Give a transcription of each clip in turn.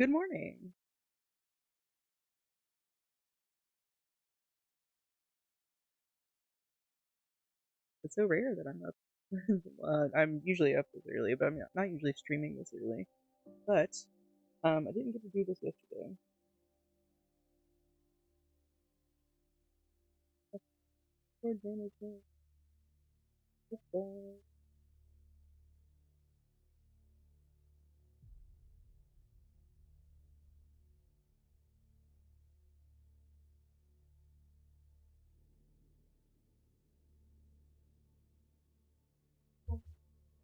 Good morning. It's so rare that I'm up. I'm usually up this early, but I'm not usually streaming this early. But I didn't get to do this yesterday. Poor Jennifer.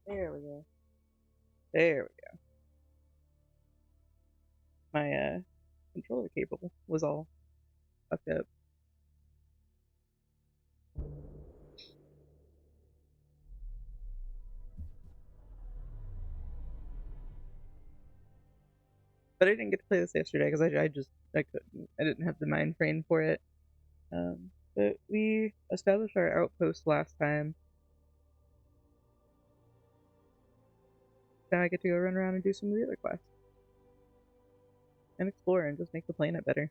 There we go. There we go. My controller cable was all fucked up. But I didn't get to play this yesterday because I couldn't. I didn't have the mind frame for it. But we established our outpost last time. Now I get to go run around and do some of the other quests and explore and just make the planet better.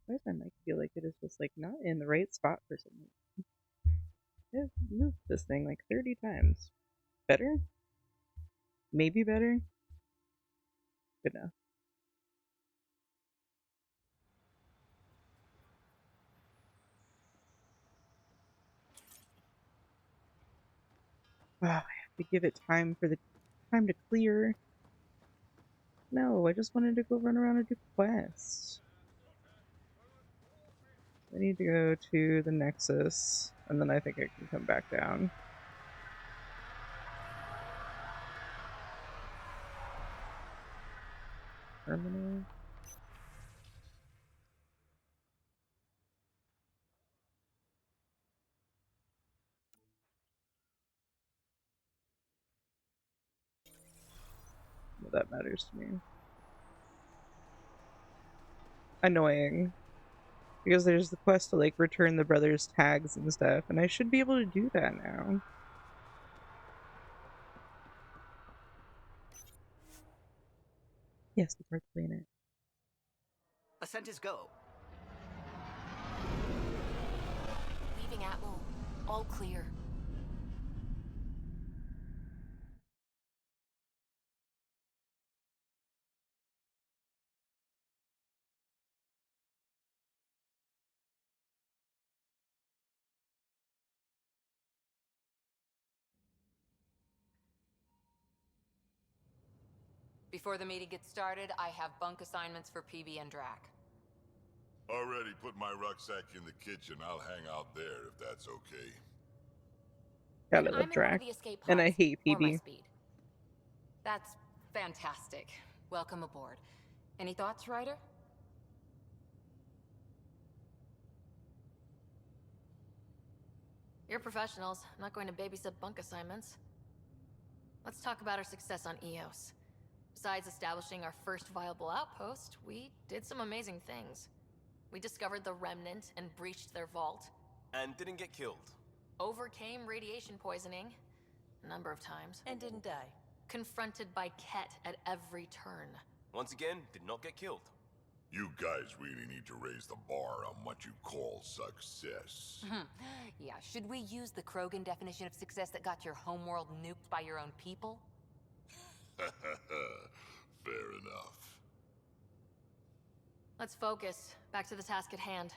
Why does my mic feel like it is just like not in the right spot for some reason? I've moved this thing like 30 times. Better? Maybe better? Good enough. Wow, I have to give it time for the time to clear. No, I just wanted to go run around and do quests. I need to go to the Nexus, and then I think I can come back down. Terminal. Well, that matters to me. Annoying. Because there's the quest to like return the brothers' tags and stuff, and I should be able to do that now. Yes, the fourth planet. Ascent is go. Leaving Atmo. All clear. Before the meeting gets started, I have bunk assignments for PB and Drac. Already put my rucksack in the kitchen. I'll hang out there if that's okay. Gotta And love I'm in one of Drac. the escape And pods. I hate Or my PB. speed. That's fantastic. Welcome aboard. Any thoughts, Ryder? You're professionals. I'm not going to babysit bunk assignments. Let's talk about our success on EOS. Besides establishing our first viable outpost, we did some amazing things. We discovered the Remnant and breached their vault. And didn't get killed. Overcame radiation poisoning. A number of times. And didn't die. Confronted by Ket at every turn. Once again, did not get killed. You guys really need to raise the bar on what you call success. Yeah, should we use the Krogan definition of success that got your homeworld nuked by your own people? Fair enough. Let's focus. Back to the task at hand.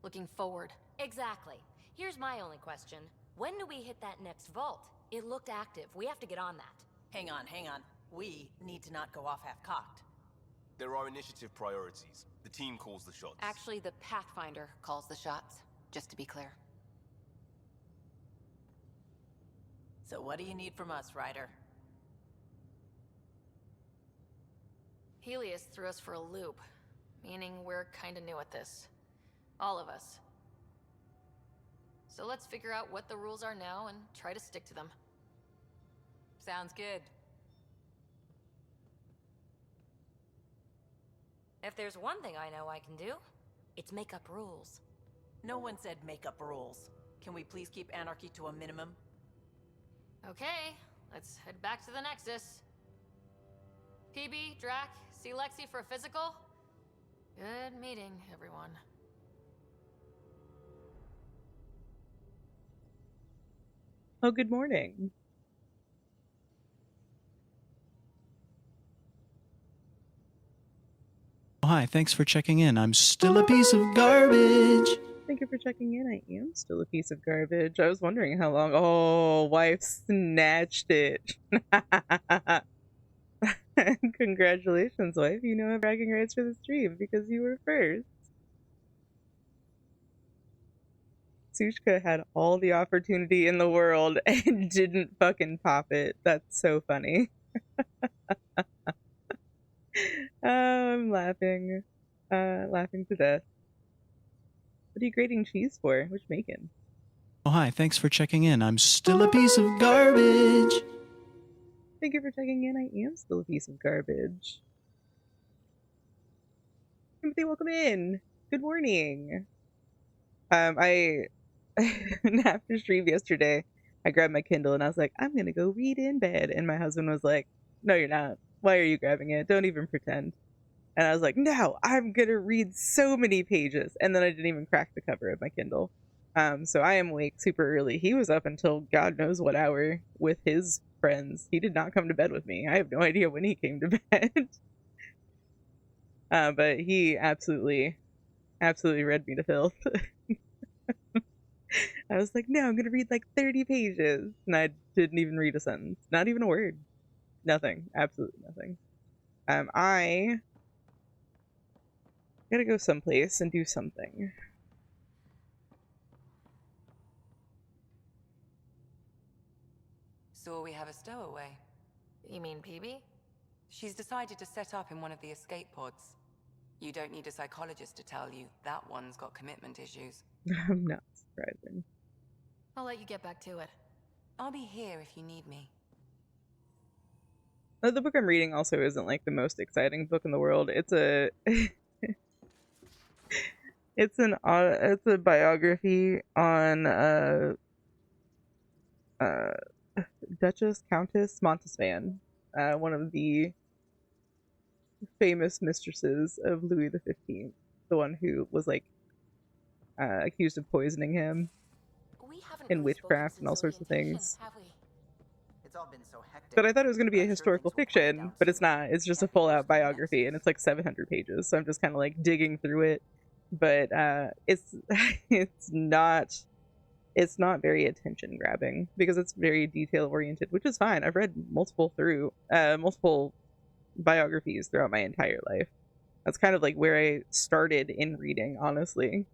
Looking forward. Exactly. Here's my only question. When do we hit that next vault? It looked active. We have to get on that. Hang on. We need to not go off half-cocked. There are initiative priorities. The team calls the shots. Actually, the pathfinder calls the shots, just to be clear. So what do you need from us, Ryder? Helios threw us for a loop, meaning we're kinda new at this. All of us. So let's figure out what the rules are now and try to stick to them. Sounds good. If there's one thing I know I can do, it's make up rules. No one said make up rules. Can we please keep anarchy to a minimum? Okay, let's head back to the Nexus. PB, Drac, see Lexi for a physical? Good meeting, everyone. Oh, good morning. Hi, thanks for checking in. I'm still a piece of garbage. Thank you for checking in. I am still a piece of garbage. I was wondering how long. Oh, wife snatched it. Congratulations, wife. You know I have bragging rights for the stream because you were first. Sushka had all the opportunity in the world and didn't fucking pop it. That's so funny. I'm laughing. Laughing to death. What are you grating cheese for? Which bacon? Oh, hi, thanks for checking in. I'm still a piece of garbage. Thank you for checking in. I am still a piece of garbage. Timothy, welcome in. Good morning. After stream yesterday, I grabbed my Kindle and I was like, I'm gonna go read in bed. And my husband was like, no, you're not. Why are you grabbing it? Don't even pretend. And I was like, no, I'm gonna read so many pages. And then I didn't even crack the cover of my Kindle. So I am awake super early. He was up until God knows what hour with his friends. He did not come to bed with me. I have no idea when he came to bed. But he absolutely read me to filth. I was like, no, I'm gonna read like 30 pages. And I didn't even read a sentence. Not even a word. Nothing. Absolutely nothing. I gotta go someplace and do something. So we have a stowaway. You mean PB? She's decided to set up in one of the escape pods. You don't need a psychologist to tell you that one's got commitment issues. I'm not surprising. I'll let you get back to it. I'll be here if you need me. The book I'm reading also isn't like the most exciting book in the world. It's a it's a biography on Duchess Countess Montespan, one of the famous mistresses of Louis XV, the one who was like accused of poisoning him in witchcraft and all sorts of things. It's all been so hectic. But I thought it was going to be a historical fiction, but it's not. It's just a full-out biography, and it's like 700 pages. So I'm just kind of like digging through it. But it's not very attention grabbing because it's very detail oriented, which is fine. I've read multiple biographies throughout my entire life. That's kind of like where I started in reading, honestly.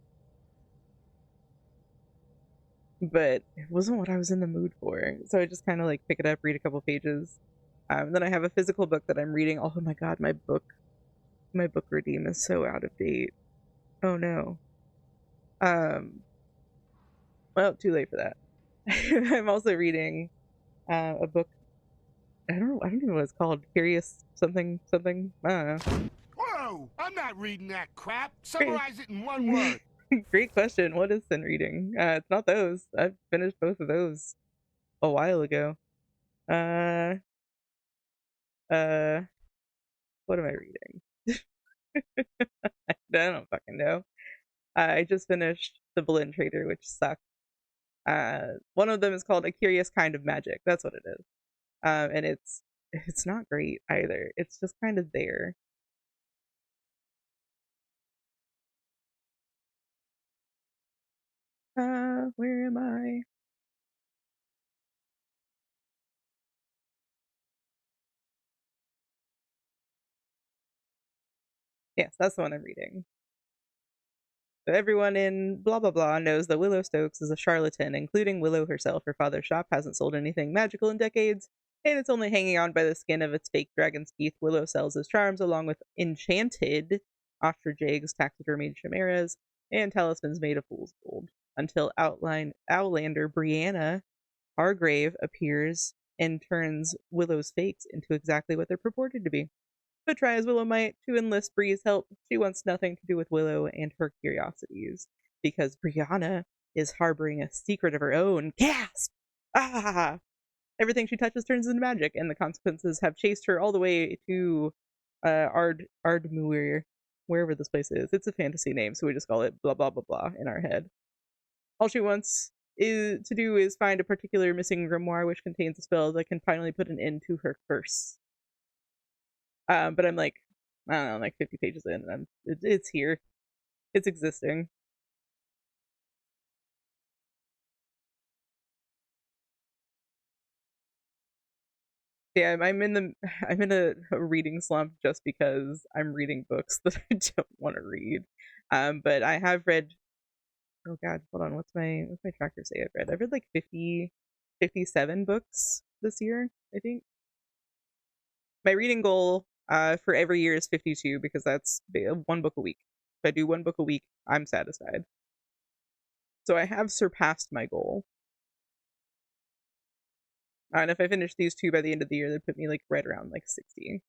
But it wasn't what I was in the mood for. So I just kind of like pick it up, read a couple pages. Then I have a physical book that I'm reading. Oh my god, my book redeem is so out of date. Oh no. Well, too late for that. I'm also reading a book. I don't even know what it's called. Curious something. I don't know. Whoa! I'm not reading that crap. Summarize it in one word. Great question. What is Sin reading? It's not those. I've finished both of those a while ago. What am I reading? I don't fucking know. I just finished The Balloon Trader, which sucked. One of them is called A Curious Kind of Magic. That's what it is. And it's not great either. It's just kind of there. Where am I? Yes, that's the one I'm reading. So everyone in blah blah blah knows that Willow Stokes is a charlatan, including Willow herself. Her father's shop hasn't sold anything magical in decades, and it's only hanging on by the skin of its fake dragon's teeth. Willow sells his charms along with enchanted ostrijags, taxidermied chimeras, and talismans made of fool's gold. Until Outlander Brianna Hargrave appears and turns Willow's fakes into exactly what they're purported to be. but try as Willow might to enlist Bree's help, she wants nothing to do with Willow and her curiosities, because Brianna is harboring a secret of her own. Gasp! Ah! Everything she touches turns into magic, and the consequences have chased her all the way to Ardmuir, wherever this place is. It's a fantasy name, so we just call it blah blah blah blah in our head. All she wants to do is find a particular missing grimoire which contains a spell that can finally put an end to her curse. But I'm like, I don't know, like 50 pages in, and it's here. It's existing. Yeah, I'm in a reading slump just because I'm reading books that I don't want to read. But I have read, oh god, hold on, what's my tracker say I've read? I've read like 57 books this year, I think. My reading goal for every year is 52 because that's one book a week. If I do one book a week, I'm satisfied. So I have surpassed my goal. And if I finish these two by the end of the year, that put me like right around like 60.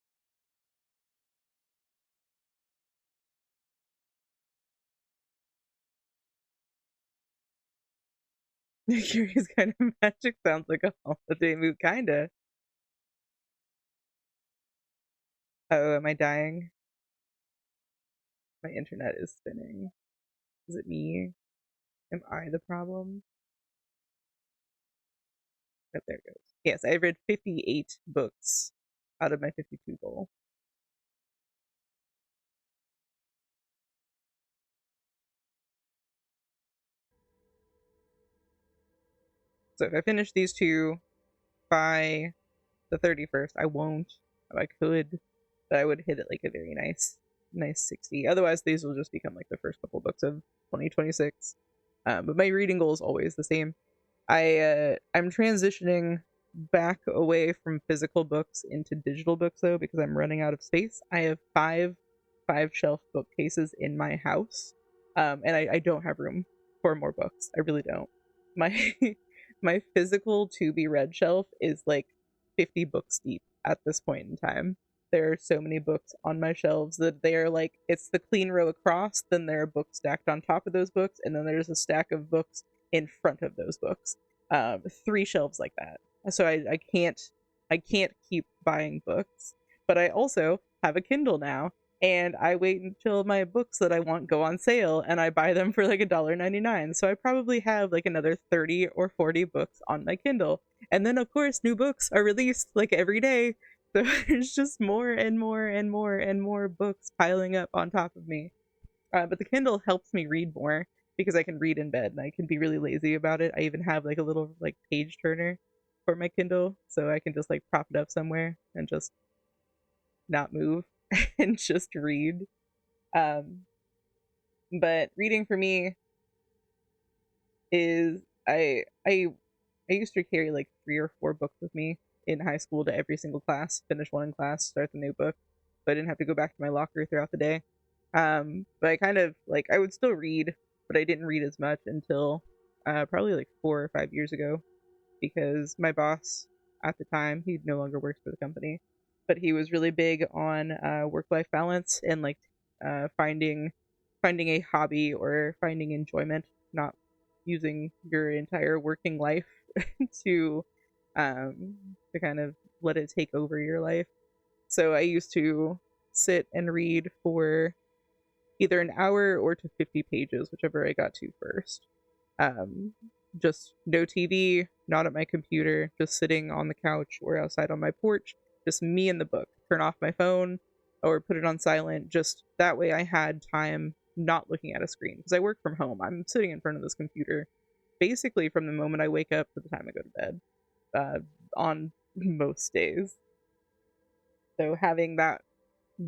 Curious kind of magic sounds like a holiday mood, kinda. Oh, am I dying? My internet is spinning. Is it me? Am I the problem? Oh, there it goes. Yes, I've read 58 books out of my 52 goal. So if I finish these two by the 31st, I won't. I could, but I would hit it like a very nice 60. Otherwise, these will just become like the first couple books of 2026. But my reading goal is always the same. I'm transitioning back away from physical books into digital books though, because I'm running out of space. I have five shelf bookcases in my house, and I don't have room for more books. I really don't. My my physical to be read shelf is like 50 books deep at this point in time. There are so many books on my shelves that they are like, it's the clean row across, then there are books stacked on top of those books, and then there's a stack of books in front of those books. 3 shelves like that. So I can't keep buying books. But I also have a Kindle now, and I wait until my books that I want go on sale, and I buy them for like $1.99. So I probably have like another 30 or 40 books on my Kindle. And then of course new books are released like every day. So there's just more and more and more and more books piling up on top of me. But the Kindle helps me read more because I can read in bed and I can be really lazy about it. I even have like a little like page turner for my Kindle, so I can just like prop it up somewhere and just not move and just read. But reading for me is I used to carry like 3 or 4 books with me in high school to every single class, finish one in class, start the new book, so I didn't have to go back to my locker throughout the day. But I kind of like I would still read, but I didn't read as much until probably like 4 or 5 years ago, because my boss at the time, he no longer works for the company, but he was really big on work-life balance and like finding a hobby or finding enjoyment, not using your entire working life to kind of let it take over your life. So I used to sit and read for either an hour or to 50 pages, whichever I got to first. Just no TV, not at my computer, just sitting on the couch or outside on my porch, just me and the book. Turn off my phone or put it on silent. Just that way I had time not looking at a screen, because I work from home. I'm sitting in front of this computer basically from the moment I wake up to the time I go to bed, on most days. So having that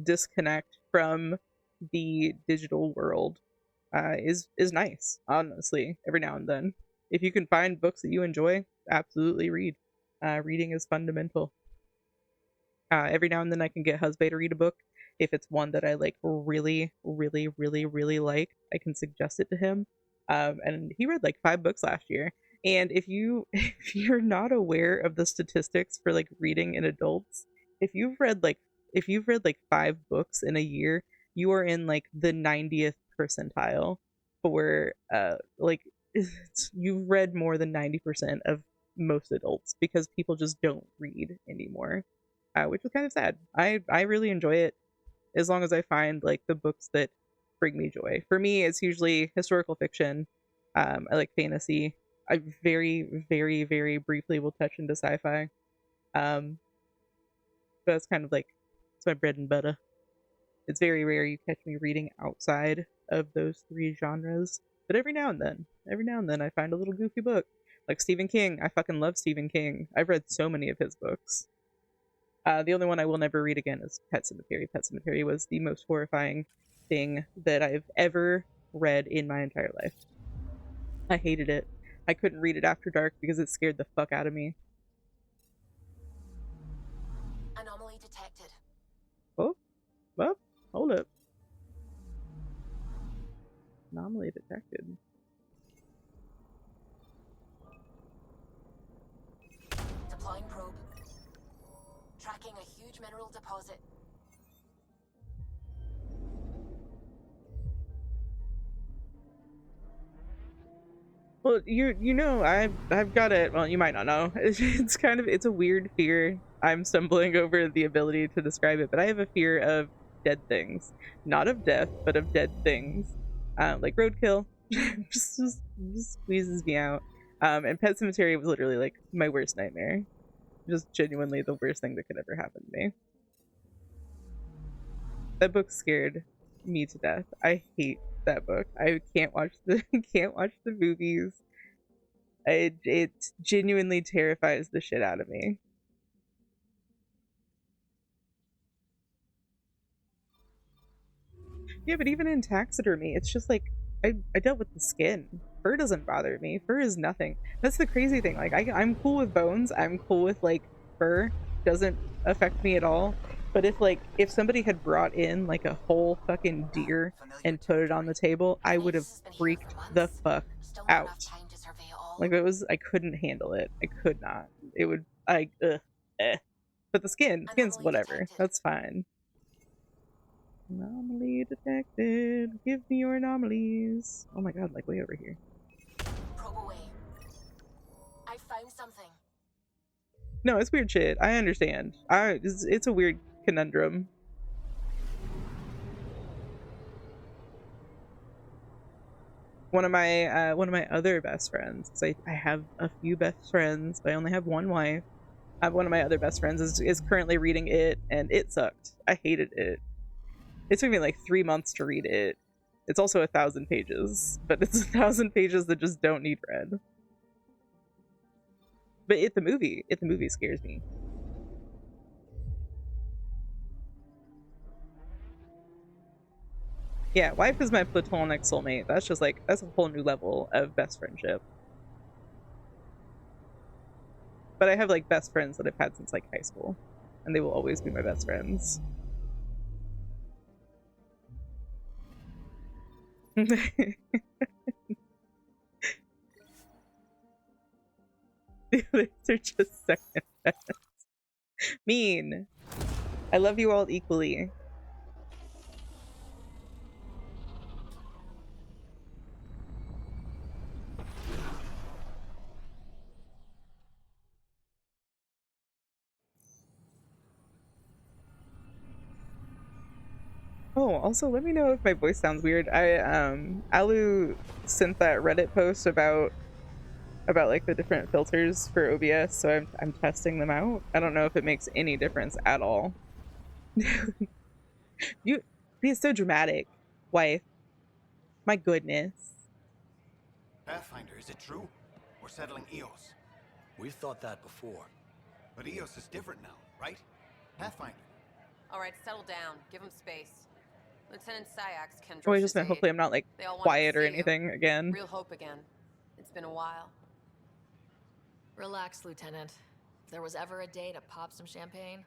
disconnect from the digital world is nice, honestly, every now and then. If you can find books that you enjoy, absolutely read. Reading is fundamental. Every now and then I can get Husband to read a book. If it's one that I like really, really, really, really like, I can suggest it to him. And he read like 5 books last year. And if you're not aware of the statistics for like reading in adults, if you've read like if you've read like 5 books in a year, you are in like the 90th percentile for like you've read more than 90% of most adults because people just don't read anymore, which is kind of sad. I really enjoy it as long as I find like the books that bring me joy. For me, it's usually historical fiction. I like fantasy. I very, very, very briefly will touch into sci-fi. But that's kind of like it's my bread and butter. It's very rare you catch me reading outside of those 3 genres. But every now and then, I find a little goofy book. Like Stephen King. I fucking love Stephen King. I've read so many of his books. The only one I will never read again is Pet Sematary. Pet Sematary was the most horrifying thing that I've ever read in my entire life. I hated it. I couldn't read it after dark because it scared the fuck out of me. Anomaly detected. Oh, well, hold up. Anomaly detected. Deploying probe. Tracking a huge mineral deposit. Well, you know I've got it. Well, you might not know. It's kind of it's a weird fear. I'm stumbling over the ability to describe it, but I have a fear of dead things, not of death, but of dead things, like roadkill. just squeezes me out. And Pet Cemetery was literally like my worst nightmare. Just genuinely the worst thing that could ever happen to me. That book scared me to death. I hate that book. I can't watch the movies. It genuinely terrifies the shit out of me. Yeah, but even in taxidermy, it's just like I dealt with the skin. Fur doesn't bother me. Fur is nothing. That's the crazy thing. Like I'm cool with bones. I'm cool with like fur. Doesn't affect me at all. But if somebody had brought in like a whole fucking deer and put it on the table, I would have freaked the fuck out. Like I couldn't handle it. I could not. It would But the skin's whatever. That's fine. Anomaly detected. Give me your anomalies. Oh my god, like way over here. Probe away. I found something. No, it's weird shit. I understand. It's a weird conundrum. One of my other best friends, because I have a few best friends, but I only have one wife. One of my other best friends is currently reading it, and it sucked. I hated it. It took me like 3 months to read it. It's also 1,000 pages, but it's 1,000 pages that just don't need read. But the movie scares me. Yeah, wife is my platonic soulmate. That's just like, that's a whole new level of best friendship. But I have like best friends that I've had since like high school, and they will always be my best friends. They're just second best. Mean. I love you all equally. Oh, also let me know if my voice sounds weird. Alu sent that Reddit post about like the different filters for OBS, so I'm testing them out. I don't know if it makes any difference at all. You be so dramatic, wife. My goodness. Pathfinder, is it true? We're settling Eos. We've thought that before. But Eos is different now, right? Pathfinder. All right, settle down. Give him space. Lieutenant Syax can Oh, I just meant hopefully I'm not like quiet or anything again. Real hope again. It's been a while. Relax, Lieutenant. If there was ever a day to pop some champagne.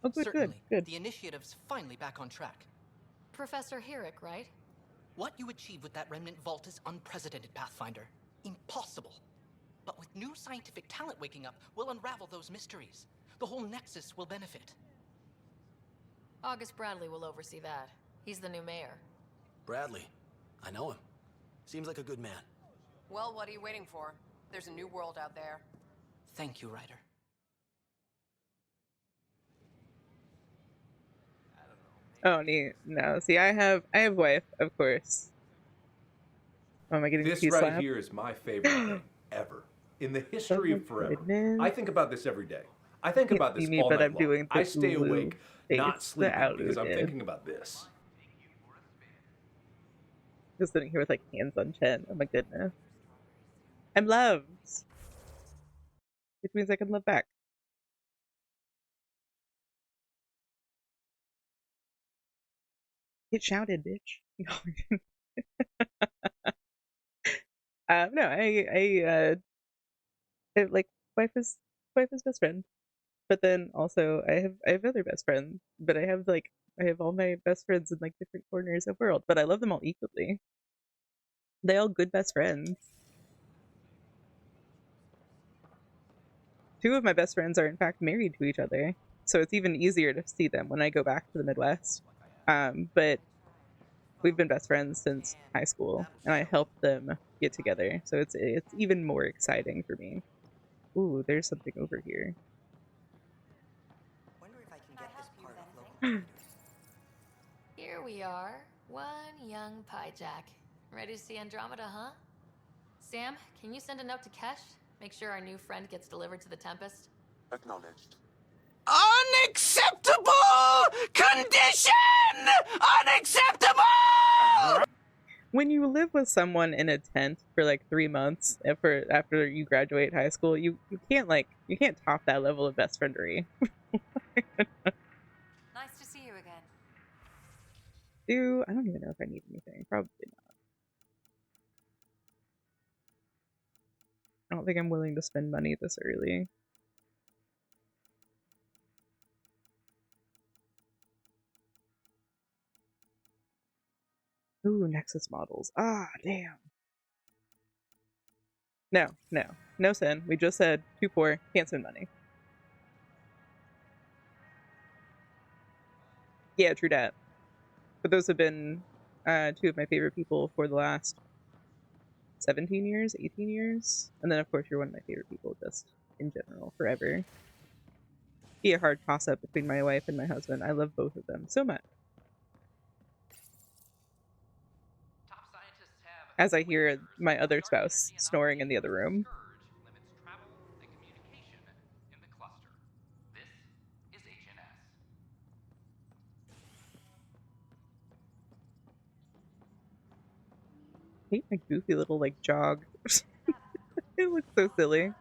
Oh, good, Certainly. good. The initiative's finally back on track. Professor Herrick, right? What you achieved with that remnant vault is unprecedented, Pathfinder. Impossible. But with new scientific talent waking up, we'll unravel those mysteries. The whole Nexus will benefit. August Bradley will oversee that. He's the new mayor. Bradley. I know him. Seems like a good man. Well, what are you waiting for? There's a new world out there. Thank you, Ryder. Oh, neat. No, see, I have wife, of course. Oh, am I getting This right here is my favorite thing ever in the history of forever. Goodness. I think about this every day. I think about this me, all but night I'm long. doing the I stay Hulu awake, not face, sleeping, because I'm the thinking about this. Just sitting here with like hands on chin. Oh my goodness. I'm loved. Which means I can love back. Get shouted, bitch. No, I like wife is best friend. But then also I have other best friends. But I have all my best friends in like different corners of the world. But I love them all equally. They all good best friends. Two of my best friends are in fact married to each other. So it's even easier to see them when I go back to the Midwest. But we've been best friends since high school, and I helped them get together. So it's even more exciting for me. Ooh, there's something over here. Wonder if I can get this part of local. Here we are, one young Pyjack. Ready to see Andromeda, huh? Sam, can you send a note to Kesh? Make sure our new friend gets delivered to the Tempest. Acknowledged. Unacceptable condition! Unacceptable! When you live with someone in a tent for like 3 months after you graduate high school, you can't top that level of best friendery. Nice to see you again. I don't even know if I need anything. Probably not. I don't think I'm willing to spend money this early. Ooh, Nexus models. Ah, damn. No sin. We just said too poor, can't spend money. Yeah, true dat. But those have been two of my favorite people for the last 17 years, 18 years. And then, of course, you're one of my favorite people just in general, forever. Be a hard toss-up between my wife and my husband. I love both of them so much. As I hear my other spouse snoring in the other room. I hate my goofy little like jog. It looks so silly.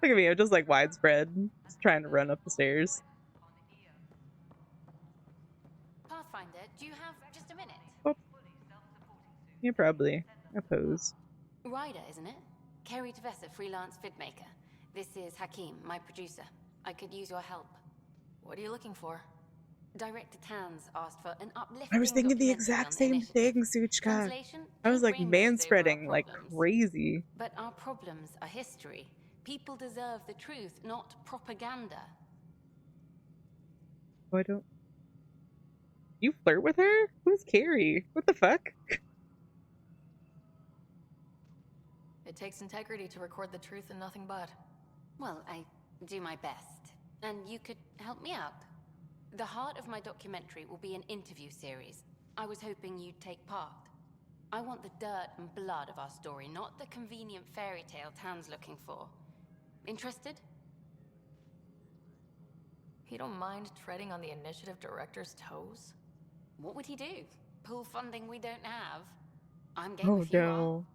Look at me, I'm just like widespread, just trying to run up the stairs. Pathfinder, do you have just a minute? Oh. Yeah, probably. Oppose. Ryder, isn't it? Kerry Tavessa, freelance vidmaker. This is Hakeem, my producer. I could use your help. What are you looking for? Director Tans asked for an uplifting I was thinking the exact same thing, Suchka. I was like manspreading like crazy. But our problems are history. People deserve the truth, not propaganda. Oh, I don't... You flirt with her? Who's Carrie? What the fuck? It takes integrity to record the truth and nothing but. Well, I do my best. And you could help me out. The heart of my documentary will be an interview series. I was hoping you'd take part. I want the dirt and blood of our story, not the convenient fairy tale Tan's looking for. Interested? You don't mind treading on the initiative director's toes? What would he do? Pull funding we don't have? I'm game if you no.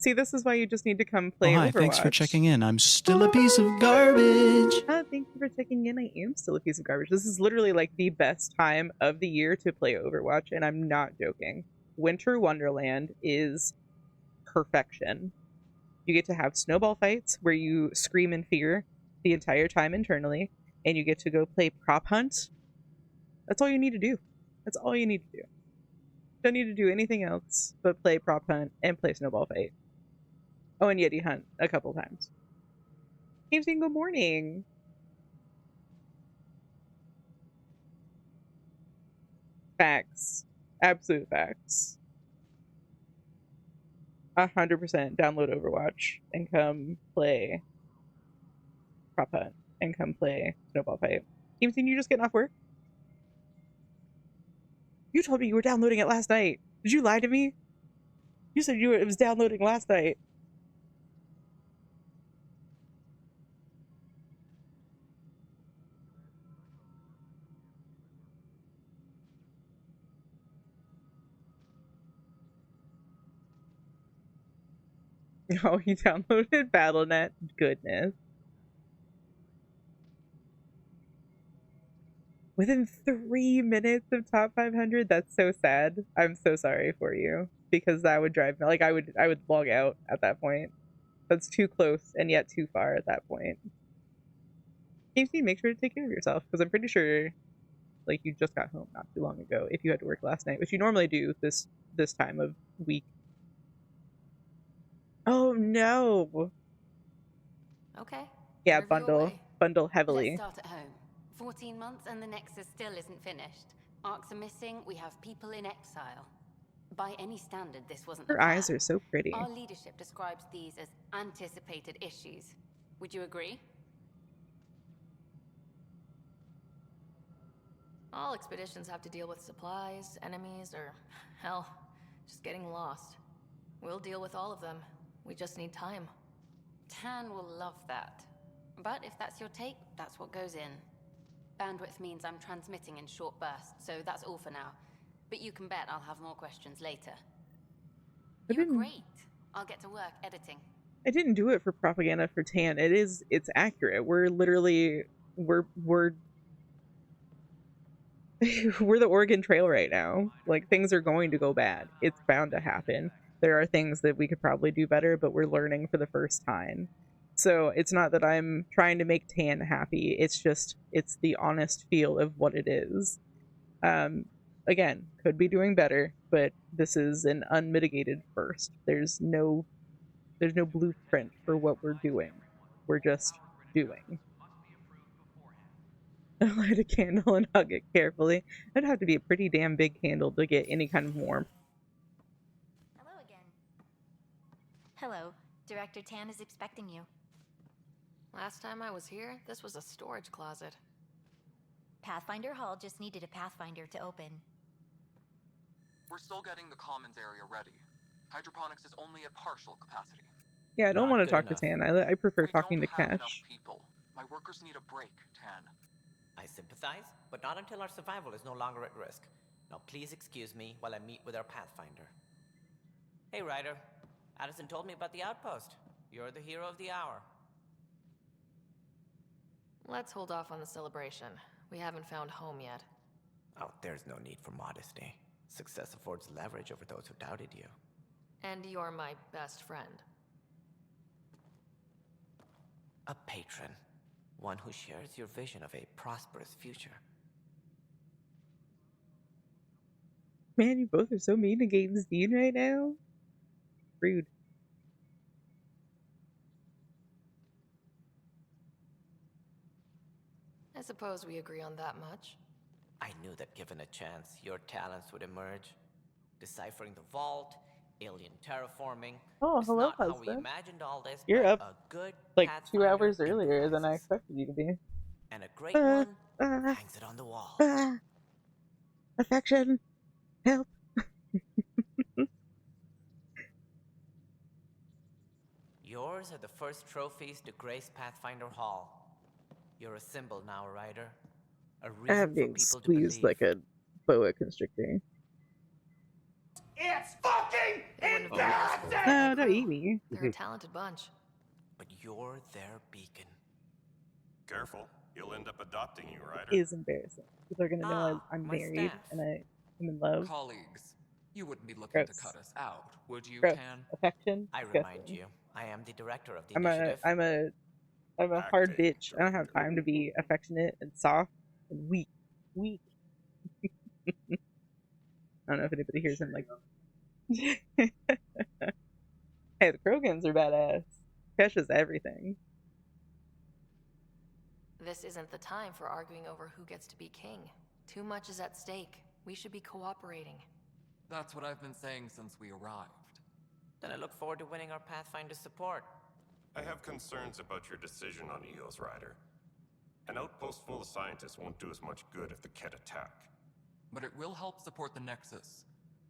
See, this is why you just need to come play hi, Overwatch. Thanks for checking in. I'm still a piece of garbage. Thank you for checking in. I am still a piece of garbage. This is literally like the best time of the year to play Overwatch, and I'm not joking. Winter Wonderland is perfection. You get to have snowball fights where you scream in fear the entire time internally, and you get to go play prop hunt. That's all you need to do. That's all you need to do. Don't need to do anything else but play prop hunt and play snowball fight. Oh, and Yeti hunt a couple times. James, good morning. Facts. Absolute facts. 100% download Overwatch and come play Prop Hunt and come play Snowball Fight. Even seen you just getting off work? You told me you were downloading it last night. Did you lie to me? You said it was downloading last night. Oh, he downloaded Battle.net. Goodness. Within 3 minutes of top 500? That's so sad. I'm so sorry for you. Because that would drive me, like, I would log out at that point. That's too close and yet too far at that point. Casey, make sure to take care of yourself, because I'm pretty sure, like, you just got home not too long ago if you had to work last night, which you normally do this time of week. Oh no. Okay. Yeah, bundle heavily. Let's start at home. 14 months and the Nexus still isn't finished. Arcs are missing, we have people in exile. By any standard, this wasn't Her eyes are so pretty. Our leadership describes these as anticipated issues. Would you agree? All expeditions have to deal with supplies, enemies, or, hell, just getting lost. We'll deal with all of them. We just need time. Tan will love that. But if that's your take, that's what goes in. Bandwidth means I'm transmitting in short bursts, so that's all for now. But you can bet I'll have more questions later. You were great. I'll get to work editing. I didn't do it for propaganda for Tan. It's accurate. We're literally we're we're the Oregon Trail right now. Like, things are going to go bad. It's bound to happen. There are things that we could probably do better, but we're learning for the first time. So it's not that I'm trying to make Tan happy. It's just, it's the honest feel of what it is. Again, could be doing better, but this is an unmitigated first. There's no blueprint for what we're doing. We're just doing. Light a candle and hug it carefully. It'd have to be a pretty damn big candle to get any kind of warmth. Hello again. Hello. Director Tan is expecting you. Last time I was here, this was a storage closet. Pathfinder Hall just needed a Pathfinder to open. We're still getting the commons area ready. Hydroponics is only at partial capacity. Yeah, I don't want to talk to Tan. I prefer talking to Cash. My workers need a break, Tan. I sympathize, but not until our survival is no longer at risk. Now please excuse me while I meet with our Pathfinder. Hey, Ryder. Addison told me about the outpost. You're the hero of the hour. Let's hold off on the celebration. We haven't found home yet. Oh, there's no need for modesty. Success affords leverage over those who doubted you. And you're my best friend. A patron. One who shares your vision of a prosperous future. Man, you both are so mean against Dean right now. Rude. I suppose we agree on that much. I knew that given a chance, your talents would emerge. Deciphering the vault, alien terraforming. Oh, it's hello, not how we husband. imagined all this. You're up a good like 2 hours earlier than I expected you to be. And a great one hangs it on the wall. Affection. Help. Yours are the first trophies to grace Pathfinder Hall. You're a symbol now, Ryder. A reason I'm being squeezed like a boa constrictor. It's fucking embarrassing! No, don't eat me. They're a talented bunch. But you're their beacon. Careful, you'll end up adopting you, Ryder. It is embarrassing. People are gonna know I'm married and I'm in love. Colleagues, you wouldn't be looking to cut us out, would you, Gross. Tan? Affection. I remind you, I am the director of the I'm initiative. I'm a hard bitch. I don't have time to be affectionate and soft and weak. I don't know if anybody hears him like. Hey, the Krogans are badass. Kesh is everything. This isn't the time for arguing over who gets to be king. Too much is at stake. We should be cooperating. That's what I've been saying since we arrived. Then I look forward to winning our Pathfinder support. I have concerns about your decision on EOS, Ryder. An outpost full of scientists won't do as much good if the Kett attack. But it will help support the Nexus.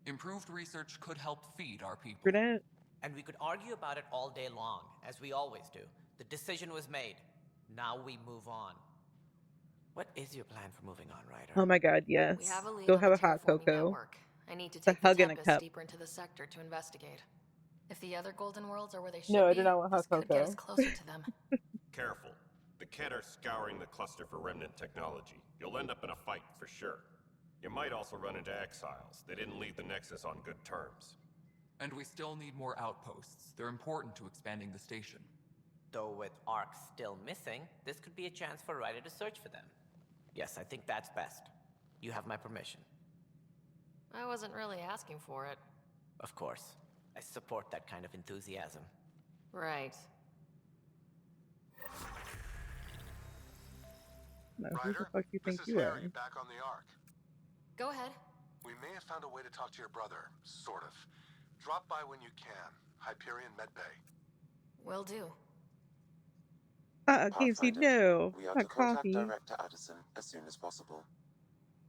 Improved research could help feed our people. Burnett. And we could argue about it all day long, as we always do. The decision was made. Now we move on. What is your plan for moving on, Ryder? Oh my god, yes. We have a lead Go on have the a hot terraforming cocoa. network. I need to It's a take the hug and a Tempest cup. deeper into the sector to investigate. If the other Golden Worlds are where they should No, I be, do not want hot this could get cocoa. us closer to them. Careful. The Kett are scouring the cluster for remnant technology. You'll end up in a fight for sure. You might also run into exiles. They didn't leave the Nexus on good terms. And we still need more outposts. They're important to expanding the station. Though with Ark still missing, this could be a chance for Ryder to search for them. Yes, I think that's best. You have my permission. I wasn't really asking for it. Of course. I support that kind of enthusiasm. Right. No, who the fuck you think this is you are? Harry, back on the Ark. Go ahead. We may have found a way to talk to your brother, sort of. Drop by when you can. Hyperion Medbay. Will do. KFC, no. We are Not to contact coffee. Director Addison as soon as possible.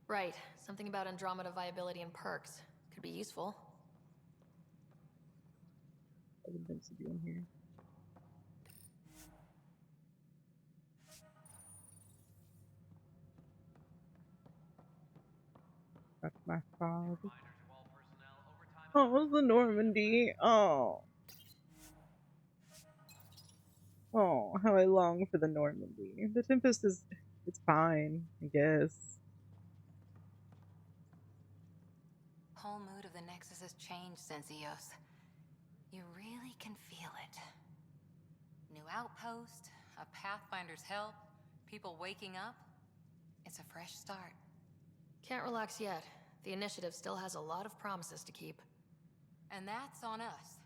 Right. Something about Andromeda viability and perks. Could be useful. Other things to do in here. That's my father. Oh, the Normandy. Oh. Oh, how I long for the Normandy. The Tempest is... it's fine, I guess. Whole mood of the Nexus has changed since EOS. You really can feel it. New outpost, a Pathfinder's help, people waking up. It's a fresh start. Can't relax yet. The initiative still has a lot of promises to keep. And that's on us.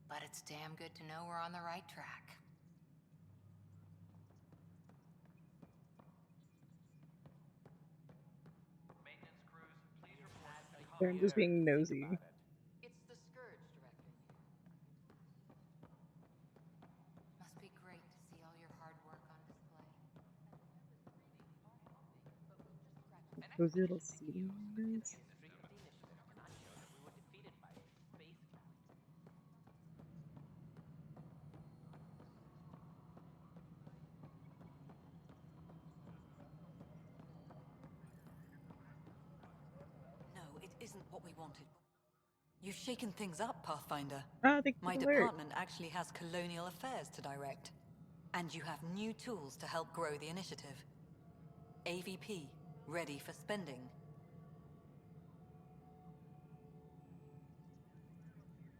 But it's damn good to know we're on the right track. I'm just being nosy. It's the Scourge directing you. Must be great to see all your hard work on display. Those little seating windows. Isn't what we wanted. You've shaken things up, Pathfinder. My alert. department actually has colonial affairs to direct. And you have new tools to help grow the initiative. AVP, ready for spending.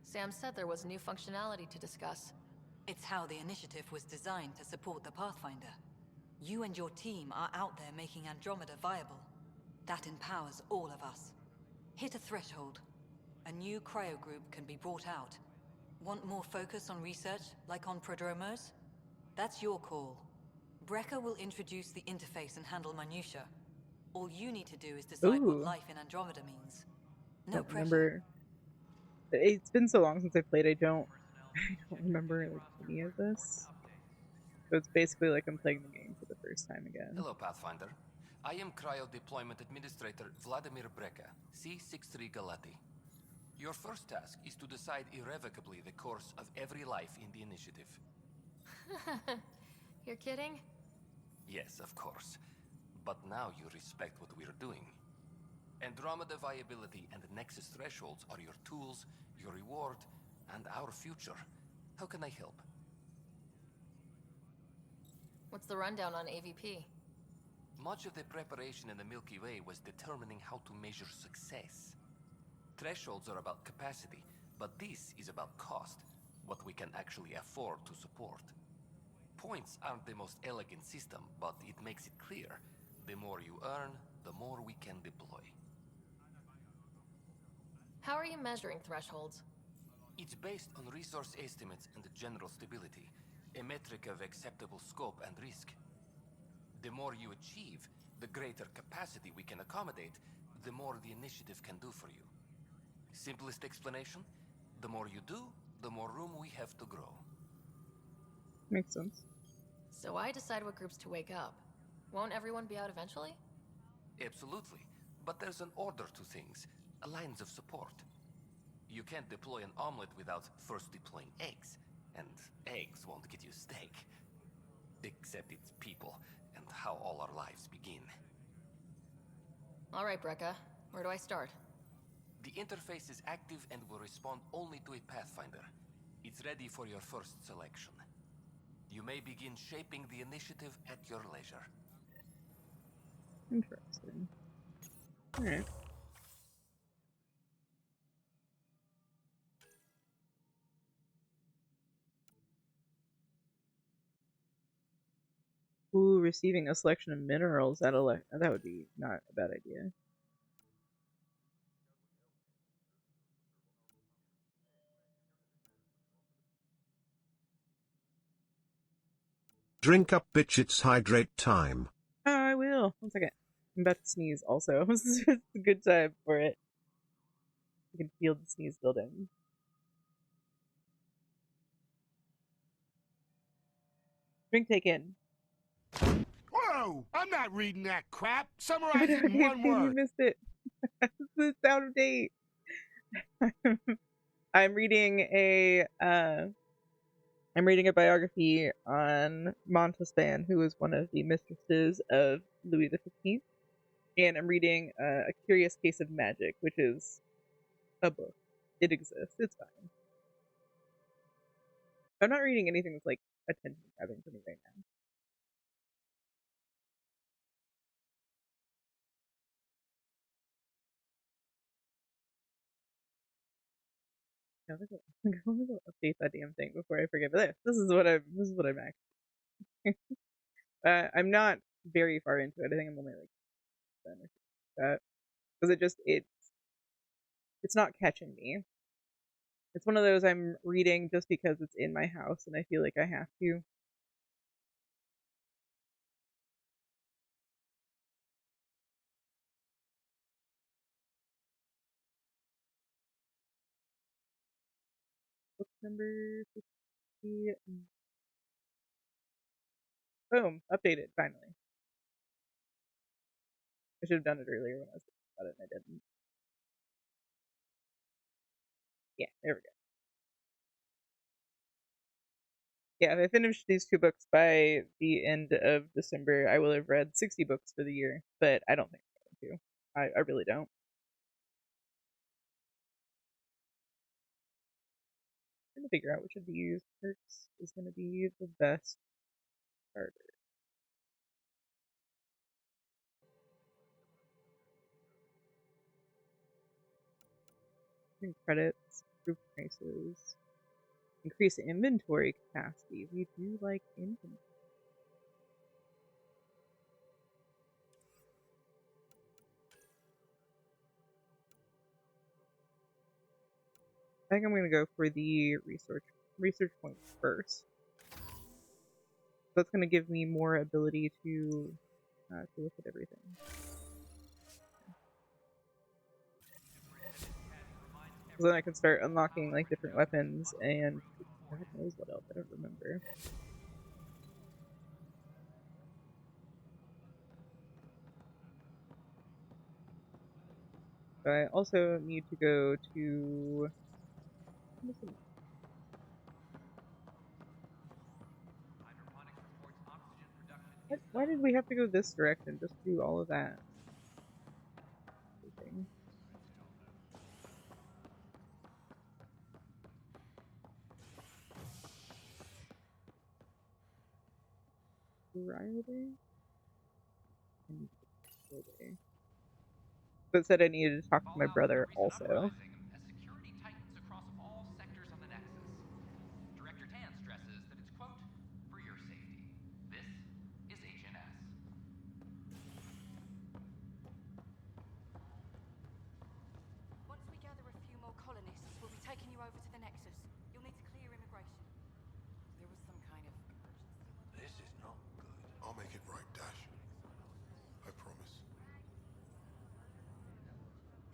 Sam said there was new functionality to discuss. It's how the initiative was designed to support the Pathfinder. You and your team are out there making Andromeda viable. That empowers all of us. Hit a threshold. A new cryo group can be brought out. Want more focus on research, like on prodromos? That's your call. Brecker will introduce the interface and handle minutiae. All you need to do is decide what life in Andromeda means. No pressure. Remember. It's been so long since I played, I don't remember like, any of this. So it's basically like I'm playing the game for the first time again. Hello, Pathfinder. I am Cryo Deployment Administrator Vladimir Breka, C-63 Galati. Your first task is to decide irrevocably the course of every life in the initiative. You're kidding? Yes, of course. But now you respect what we're doing. Andromeda viability and Nexus thresholds are your tools, your reward, and our future. How can I help? What's the rundown on AVP? Much of the preparation in the Milky Way was determining how to measure success. Thresholds are about capacity, but this is about cost, what we can actually afford to support. Points aren't the most elegant system, but it makes it clear. The more you earn, the more we can deploy. How are you measuring thresholds? It's based on resource estimates and general stability, a metric of acceptable scope and risk. The more you achieve, the greater capacity we can accommodate, the more the initiative can do for you. Simplest explanation, the more you do, the more room we have to grow. Makes sense. So I decide what groups to wake up. Won't everyone be out eventually? Absolutely. But there's an order to things, lines of support. You can't deploy an omelet without first deploying eggs. And eggs won't get you steak. Except it's people, and how all our lives begin. All right, Brekka. Where do I start? The interface is active and will respond only to a pathfinder. It's ready for your first selection. You may begin shaping the initiative at your leisure. Interesting. Alright. Ooh, receiving a selection of minerals that would be not a bad idea. Drink up, bitch, it's hydrate time. Oh, I will. 1 second. I'm about to sneeze also. This is just a good time for it. I can feel the sneeze building. Drink taken. Whoa! I'm not reading that crap. Summarize it in one You word. missed it. It's out of date. I'm reading a biography on Montespan, who was one of the mistresses of Louis XV, and I'm reading A Curious Case of Magic, which is a book. It exists. It's fine. I'm not reading anything that's like attention grabbing for me right now. I'm gonna go update that damn thing before I forget. But this is what I'm actually. I'm not very far into it. I think I'm only like 10 or something like that, because it's not catching me. It's one of those I'm reading just because it's in my house and I feel like I have to. Book number 50. Boom, updated finally. I should have done it earlier when I was thinking about it and I didn't. Yeah, there we go. Yeah, if I finish these 2 books by the end of December, I will have read 60 books for the year, but I don't think I'm going to. I really don't. I'm trying to figure out which of these perks is going to be the best starter. Credits, group prices, increase inventory capacity. We do like inventory. I think I'm going to go for the research points first. That's going to give me more ability to look at everything. So then I can start unlocking like different weapons and God knows what else. I don't remember. But I also need to go to. Why did we have to go this direction just to do all of that? Everything. Friday? But said I needed to talk to my brother also. Director Tan stresses that it's, quote, for your safety. This is HNS. Once we gather a few more colonists, we'll be taking you over to the Nexus. You'll need to clear immigration. There was some kind of emergency. This is not good. I'll make it right, Dash. I promise.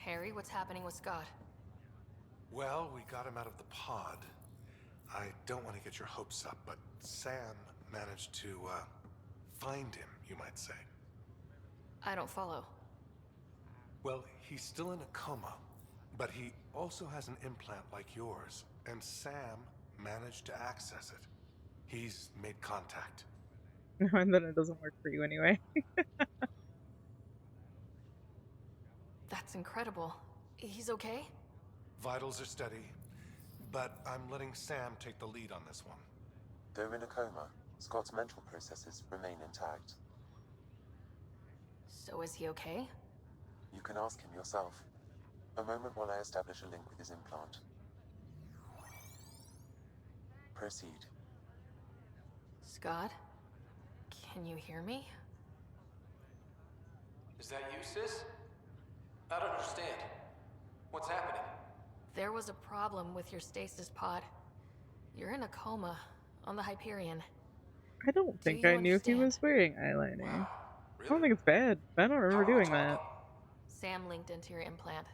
Harry, what's happening with Scott? Well, we got him out of the pod. I don't want to get your hopes up, but Sam managed to, find him, you might say. I don't follow. Well, he's still in a coma, but he also has an implant like yours, and Sam managed to access it. He's made contact. And then it doesn't work for you anyway. That's incredible. He's okay? Vitals are steady, but I'm letting Sam take the lead on this one. Though in a coma, Scott's mental processes remain intact. So is he okay? You can ask him yourself. A moment while I establish a link with his implant. Proceed. Scott? Can you hear me? Is that you, sis? I don't understand. What's happening? There was a problem with your stasis pod. You're in a coma on the Hyperion. I don't think I knew he was wearing eyeliner. Wow, really? I don't think it's bad. I don't remember doing that. Sam linked into your implant,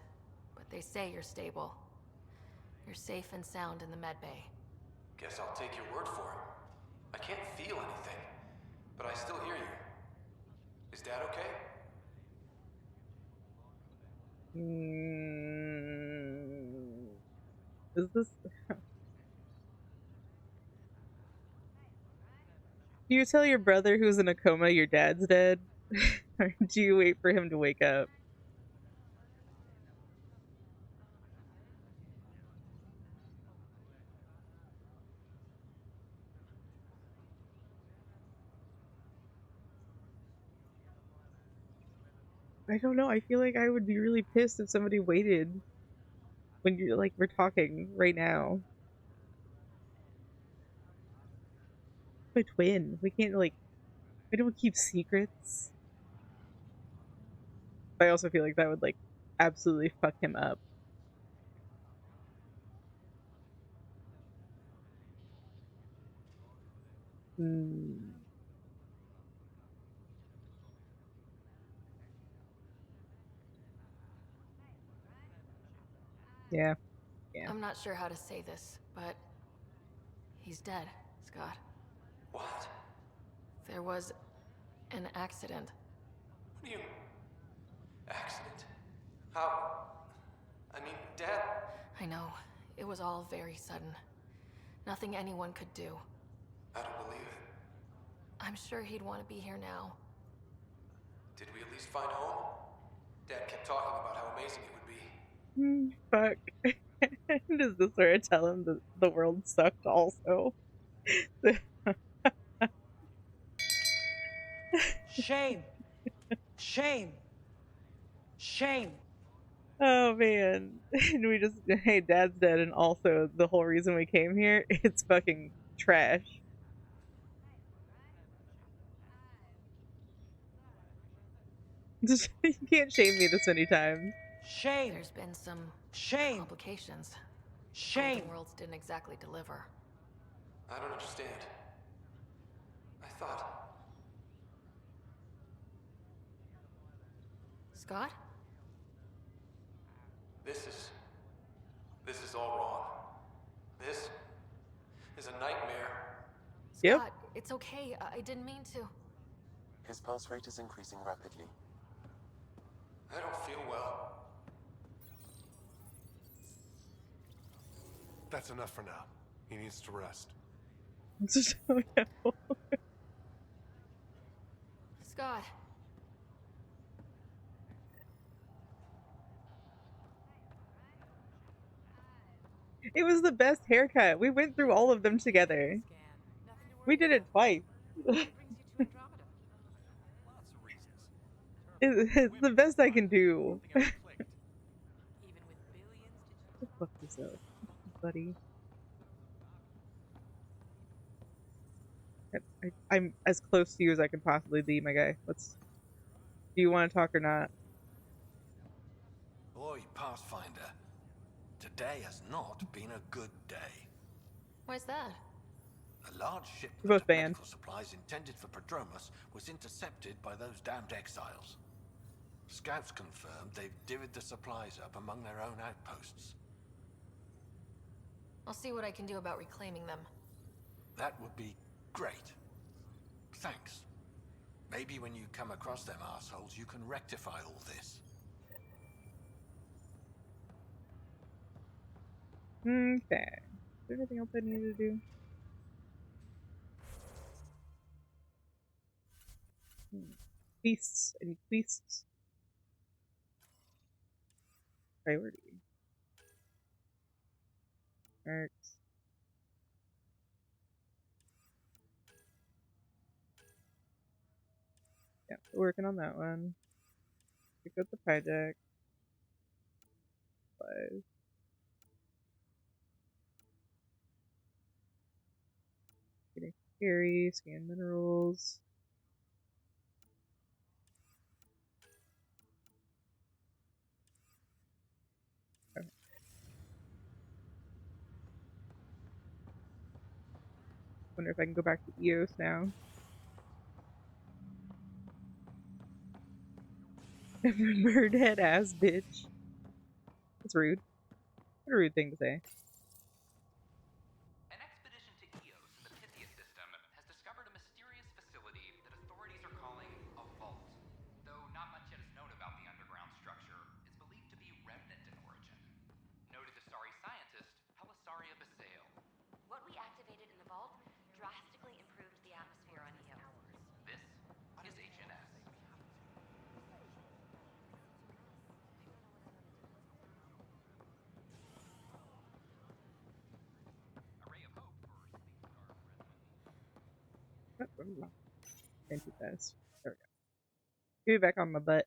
but they say you're stable. You're safe and sound in the medbay. Guess I'll take your word for it. I can't feel anything, but I still hear you. Is Dad okay? Is this... Do you tell your brother who's in a coma your dad's dead? Or do you wait for him to wake up? I don't know. I feel like I would be really pissed if somebody waited when you're like, we're talking right now. My twin. We can't like, I don't keep secrets. But I also feel like that would like absolutely fuck him up. Yeah. Yeah. I'm not sure how to say this, but he's dead, Scott. What? There was an accident. What do you... Accident? How? I mean, Dad... I know. It was all very sudden. Nothing anyone could do. I don't believe it. I'm sure he'd want to be here now. Did we at least find home? Dad kept talking about how amazing it would be. Fuck. Is this where I tell him that the world sucked also? Shame. Shame. Shame. Oh man. And we just, hey, Dad's dead, and also the whole reason we came here, it's fucking trash. You can't shame me this many times. Shame. There's been some complications. Shame. Golden Worlds didn't exactly deliver. I don't understand. I thought... Scott? This is all wrong. This is a nightmare. Yep. Scott, it's okay. I didn't mean to. His pulse rate is increasing rapidly. I don't feel well. That's enough for now. He needs to rest. Scott. It was the best haircut. We went through all of them together. We did it twice. It's the best I can do. Fuck this up, buddy. I'm as close to you as I can possibly be, my guy. Do you want to talk or not? Oi, Pathfinder. Today has not been a good day. Why's that? A large shipment Both of banned. medical supplies intended for Prodromus was intercepted by those damned exiles. Scouts confirmed they've divvied the supplies up among their own outposts. I'll see what I can do about reclaiming them. That would be great. Thanks. Maybe when you come across them assholes, you can rectify all this. Okay. Is there anything else I need to do? Feasts. I need feasts. Priority. Alright. Yeah, working on that one. Pick up the pie deck. Supplies. Getting carry, scan minerals. Okay. Wonder if I can go back to EOS now. Bird head ass bitch. That's rude. What a rude thing to say. An expedition to Eos in the Pythia system has discovered a mysterious facility that authorities are calling a vault. Though not much yet is known about the underground structure, it's believed to be remnant in origin. Noted Asari scientist, Helisaria Basale. What we activated in the vault drastically improved the atmosphere on Eos. This is HNS. A ray of hope for Sleep Star resident. Thank you guys. There we go. Be back on my butt.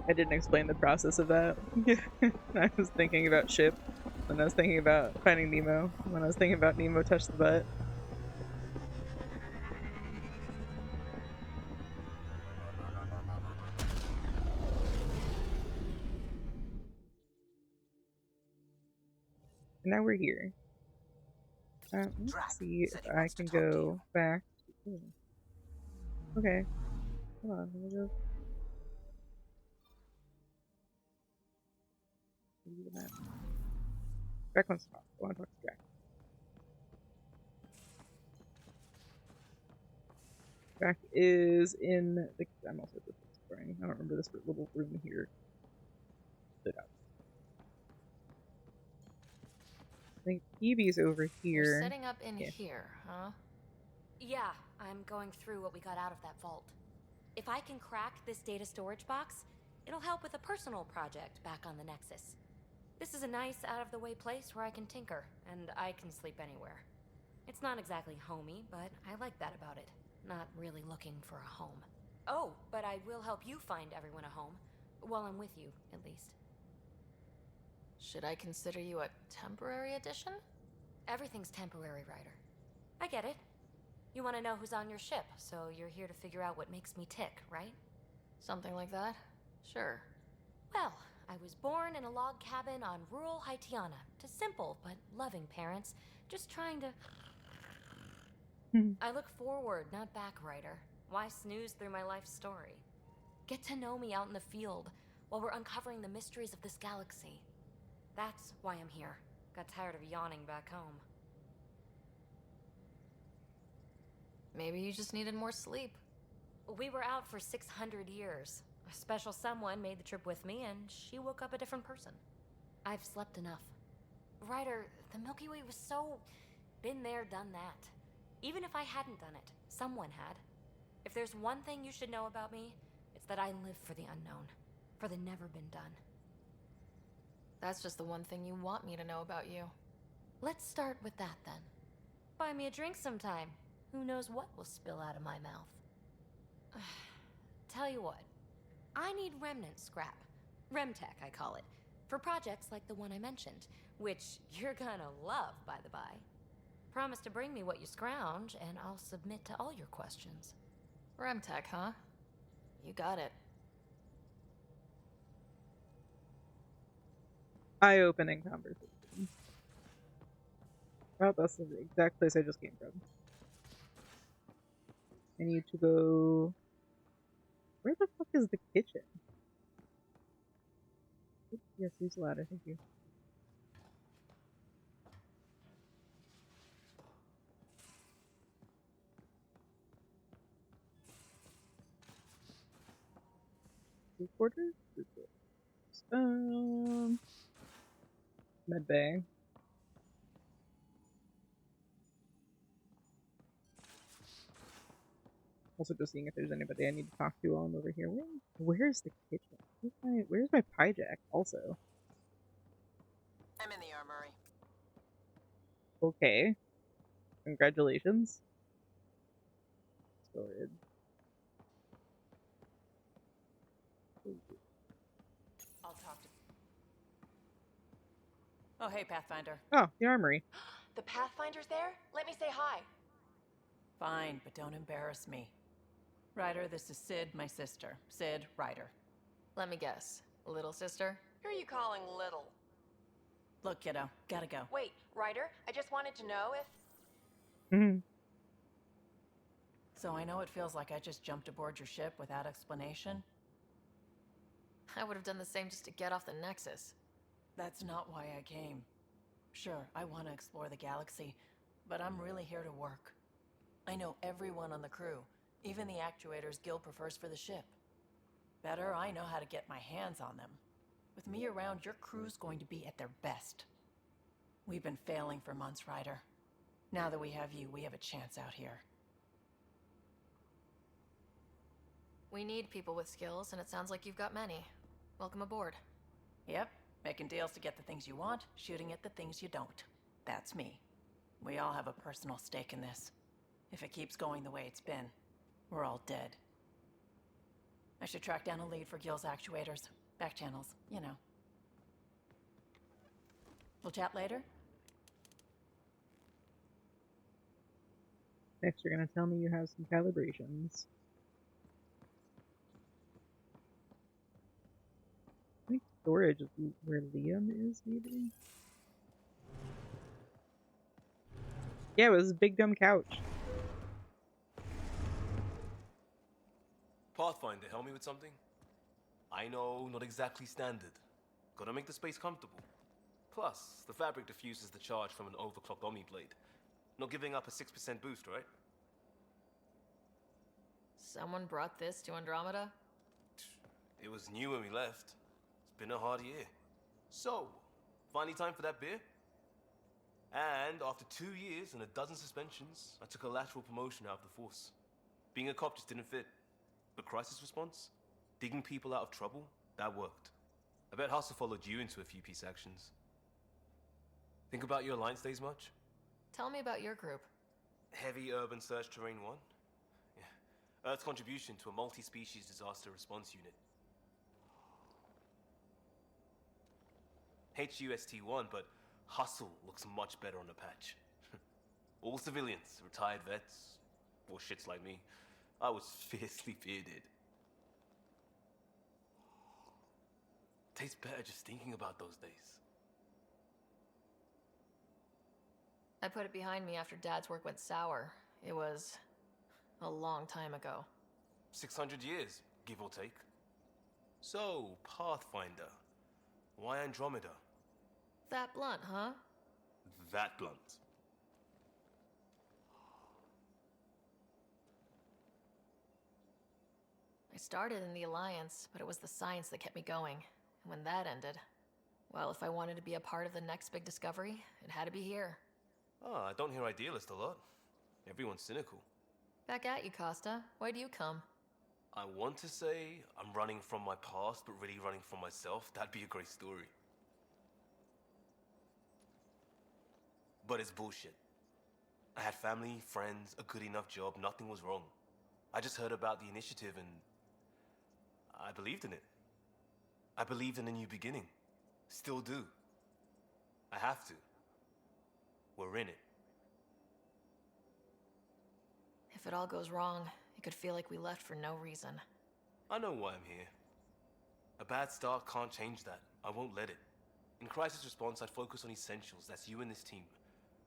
I didn't explain the process of that. I was thinking about ship, when I was thinking about finding Nemo, when I was thinking about Nemo touch the butt. And now we're here. Let's see if I can go back. Okay. Hold on, let me go. Back on spot. I want to talk to Jack. Jack is in the. I'm also just exploring. I don't remember this little room here. Stood out. I think Evie's over here. You're setting up in yeah. here, huh? Yeah, I'm going through what we got out of that vault. If I can crack this data storage box, it'll help with a personal project back on the Nexus. This is a nice, out-of-the-way place where I can tinker, and I can sleep anywhere. It's not exactly homey, but I like that about it. Not really looking for a home. Oh, but I will help you find everyone a home. While I'm with you, at least. Should I consider you a temporary addition? Everything's temporary, Ryder. I get it. You want to know who's on your ship, so you're here to figure out what makes me tick, right? Something like that? Sure. Well, I was born in a log cabin on rural Haitiana to simple but loving parents, just trying to... I look forward, not back, Ryder. Why snooze through my life story? Get to know me out in the field while we're uncovering the mysteries of this galaxy. That's why I'm here. Got tired of yawning back home. Maybe you just needed more sleep. We were out for 600 years. A special someone made the trip with me, and she woke up a different person. I've slept enough. Ryder, the Milky Way was so... been there, done that. Even if I hadn't done it, someone had. If there's one thing you should know about me, it's that I live for the unknown. For the never been done. That's just the one thing you want me to know about you. Let's start with that, then. Buy me a drink sometime. Who knows what will spill out of my mouth. Tell you what. I need remnant scrap. Remtech, I call it. For projects like the one I mentioned. Which you're gonna love, by the by. Promise to bring me what you scrounge, and I'll submit to all your questions. Remtech, huh? You got it. Eye-opening conversation. Well, that's the exact place I just came from. I need to go... Where the fuck is the kitchen? Yes, use the ladder, thank you. Food quarters? Food quarters. Med bay. Also just seeing if there's anybody I need to talk to while I'm over here. Where's the kitchen? Where's my pie jack also? I'm in the armory. Okay. Congratulations. Storage. I'll talk to... Oh, hey, Pathfinder. Oh, the armory. The Pathfinder's there? Let me say hi. Fine, but don't embarrass me. Ryder, this is Sid, my sister. Sid, Ryder. Let me guess. Little sister? Who are you calling little? Look, kiddo, gotta go. Wait, Ryder, I just wanted to know if... So I know it feels like I just jumped aboard your ship without explanation. I would have done the same just to get off the Nexus. That's not why I came. Sure, I want to explore the galaxy, but I'm really here to work. I know everyone on the crew, even the actuators Gil prefers for the ship. Better, I know how to get my hands on them. With me around, your crew's going to be at their best. We've been failing for months, Ryder. Now that we have you, we have a chance out here. We need people with skills, and it sounds like you've got many. Welcome aboard. Yep, making deals to get the things you want, shooting at the things you don't. That's me. We all have a personal stake in this. If it keeps going the way it's been, we're all dead. I should track down a lead for Gil's actuators. Back channels, you know. We'll chat later? Next, you're gonna tell me you have some calibrations. I think storage is where Liam is, maybe? Yeah, it was a big dumb couch. Pathfinder, help me with something? I know, not exactly standard. Gotta make the space comfortable. Plus, the fabric diffuses the charge from an overclocked Omni blade. Not giving up a 6% boost, right? Someone brought this to Andromeda? It was new when we left. It's been a hard year. So, finally time for that beer? And after 2 years and a dozen suspensions, I took a lateral promotion out of the force. Being a cop just didn't fit. But crisis response? Digging people out of trouble? That worked. I bet Hustle followed you into a few peace actions. Think about your Alliance days much? Tell me about your group. Heavy Urban Search Terrain 1? Yeah. Earth's contribution to a multi-species disaster response unit. HUST-1, but Hustle looks much better on the patch. All civilians, retired vets, or shits like me. I was fiercely bearded. Tastes better just thinking about those days. I put it behind me after Dad's work went sour. It was a long time ago. 600 years, give or take. So, Pathfinder. Why Andromeda? That blunt, huh? That blunt. I started in the Alliance, but it was the science that kept me going. And when that ended, well, if I wanted to be a part of the next big discovery, it had to be here. I don't hear idealist a lot. Everyone's cynical. Back at you, Costa. Why do you come? I want to say I'm running from my past, but really running from myself. That'd be a great story. But it's bullshit. I had family, friends, a good enough job, nothing was wrong. I just heard about the initiative and I believed in it. I believed in a new beginning. Still do. I have to. We're in it. If it all goes wrong, it could feel like we left for no reason. I know why I'm here. A bad start can't change that. I won't let it. In crisis response, I'd focus on essentials. That's you and this team.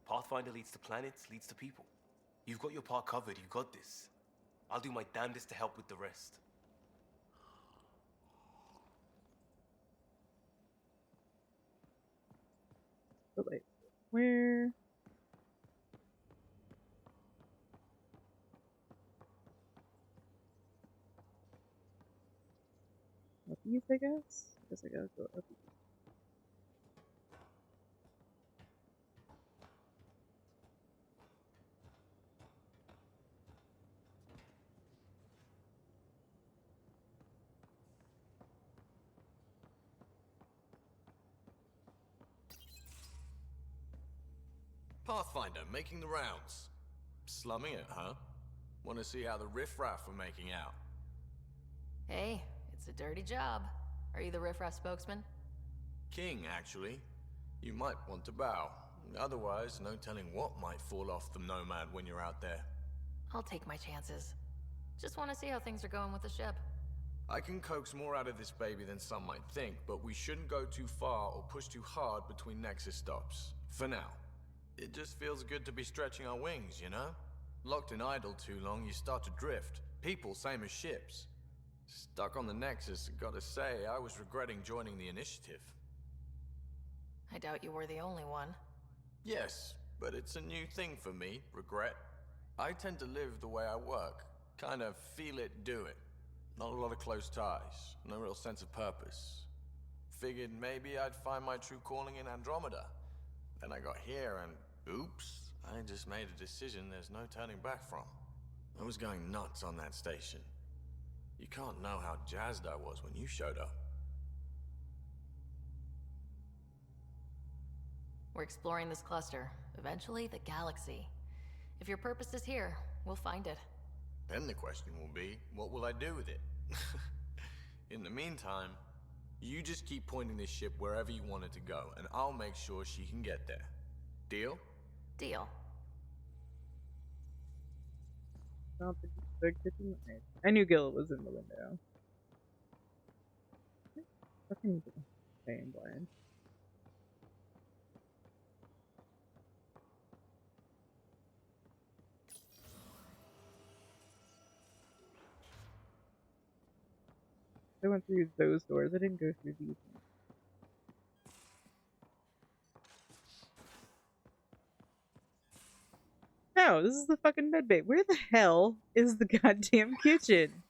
Pathfinder leads to planets, leads to people. You've got your part covered, you got this. I'll do my damnedest to help with the rest. But like, where? Up east, I guess? Guess I gotta go up east. Pathfinder, making the rounds. Slumming it, huh? Want to see how the riffraff are making out? Hey, it's a dirty job. Are you the riffraff spokesman? King, actually. You might want to bow. Otherwise, no telling what might fall off the Nomad when you're out there. I'll take my chances. Just want to see how things are going with the ship. I can coax more out of this baby than some might think, but we shouldn't go too far or push too hard between Nexus stops. For now. It just feels good to be stretching our wings, you know? Locked in idle too long, you start to drift. People, same as ships. Stuck on the Nexus, gotta say, I was regretting joining the Initiative. I doubt you were the only one. Yes, but it's a new thing for me, regret. I tend to live the way I work. Kind of feel it, do it. Not a lot of close ties, no real sense of purpose. Figured maybe I'd find my true calling in Andromeda. Then I got here and, oops, I just made a decision there's no turning back from. I was going nuts on that station. You can't know how jazzed I was when you showed up. We're exploring this cluster, eventually the galaxy. If your purpose is here, we'll find it. Then the question will be, what will I do with it? In the meantime, you just keep pointing this ship wherever you want it to go, and I'll make sure she can get there. Deal? Deal. Not the kitchen. I knew Gil was in the window. Fucking staying blind. I went through those doors. I didn't go through these ones. No, this is the fucking medbay. Where the hell is the goddamn kitchen?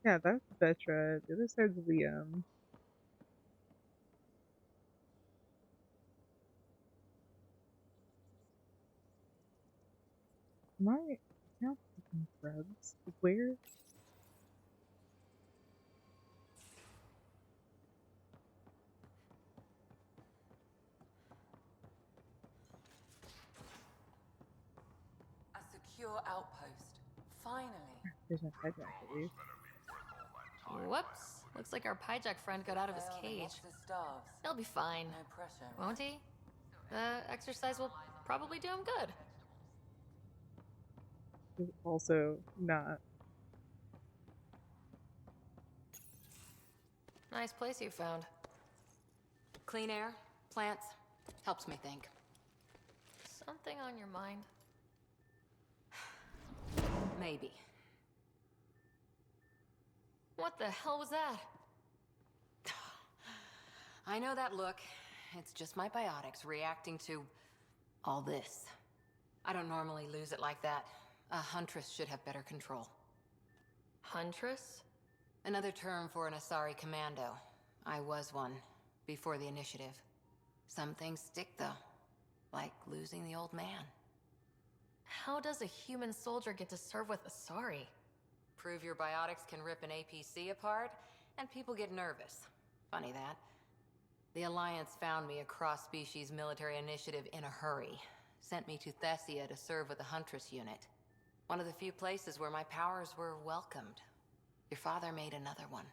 Yeah, that's Vetra. The other side's Liam. My now fucking scrubs. Where? A secure outpost. Finally. There's my hijack at least. Whoops. Looks like our Pyjack friend got out of his cage. He'll be fine. No pressure. Won't he? The exercise will probably do him good. Also not. Nice place you found. Clean air, plants, helps me think. Something on your mind? Maybe. What the hell was that? I know that look. It's just my biotics reacting to all this. I don't normally lose it like that. A huntress should have better control. Huntress? Another term for an Asari commando. I was one, before the initiative. Some things stick, though. Like losing the old man. How does a human soldier get to serve with Asari? Prove your biotics can rip an APC apart, and people get nervous. Funny that. The Alliance found me a cross-species military initiative in a hurry. Sent me to Thessia to serve with the Huntress unit. One of the few places where my powers were welcomed. Your father made another one.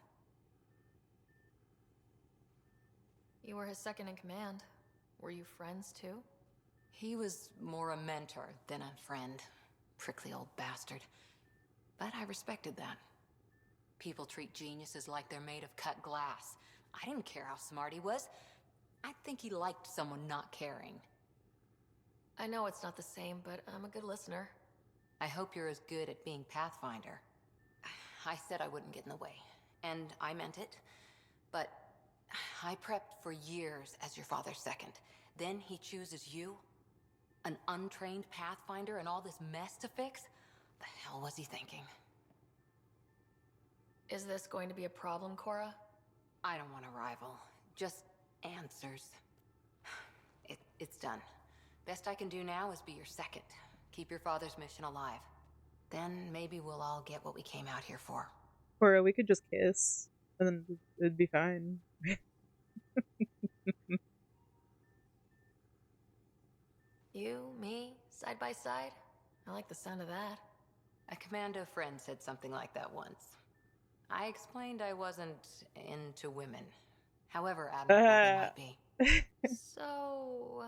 You were his second in command. Were you friends too? He was more a mentor than a friend. Prickly old bastard. But I respected that. People treat geniuses like they're made of cut glass. I didn't care how smart he was. I think he liked someone not caring. I know it's not the same, but I'm a good listener. I hope you're as good at being Pathfinder. I said I wouldn't get in the way, and I meant it. But I prepped for years as your father's second. Then he chooses you? An untrained Pathfinder and all this mess to fix? The hell was he thinking? Is this going to be a problem, Cora? I don't want a rival. Just answers. It's done. Best I can do now is be your second. Keep your father's mission alive. Then maybe we'll all get what we came out here for. Or we could just kiss, and then it'd be fine. You, me, side by side? I like the sound of that. A commando friend said something like that once. I explained I wasn't into women. However admirable they might be. So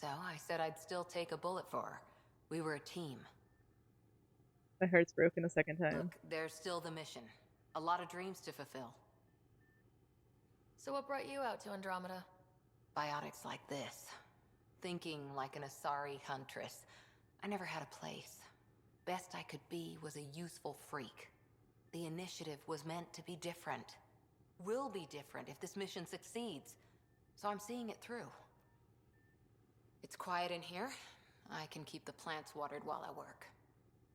I said I'd still take a bullet for her. We were a team. My heart's broken a second time. Look, there's still the mission. A lot of dreams to fulfill. So what brought you out to Andromeda? Biotics like this. Thinking like an Asari huntress. I never had a place. Best I could be was a useful freak. The initiative was meant to be different. Will be different if this mission succeeds. So I'm seeing it through. It's quiet in here. I can keep the plants watered while I work.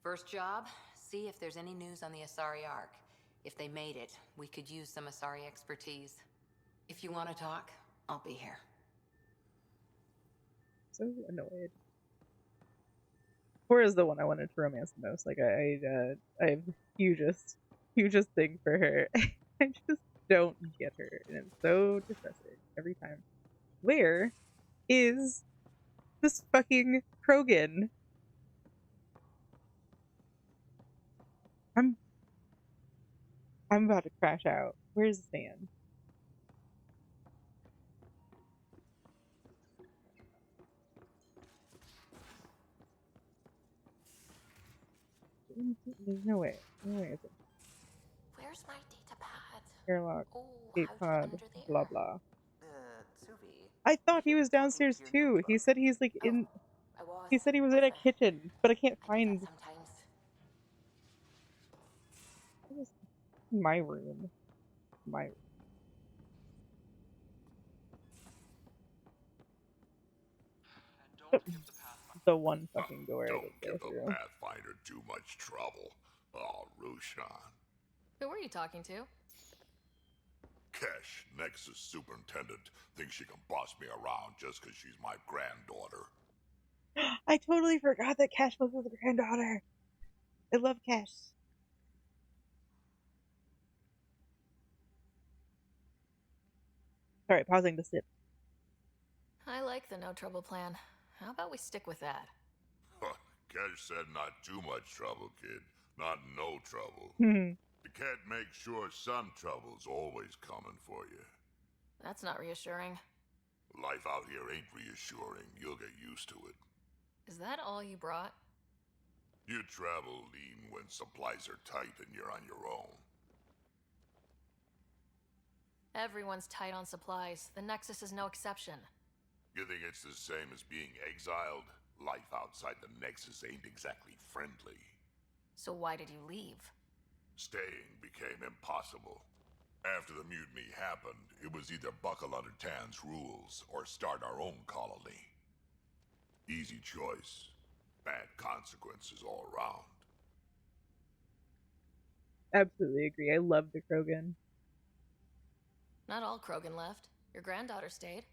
First job, see if there's any news on the Asari Ark. If they made it, we could use some Asari expertise. If you want to talk, I'll be here. So annoyed. Cora's the one I wanted to romance the most. Like I have the hugest thing for her. I just don't get her, and it's so depressing every time. Where is this fucking Krogan? I'm about to crash out. Where's the stand? There's no way. No way is it? Where's my data pad? Airlock, gate pod, blah blah. Suvi. I thought he was downstairs too. He said he's like in. He said he was in a kitchen, but I can't find. My room. My room. The one fucking door. Don't give the Pathfinder too much trouble. Oh, Rushan. Who were you talking to? Kesh, Nexus Superintendent, thinks she can boss me around just because she's my granddaughter. I totally forgot that Kesh was his granddaughter. I love Kesh. Sorry, pausing to sip. I like the no trouble plan. How about we stick with that? Kesh said not too much trouble, kid. Not no trouble. The cat makes sure some trouble's always coming for you. That's not reassuring. Life out here ain't reassuring. You'll get used to it. Is that all you brought? You travel lean when supplies are tight and you're on your own. Everyone's tight on supplies. The Nexus is no exception. You think it's the same as being exiled? Life outside the Nexus ain't exactly friendly. So why did you leave? Staying became impossible. After the mutiny happened, it was either buckle under Tan's rules or start our own colony. Easy choice. Bad consequences all around. Absolutely agree. I love the Krogan. Not all Krogan left. Your granddaughter stayed.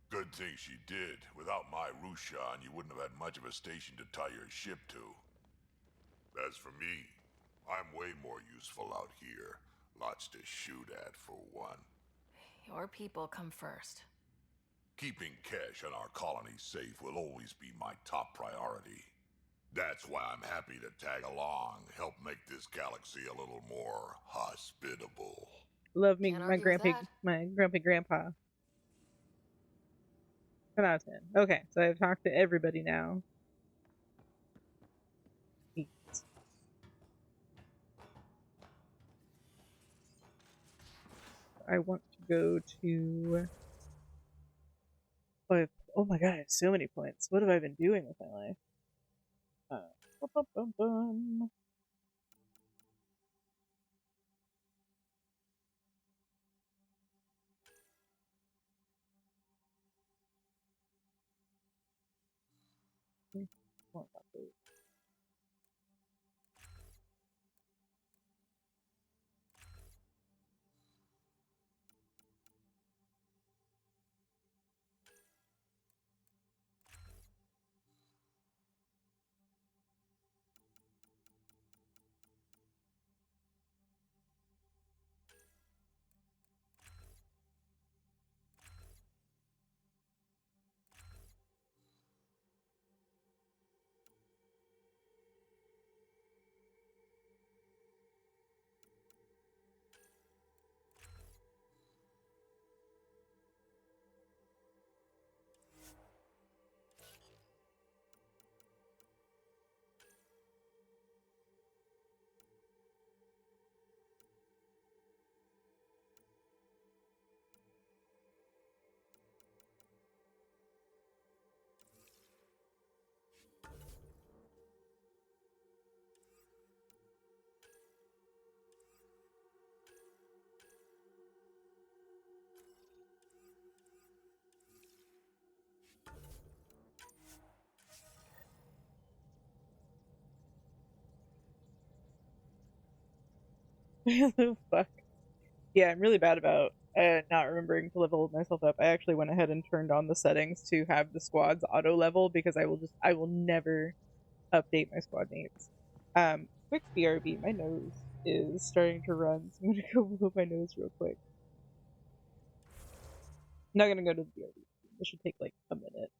Good thing she did. Without my Rushan, you wouldn't have had much of a station to tie your ship to. As for me, I'm way more useful out here. Lots to shoot at, for one. Your people come first. Keeping Kesh and our colony safe will always be my top priority. That's why I'm happy to tag along, help make this galaxy a little more hospitable. Love me, my grumpy grandpa. 10 out of 10. Okay, so I've talked to everybody now. I want to go to... Oh my god, I have so many points. What have I been doing with my life? Bum, bum, bum, bum. Fuck. Yeah, I'm really bad about not remembering to level myself up. I actually went ahead and turned on the settings to have the squads auto level because I will never update my squad mates. Quick BRB, my nose is starting to run, so I'm gonna go blow my nose real quick. I'm not gonna go to the BRB. This should take like a minute.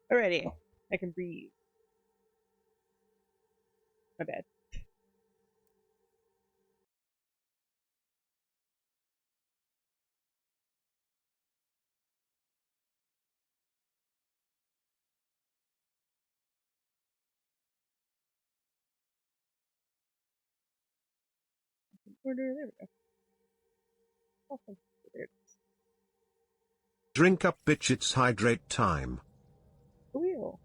Alrighty, I can breathe. My bad. Order, there we go. Awesome. There it is. Drink up, bitch, it's hydrate time. Wheel.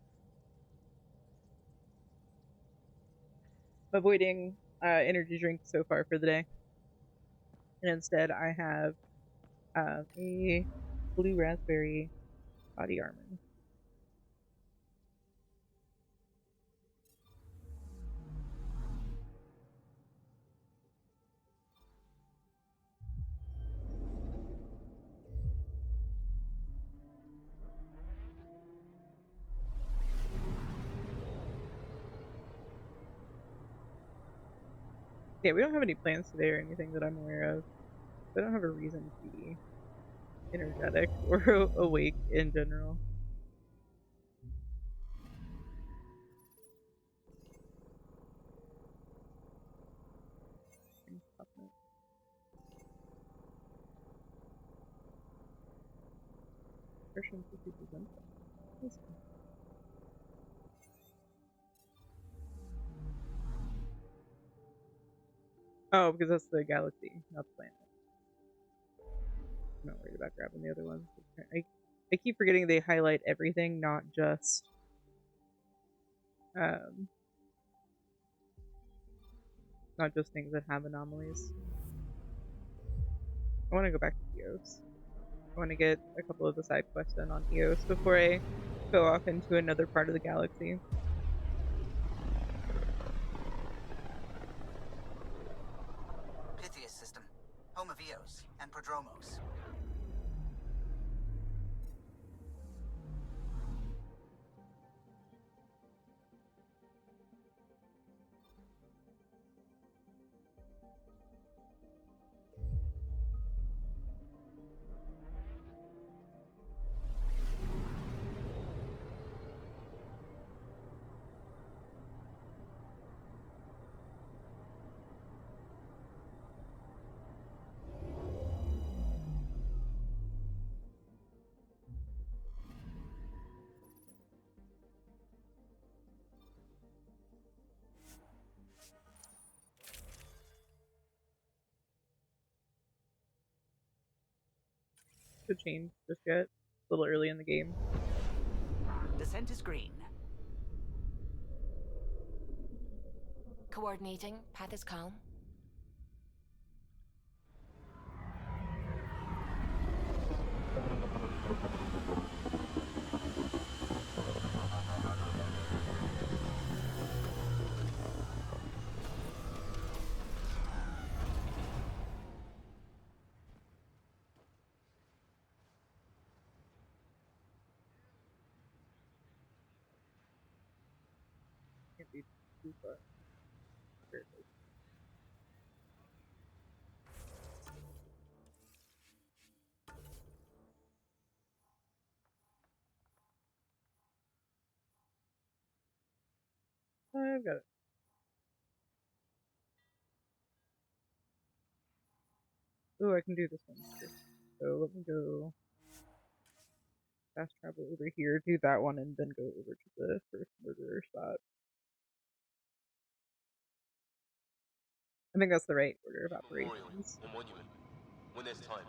Avoiding energy drinks so far for the day. And instead I have a blue raspberry body armor. Yeah, we don't have any plans today or anything that I'm aware of. I don't have a reason to be energetic or awake in general. Christian 50%. Oh, because that's the galaxy, not the planet. I'm not worried about grabbing the other ones. I keep forgetting they highlight everything, not just things that have anomalies. I want to go back to Eos. I want to get a couple of the side quests done on Eos before I go off into another part of the galaxy. Pythias system, home of Eos and Prodromos. Should change just yet. A little early in the game. Descent is green. Coordinating. Path is calm. Can't be too far. I've got it. Oh, I can do this one first. So let me go fast travel over here, do that one, and then go over to the first murderer spot. I think that's the right order of operations. Or monument. When there's time.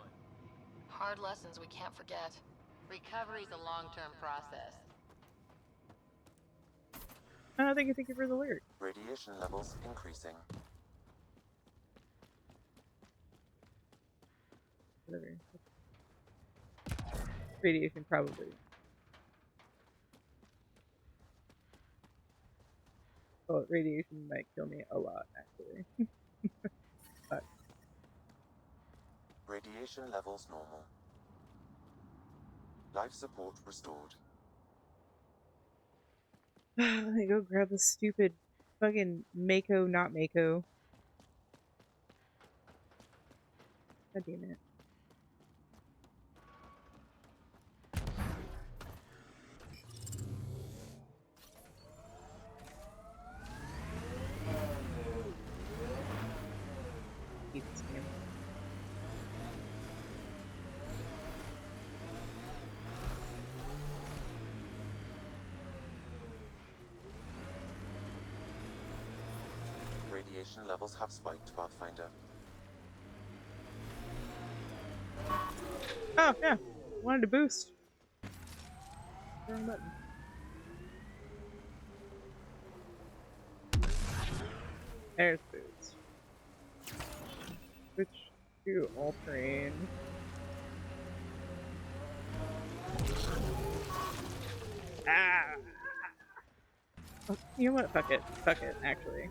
Hard lessons we can't forget. Recovery's a long-term process. Thank you for the alert. Radiation levels increasing. Whatever. Radiation probably. Well, radiation might kill me a lot, actually. But Radiation levels normal. Life support restored. let me go grab the stupid fucking Mako, not Mako. God damn it. Hate this game. Radiation levels have spiked, Pathfinder. Oh, yeah. Wanted to boost. Wrong button. There's boost. Switch to all terrain. Ah! Oh, you know what? Fuck it. Fuck it, actually.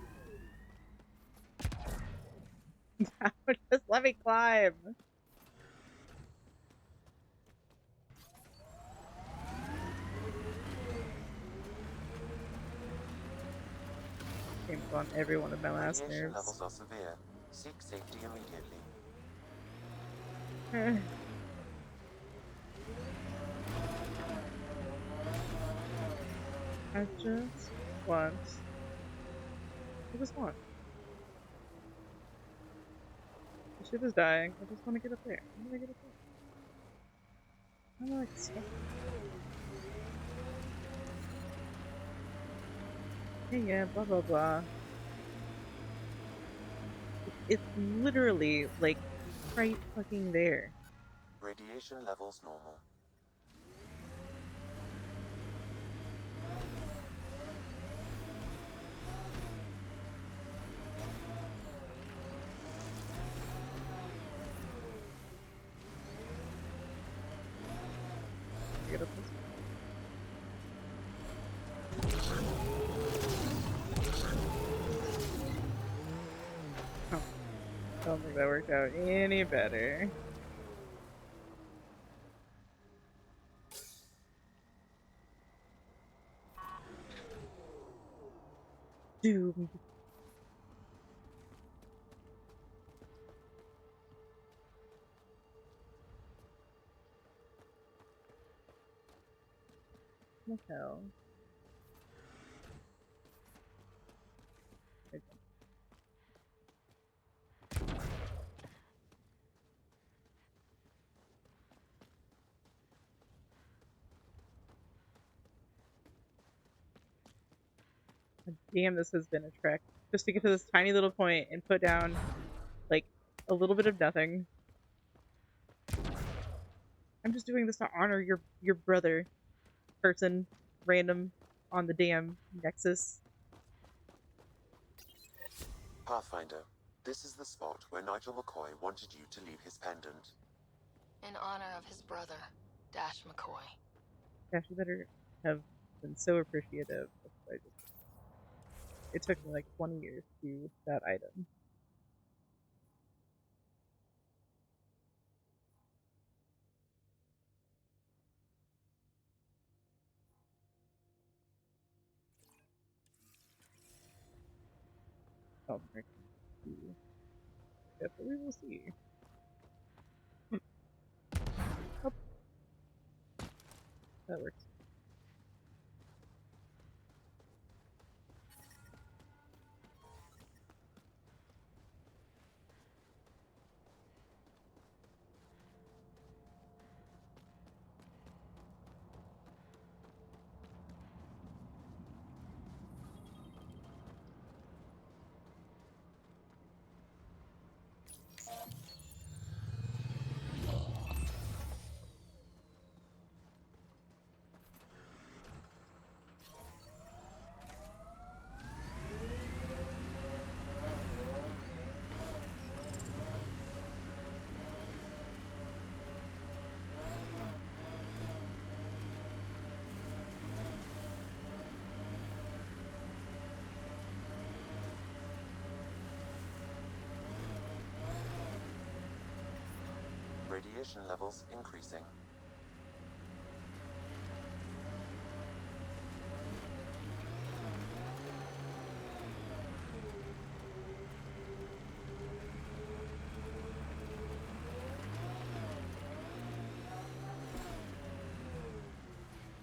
Just let me climb. came on every one of my last Radiation nerves. levels are severe. Seek safety immediately. I just want. The ship is dying. I just want to get up there. How do I get up there? How do I stuck? Yeah, blah blah blah. It's literally like right fucking there. Radiation levels normal. Get up this way. Oh, I don't think that worked out any better. Doomed. What the hell? Damn, this has been a trek. Just to get to this tiny little point and put down, like, a little bit of nothing. I'm just doing this to honor your brother, person, random, on the damn Nexus. Pathfinder, this is the spot where Nigel McCoy wanted you to leave his pendant. In honor of his brother, Dash McCoy. Gosh, you better have been so appreciative. It took me like 20 years to do that item. Oh, but we will see. Oh, that works. Radiation levels increasing.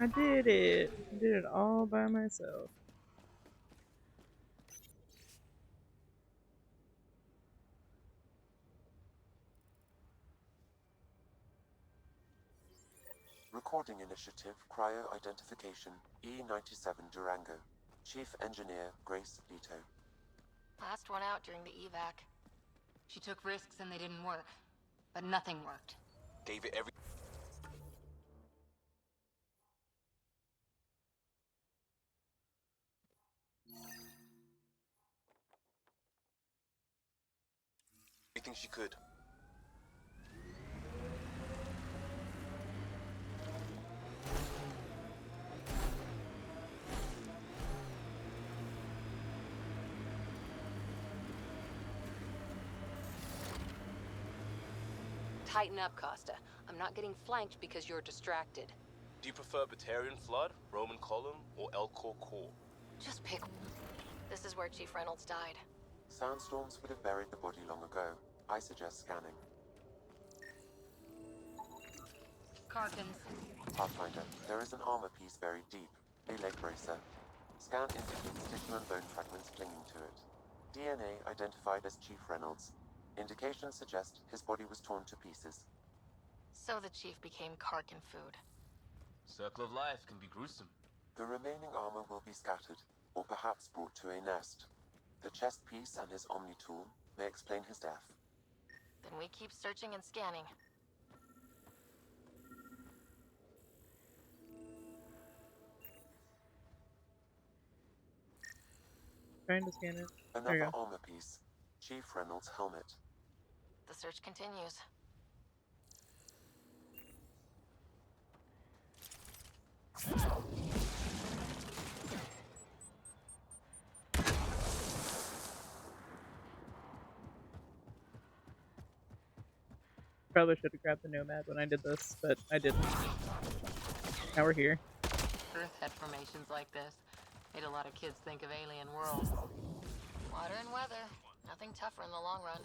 I did it. I did it all by myself. Recording Initiative Cryo Identification E97 Durango. Chief Engineer Grace Leto. Last one out during the evac. She took risks and they didn't work. But nothing worked. Gave it every... everything she could. Tighten up, Costa. I'm not getting flanked because you're distracted. Do you prefer Batarian Flood, Roman Column, or Elcor Core? Just pick. This is where Chief Reynolds died. Sandstorms would have buried the body long ago. I suggest scanning. Carkins. Pathfinder, there is an armor piece buried deep. A leg bracer. Scan indicates tissue and bone fragments clinging to it. DNA identified as Chief Reynolds. Indications suggest his body was torn to pieces. So the Chief became Karkin food. Circle of life can be gruesome. The remaining armor will be scattered, or perhaps brought to a nest. The chest piece and his Omni tool may explain his death. Then we keep searching and scanning. Trying to scan it. There you Another go. armor piece. Chief Reynolds' helmet. The search continues. Probably should have grabbed the Nomad when I did this, but I didn't. Now we're here. Earth had formations like this. Made a lot of kids think of alien worlds. Water and weather. Nothing tougher in the long run.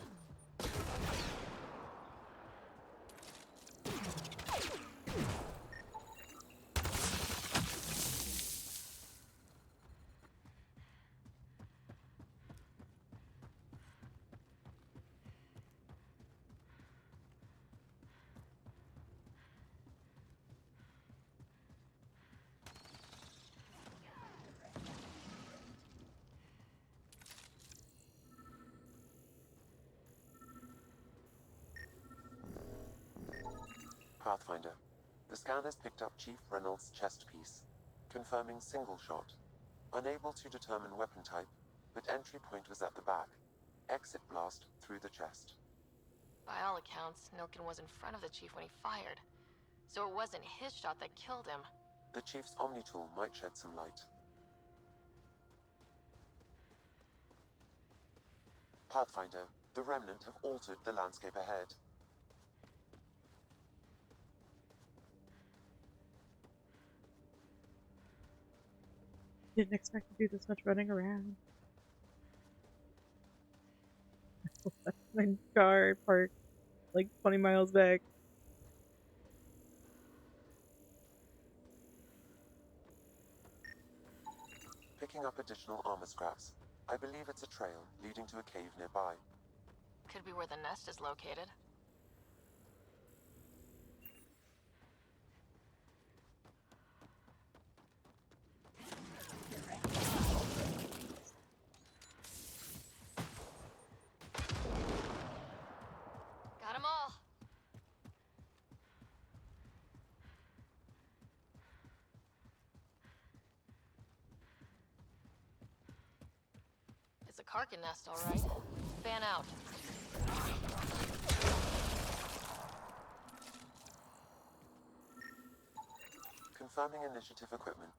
Pathfinder. The scan has picked up Chief Reynolds' chest piece, confirming single shot. Unable to determine weapon type, but entry point was at the back. Exit blast through the chest. By all accounts, Nilkin was in front of the Chief when he fired. So it wasn't his shot that killed him. The Chief's Omni tool might shed some light. Pathfinder, the Remnant have altered the landscape ahead. Didn't expect to do this much running around. My car parked like 20 miles back. Picking up additional armor scraps. I believe it's a trail leading to a cave nearby. Could be where the nest is located. Got 'em all. It's a Karkin nest, all right. Fan out. Confirming initiative equipment,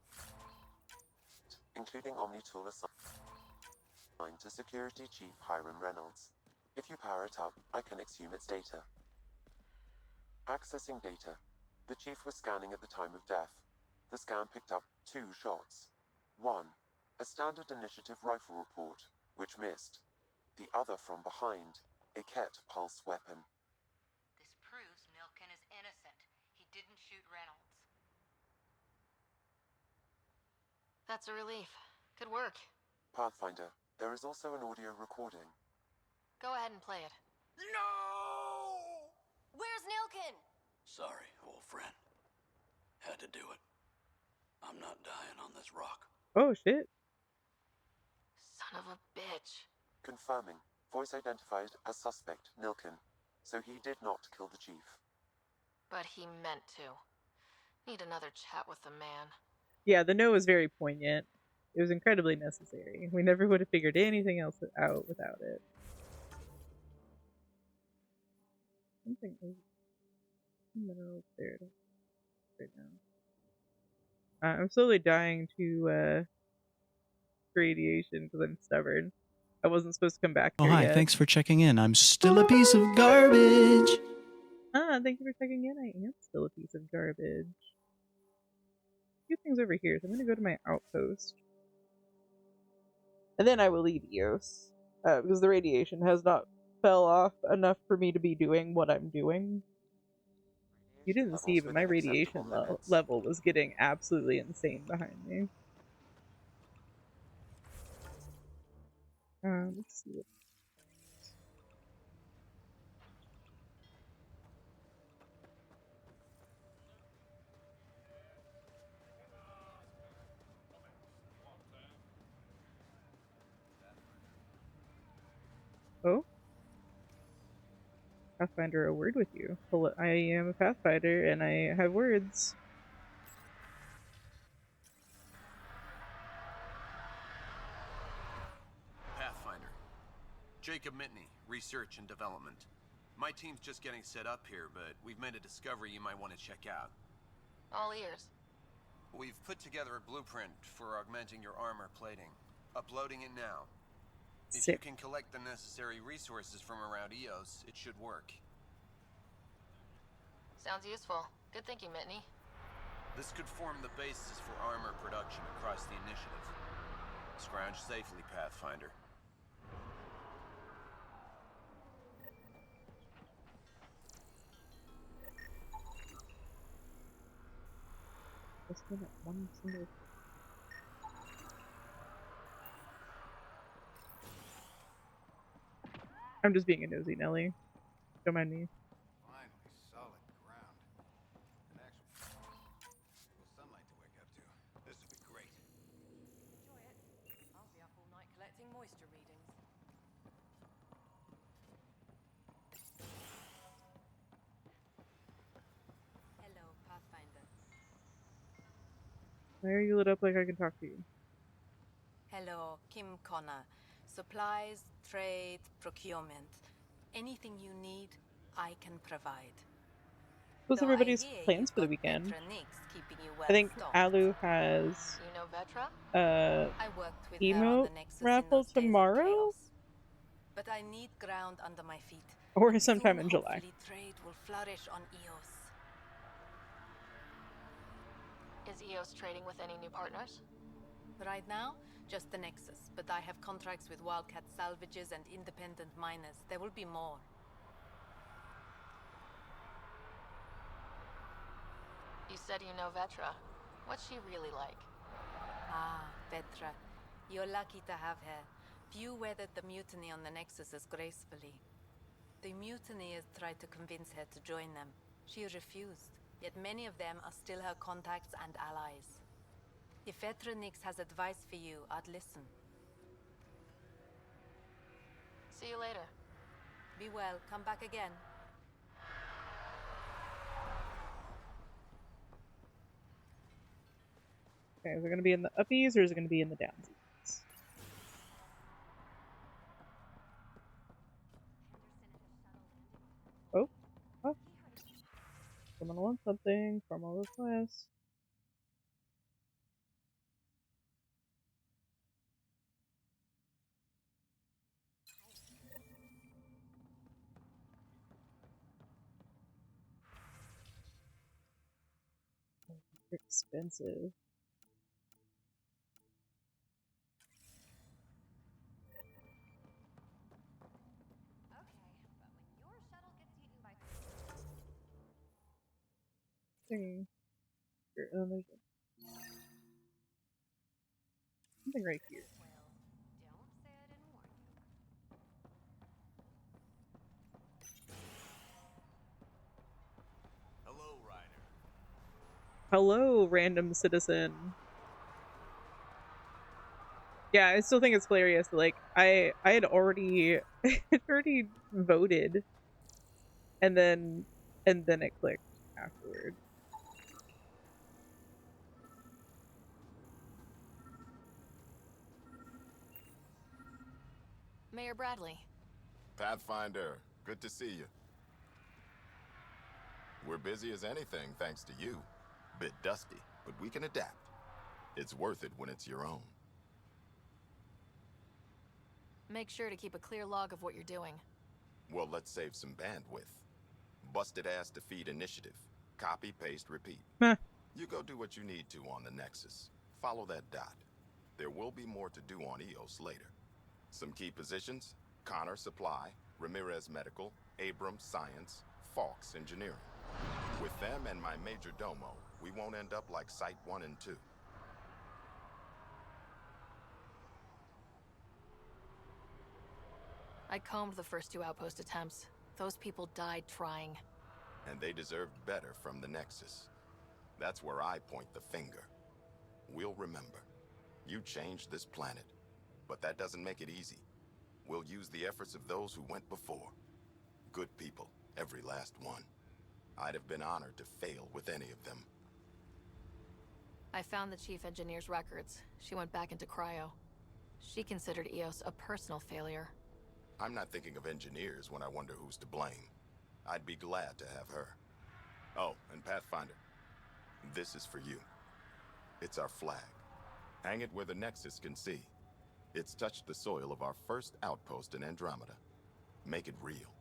including Omni tool assigned to Security Chief Hiram Reynolds. If you power it up, I can exhume its data. Accessing data. The Chief was scanning at the time of death. The scan picked up 2 shots. One, a standard initiative rifle report, which missed. The other from behind, a Ket pulse weapon. This proves Nilkin is innocent. He didn't shoot Reynolds. That's a relief. Good work. Pathfinder, there is also an audio recording. Go ahead and play it. No! Where's Nilkin? Sorry, old friend. Had to do it. I'm not dying on this rock. Oh shit. Son of a bitch. Confirming. Voice identified as suspect, Nilkin. So he did not kill the Chief. But he meant to. Need another chat with the man. Yeah, the no was very poignant. It was incredibly necessary. We never would have figured anything else out without it. Something is minerals there right now. I'm slowly dying to radiation because I'm stubborn. I wasn't supposed to come back here Oh, hi. yet. Thanks for checking in. I'm still a piece of garbage. Thank you for checking in. I am still a piece of garbage. A few things over here, so I'm gonna go to my outpost. And then I will leave EOS. Because the radiation has not fell off enough for me to be doing what I'm doing. You didn't see, but my radiation level was getting absolutely insane behind me. Let's see. Oh? Pathfinder, a word with you. I am a Pathfinder, and I have words. Pathfinder. Jacob Mitney, Research and Development. My team's just getting set up here, but we've made a discovery you might want to check out. All ears. We've put together a blueprint for augmenting your armor plating. Uploading it now. If you can collect the necessary resources from around EOS, it should work. Sounds useful. Good thinking, Mitney. This could form the basis for armor production across the initiative. Scrounge safely, Pathfinder. I'm just being a nosy Nelly. Don't mind me. Finally, solid ground. An actual sunlight to wake up to. This would be great. Enjoy it. I'll be up all night collecting moisture readings. Hello, Pathfinder. Why are you lit up like I can talk to you? Hello, Kim Connor. Supplies, trade, procurement. Anything you need, I can provide. What's everybody's plans for the weekend? I think Alu has emo raffle tomorrow, but I need ground under my feet. Or sometime in July. Trade will flourish on EOS. Is EOS trading with any new partners? Right now, just the Nexus, but I have contracts with Wildcat salvages and independent miners. There will be more. You said you know Vetra. What's she really like? Ah, Vetra. You're lucky to have her. Few weathered the mutiny on the Nexus as gracefully. The mutineers tried to convince her to join them. She refused, yet many of them are still her contacts and allies. If Vetra Nix has advice for you, I'd listen. See you later. Be well. Come back again. Okay, is it going to be in the uppies or is it going to be in the downsies? Oh. Someone wants something. Formal request. Expensive. Thingy. Here, there's something right here. Hello, Ryder. Hello, random citizen. Yeah, I still think it's hilarious. Like, I had already voted, and then it clicked afterward. Mayor Bradley. Pathfinder, good to see you. We're busy as anything thanks to you. Bit dusty, but we can adapt. It's worth it when it's your own. Make sure to keep a clear log of what you're doing. Well, let's save some bandwidth. Busted ass to feed initiative. Copy, paste, repeat. You go do what you need to on the Nexus. Follow that dot. There will be more to do on EOS later. Some key positions: Connor Supply, Ramirez Medical, Abrams Science, Falks Engineering. With them and my major domo, we won't end up like Site 1 and 2. I combed the first 2 outpost attempts. Those people died trying. And they deserved better from the Nexus. That's where I point the finger. We'll remember. You changed this planet, but that doesn't make it easy. We'll use the efforts of those who went before. Good people, every last one. I'd have been honored to fail with any of them. I found the chief engineer's records. She went back into cryo. She considered EOS a personal failure. I'm not thinking of engineers when I wonder who's to blame. I'd be glad to have her. Oh, and Pathfinder, this is for you. It's our flag. Hang it where the Nexus can see. It's touched the soil of our first outpost in Andromeda. Make it real.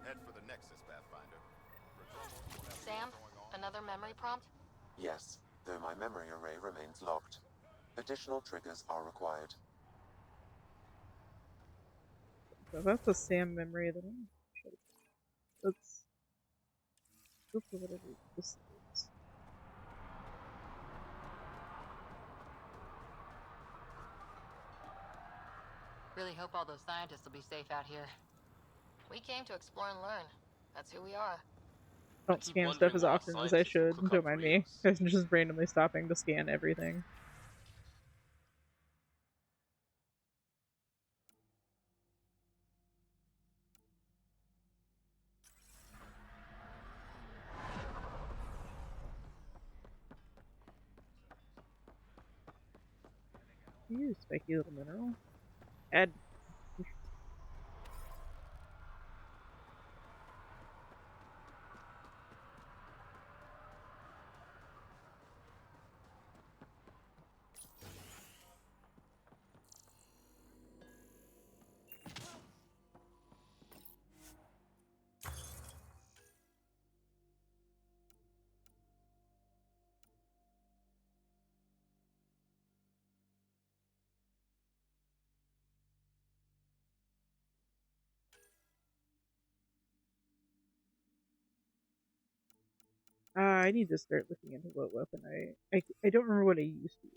Head for the Nexus, Pathfinder. Sam, another memory prompt? Yes, though my memory array remains locked. Additional triggers are required. So that's a Sam memory that I'm sure. Let's go for whatever this is. Really hope all those scientists will be safe out here. We came to explore and learn. That's who we are. I don't scan stuff as often as I should. Don't mind me. I'm just randomly stopping to scan everything. You spiky little mineral. Add. I need to start looking into what weapon I don't remember what I used to use.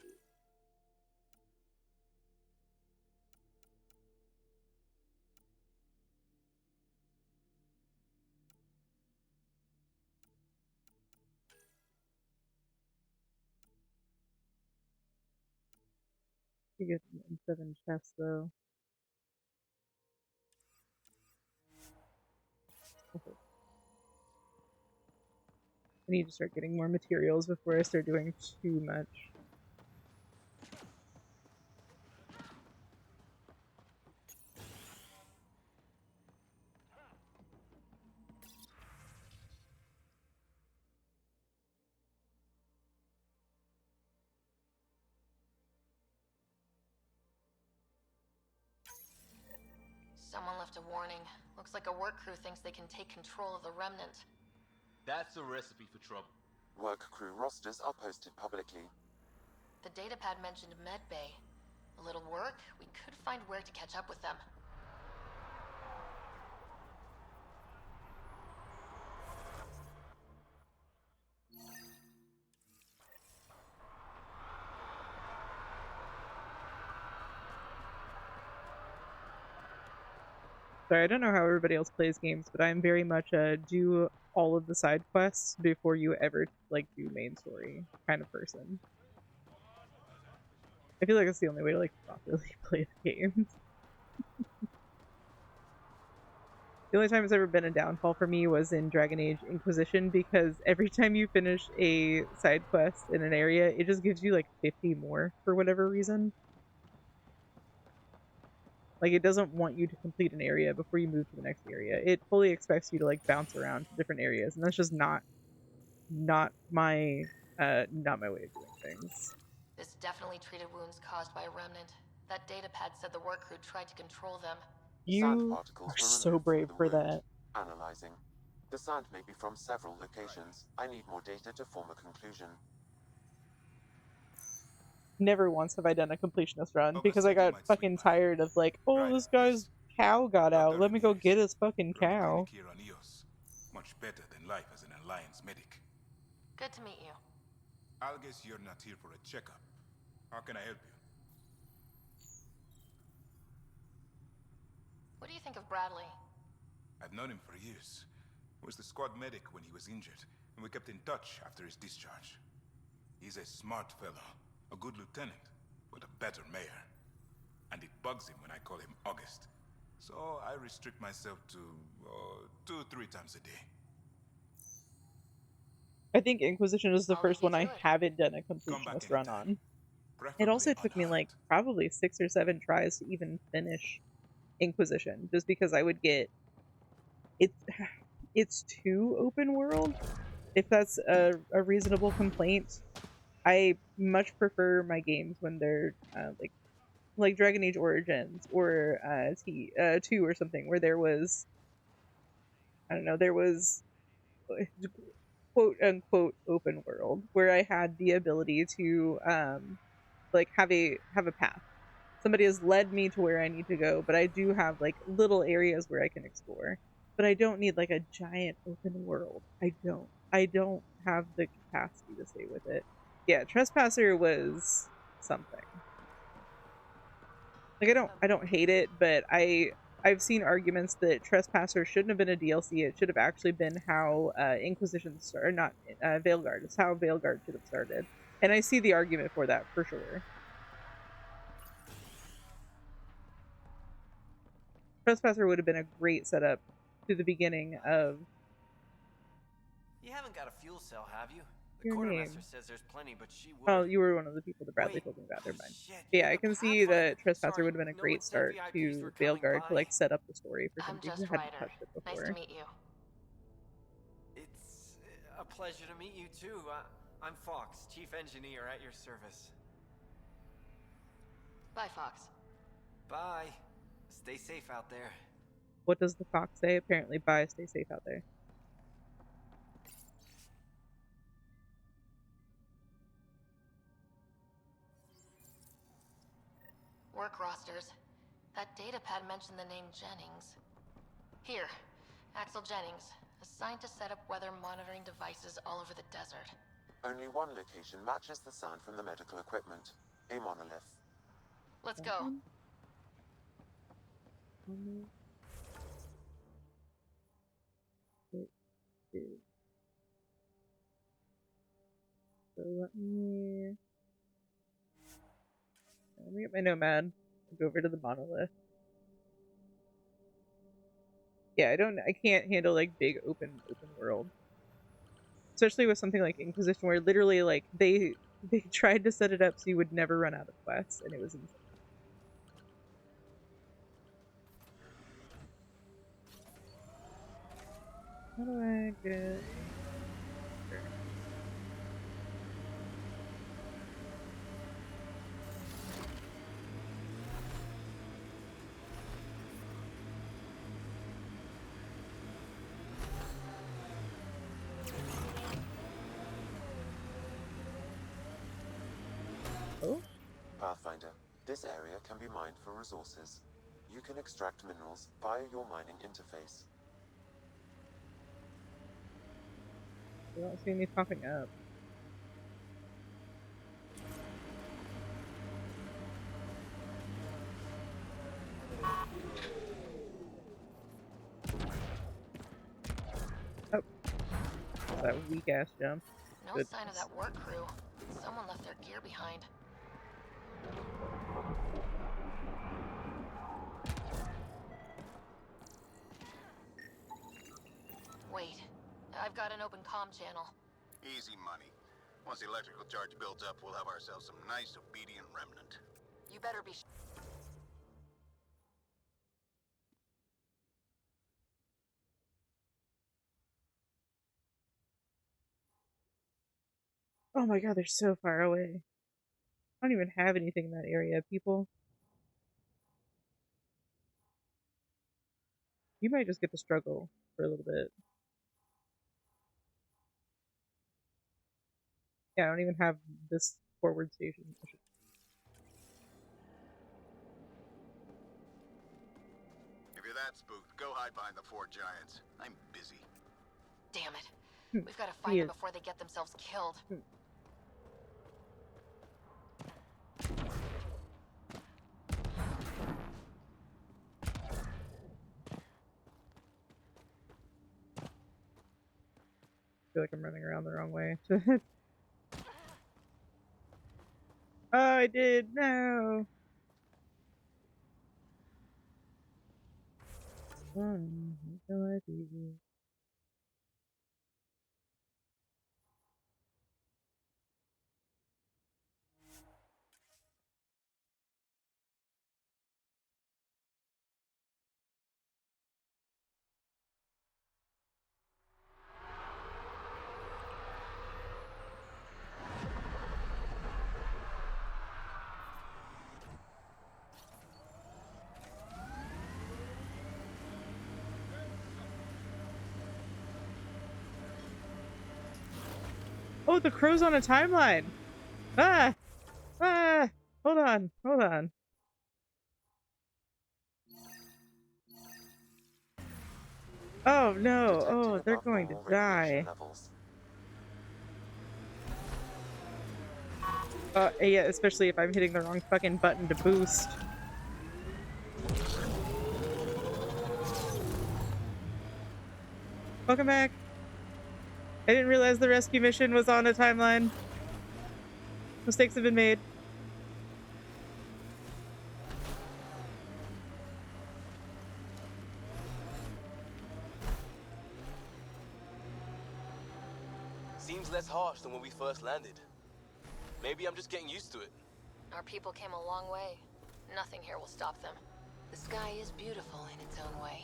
You get an M7 chest though. Okay. I need to start getting more materials before I start doing too much. Someone left a warning. Looks like a work crew thinks they can take control of the Remnant. That's a recipe for trouble. Work crew rosters are posted publicly. The datapad mentioned medbay. A little work, we could find where to catch up with them. Sorry, I don't know how everybody else plays games, but I'm very much a do all of the side quests before you ever like do main story kind of person. I feel like that's the only way to like properly play the games. The only time it's ever been a downfall for me was in Dragon Age Inquisition, because every time you finish a side quest in an area, it just gives you like 50 more for whatever reason. Like, it doesn't want you to complete an area before you move to the next area. It fully expects you to like bounce around to different areas, and that's just not my way of doing things. This definitely treated wounds caused by a Remnant. That datapad said the work crew tried to control them. You are so brave for that. Analyzing. The sand may be from several locations. I need more data to form a conclusion. Never once have I done a completionist run because I got fucking tired of like, oh, this guy's cow got out. Let me go get his fucking cow. Here on Eos. Much better than life as an Alliance medic. Good to meet you. I'll guess you're not here for a checkup. How can I help you? What do you think of Bradley? I've known him for years. He was the squad medic when he was injured, and we kept in touch after his discharge. He's a smart fellow, a good lieutenant, but a better mayor. And it bugs him when I call him August. So I restrict myself to 2-3 times a day. I think Inquisition is the first one I haven't done a completionist run on. It also took me like probably 6 or 7 tries to even finish Inquisition, just because I would get it's too open world. If that's a reasonable complaint, I much prefer my games when they're like Dragon Age Origins or T2 or something, where there was, I don't know, there was quote unquote open world where I had the ability to like have a path. Somebody has led me to where I need to go, but I do have like little areas where I can explore. But I don't need like a giant open world. I don't have the capacity to stay with it. Yeah, Trespasser was something. Like I don't hate it, but I've seen arguments that Trespasser shouldn't have been a DLC. It should have actually been how Inquisition started, not Veilguard. It's how Veilguard should have started. And I see the argument for that for sure. Trespasser would have been a great setup to the beginning of. You haven't got a fuel cell, have you? The Your quartermaster name. says there's plenty, but she would. Oh, you were one of the people that Bradley told me about. Never mind. Yeah, I can see that Trespasser would have been a great start to Veilguard to like set up the story for somebody who hadn't touched it before. Nice to meet you. It's a pleasure to meet you too. I'm Fox, chief engineer at your service. Bye, Fox. Bye. Stay safe out there. What does the fox say? Apparently, bye, stay safe out there. Work rosters. That datapad mentioned the name Jennings. Here, Axel Jennings, assigned to set up weather monitoring devices all over the desert. Only one location matches the sound from the medical equipment. A monolith. Let's go. So let me get my nomad. Go over to the monolith. Yeah, I can't handle like big open world. Especially with something like Inquisition, where literally like they tried to set it up so you would never run out of quests, and it was insane. How do I get? Oh? Pathfinder, this area can be mined for resources. You can extract minerals via your mining interface. I don't see any popping up. Oh. That weak ass jump. No Goodness. sign of that work crew. Someone left their gear behind. Wait, I've got an open comm channel. Easy money. Once the electrical charge builds up, we'll have ourselves some nice obedient remnant. You better be Oh my god, they're so far away. I don't even have anything in that area, people. You might just get to struggle for a little bit. Yeah, I don't even have this forward station. that spooked, go hide behind the four giants. I'm busy. Damn it. We've got to find them before they get themselves killed. I feel like I'm running around the wrong way. Oh, I did. No. Make your life easy. Oh, the crow's on a timeline. Ah! Ah! Hold on. Hold on. Oh no. Oh, they're going to die. Yeah, especially if I'm hitting the wrong fucking button to boost. Welcome back. I didn't realize the rescue mission was on a timeline. Mistakes have been made. Seems less harsh than when we first landed. Maybe I'm just getting used to it. Our people came a long way. Nothing here will stop them. The sky is beautiful in its own way.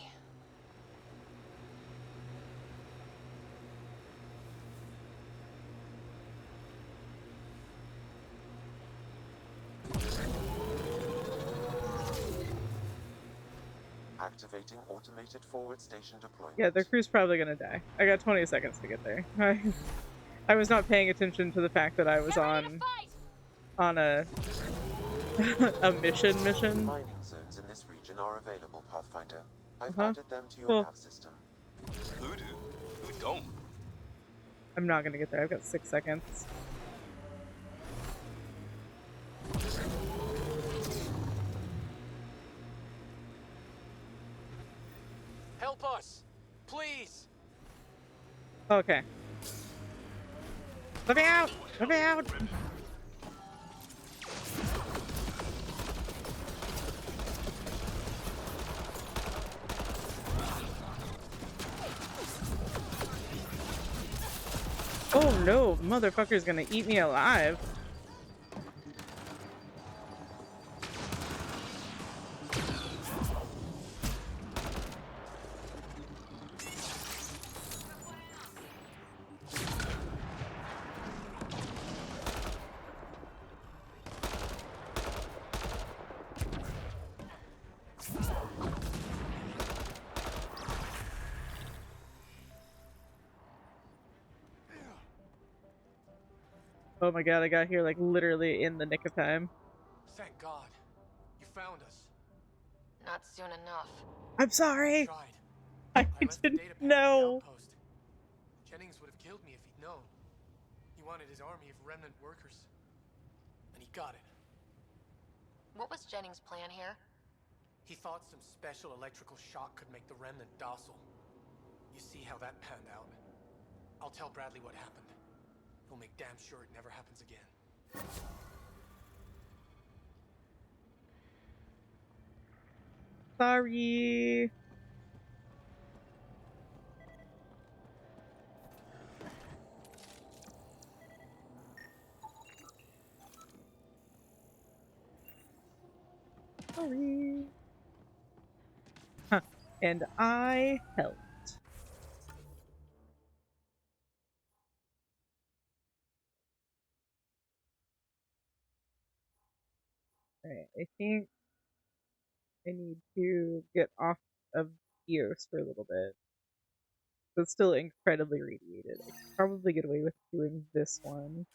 Activating automated forward station deployment. Yeah, the crew's probably gonna die. I got 20 seconds to get there. I was not paying attention to the fact that I was on a a mission. Mining zones in this region are available, Pathfinder. I've added them to your nav system. Who do? Who don't? I'm not gonna get there. I've got 6 seconds. Help us! Please! Okay. Let me out! Let me out! Oh no, motherfucker's gonna eat me alive. Oh my god, I got here like literally in the nick of time. Thank God. You found us. Not soon enough. I'm sorry. I didn't know. Jennings would have killed me if he'd known. He wanted his army of remnant workers. And he got it. What was Jennings' plan here? He thought some special electrical shock could make the remnant docile. You see how that panned out. I'll tell Bradley what happened. He'll make damn sure it never happens again. Sorry. Sorry. Huh. And I helped. Alright, I think I need to get off of Eos for a little bit. It's still incredibly radiated. I could probably get away with doing this one.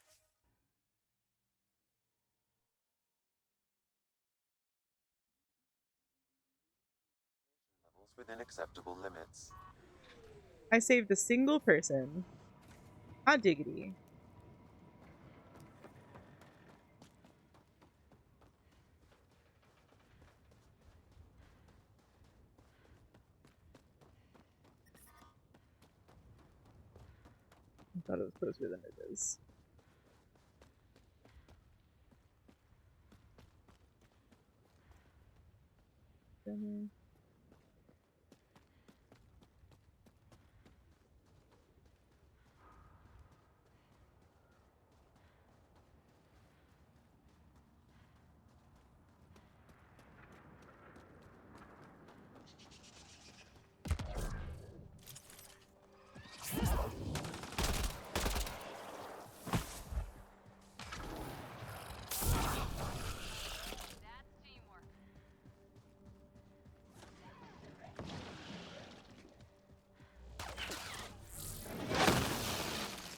within acceptable limits. I saved a single person. Hot diggity. I thought it was closer than it is.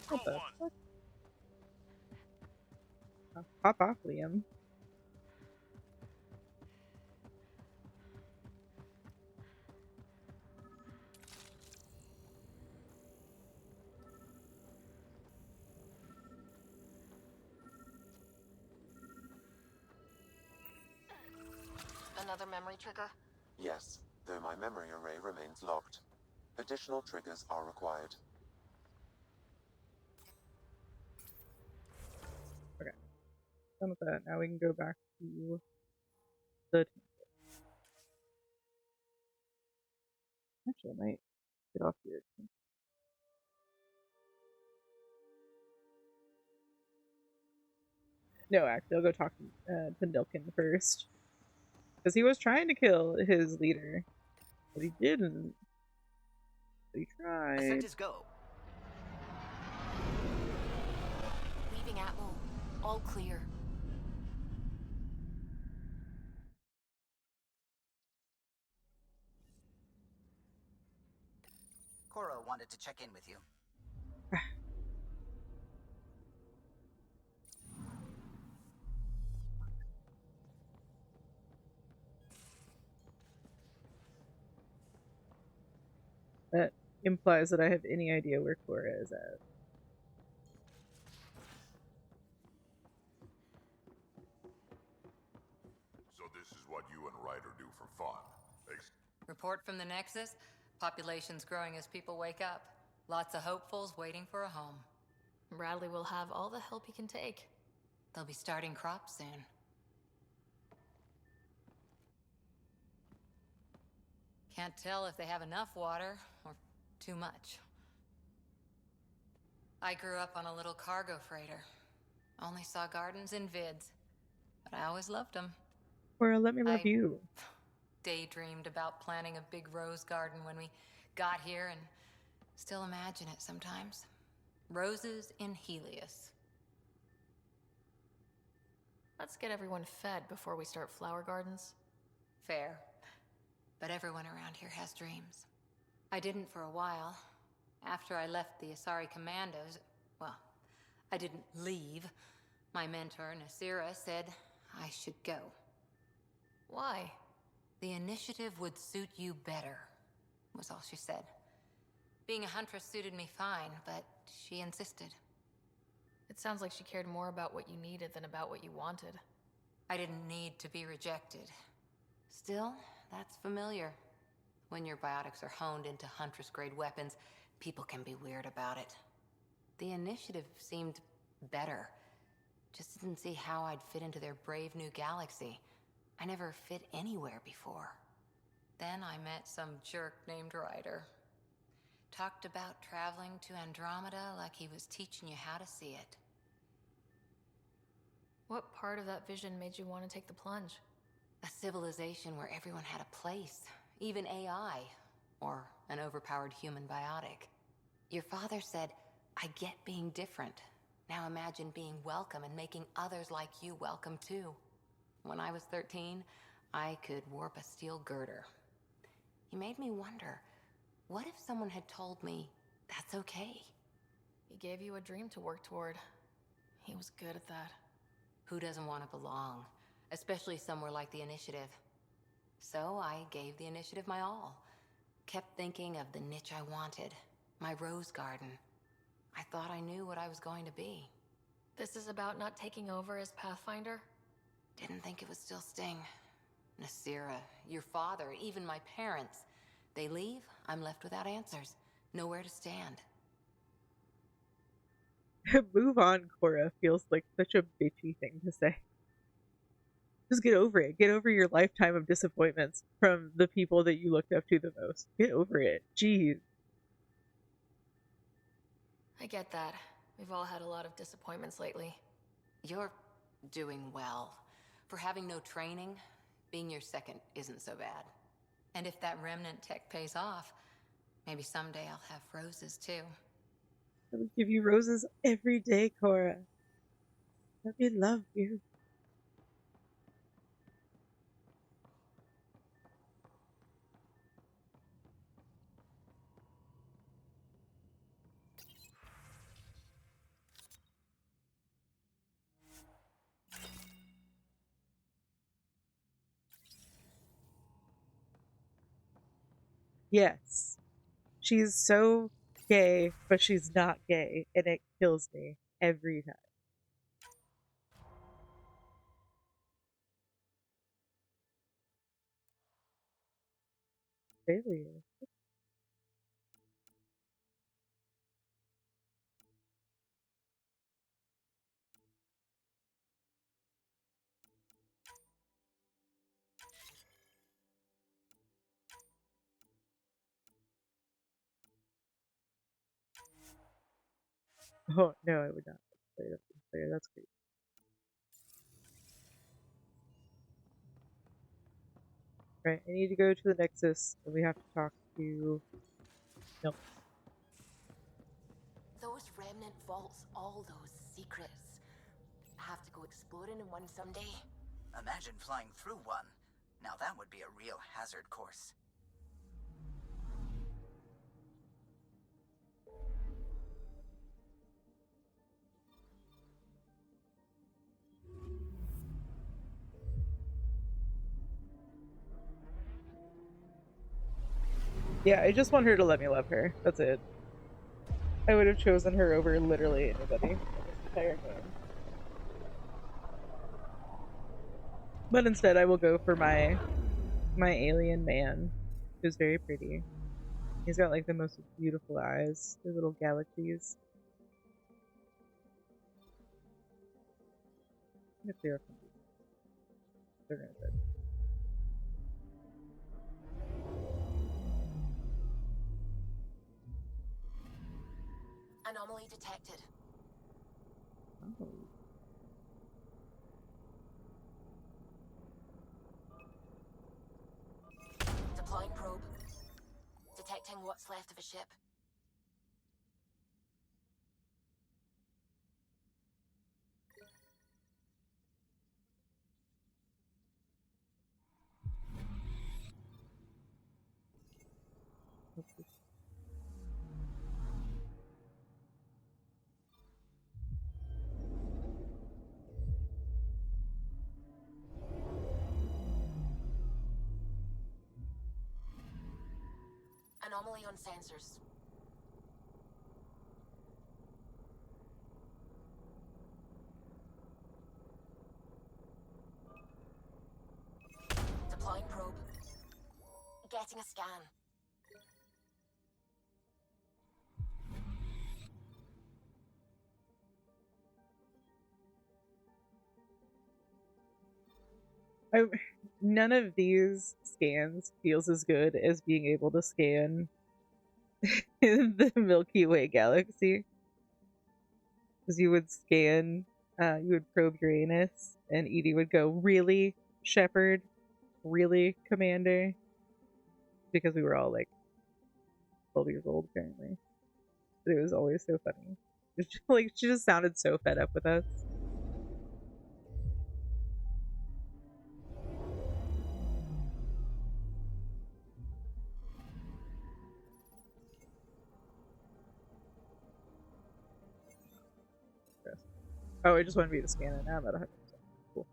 What the fuck? Oh, pop off, Liam. Another memory trigger? Yes, though my memory array remains locked. Additional triggers are required. Okay. Done with that. Now we can go back to the temple. Actually, I might get off here. No, actually, I'll go talk to Nilkin first. Because he was trying to kill his leader, but he didn't. But he tried. Ascent go. Leaving Atwell. All clear. Cora wanted to check in with you. That implies that I have any idea where Cora is at. So this is what you and Ryder do for fun. Report from the Nexus. Population's growing as people wake up. Lots of hopefuls waiting for a home. Bradley will have all the help he can take. They'll be starting crops soon. Can't tell if they have enough water or too much. I grew up on a little cargo freighter. Only saw gardens in vids, but I always loved them. Cora, let me love you. Daydreamed about planting a big rose garden when we got here and still imagine it sometimes. Roses in Helios. Let's get everyone fed before we start flower gardens. Fair. But everyone around here has dreams. I didn't for a while. After I left the Asari Commandos, well, I didn't leave. My mentor, Nasira, said I should go. Why? The initiative would suit you better, was all she said. Being a huntress suited me fine, but she insisted. It sounds like she cared more about what you needed than about what you wanted. I didn't need to be rejected. Still, that's familiar. When your biotics are honed into Huntress-grade weapons, people can be weird about it. The initiative seemed better. Just didn't see how I'd fit into their brave new galaxy. I never fit anywhere before. Then I met some jerk named Ryder. Talked about traveling to Andromeda like he was teaching you how to see it. What part of that vision made you want to take the plunge? A civilization where everyone had a place, even AI, or an overpowered human biotic. Your father said, I get being different. Now imagine being welcome and making others like you welcome too. When I was 13, I could warp a steel girder. He made me wonder, what if someone had told me that's okay? He gave you a dream to work toward. He was good at that. Who doesn't want to belong? Especially somewhere like the Initiative. So I gave the Initiative my all. Kept thinking of the niche I wanted. My rose garden. I thought I knew what I was going to be. This is about not taking over as Pathfinder? Didn't think it would still sting. Nasira, your father, even my parents. They leave, I'm left without answers. Nowhere to stand. Move on, Cora feels like such a bitchy thing to say. Just get over it. Get over your lifetime of disappointments from the people that you looked up to the most. Get over it. Jeez. I get that. We've all had a lot of disappointments lately. You're doing well. For having no training, being your second isn't so bad. And if that remnant tech pays off, maybe someday I'll have roses too. I would give you roses every day, Cora. Let me love you. Yes. She's so gay, but she's not gay, and it kills me every time. Failure. Oh, no, I would not play that player. That's great. Right, I need to go to the Nexus, and we have to talk to... No. Those remnant vaults, all those secrets. I have to go exploring in one someday. Imagine flying through one. Now that would be a real hazard course. Yeah, I just want her to let me love her. That's it. I would have chosen her over literally anybody in this entire game. But instead I will go for my alien man, who's very pretty. He's got like the most beautiful eyes, the little galaxies. I'm gonna clear up some of these. They're gonna fit. Anomaly detected. Oh. Deploying probe. Detecting what's left of a ship. Anomaly on sensors. Deploying probe. Getting a scan. None of these scans feels as good as being able to scan the Milky Way galaxy. Because you would scan, you would probe Uranus, and Edie would go, "Really, Shepard? Really, Commander?" Because we were all like 12 years old, apparently. But it was always so funny. Like, she just sounded so fed up with us. Oh, I just wanted me to scan it. Now I'm at 100%. Cool.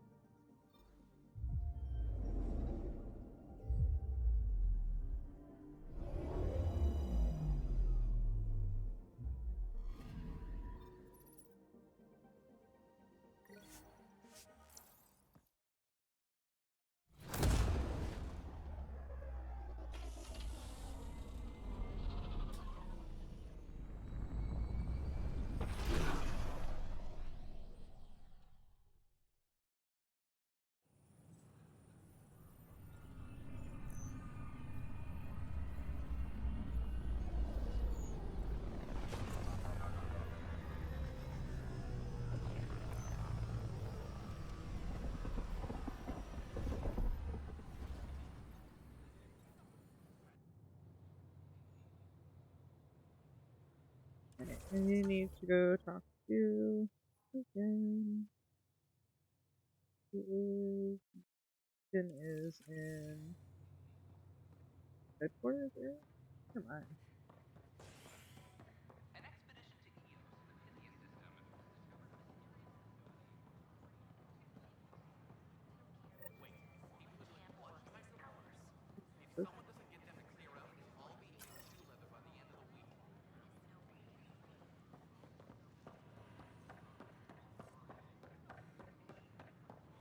And you need to go talk to again. Who is in headquarters area? Come on.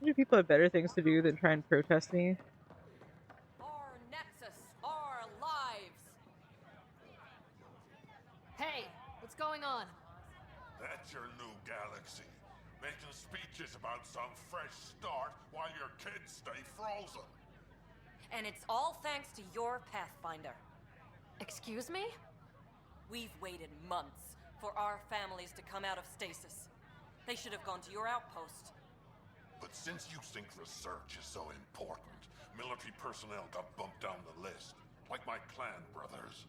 Do people have better things to do than try and protest me? Our Nexus, our lives. Hey, what's going on? That's your new galaxy. Making speeches about some fresh start while your kids stay frozen. And it's all thanks to your pathfinder. Excuse me? We've waited months for our families to come out of stasis. They should have gone to your outpost. But since you think research is so important, military personnel got bumped down the list. Like my clan brothers.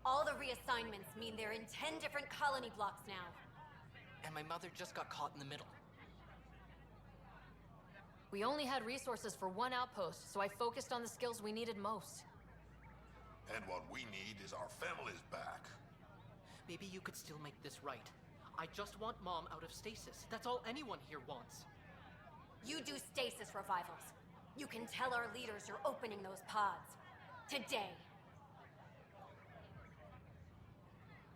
All the reassignments mean they're in 10 different colony blocks now. And my mother just got caught in the middle. We only had resources for one outpost, so I focused on the skills we needed most. And what we need is our families back. Maybe you could still make this right. I just want Mom out of stasis. That's all anyone here wants. You do stasis revivals. You can tell our leaders you're opening those pods. Today.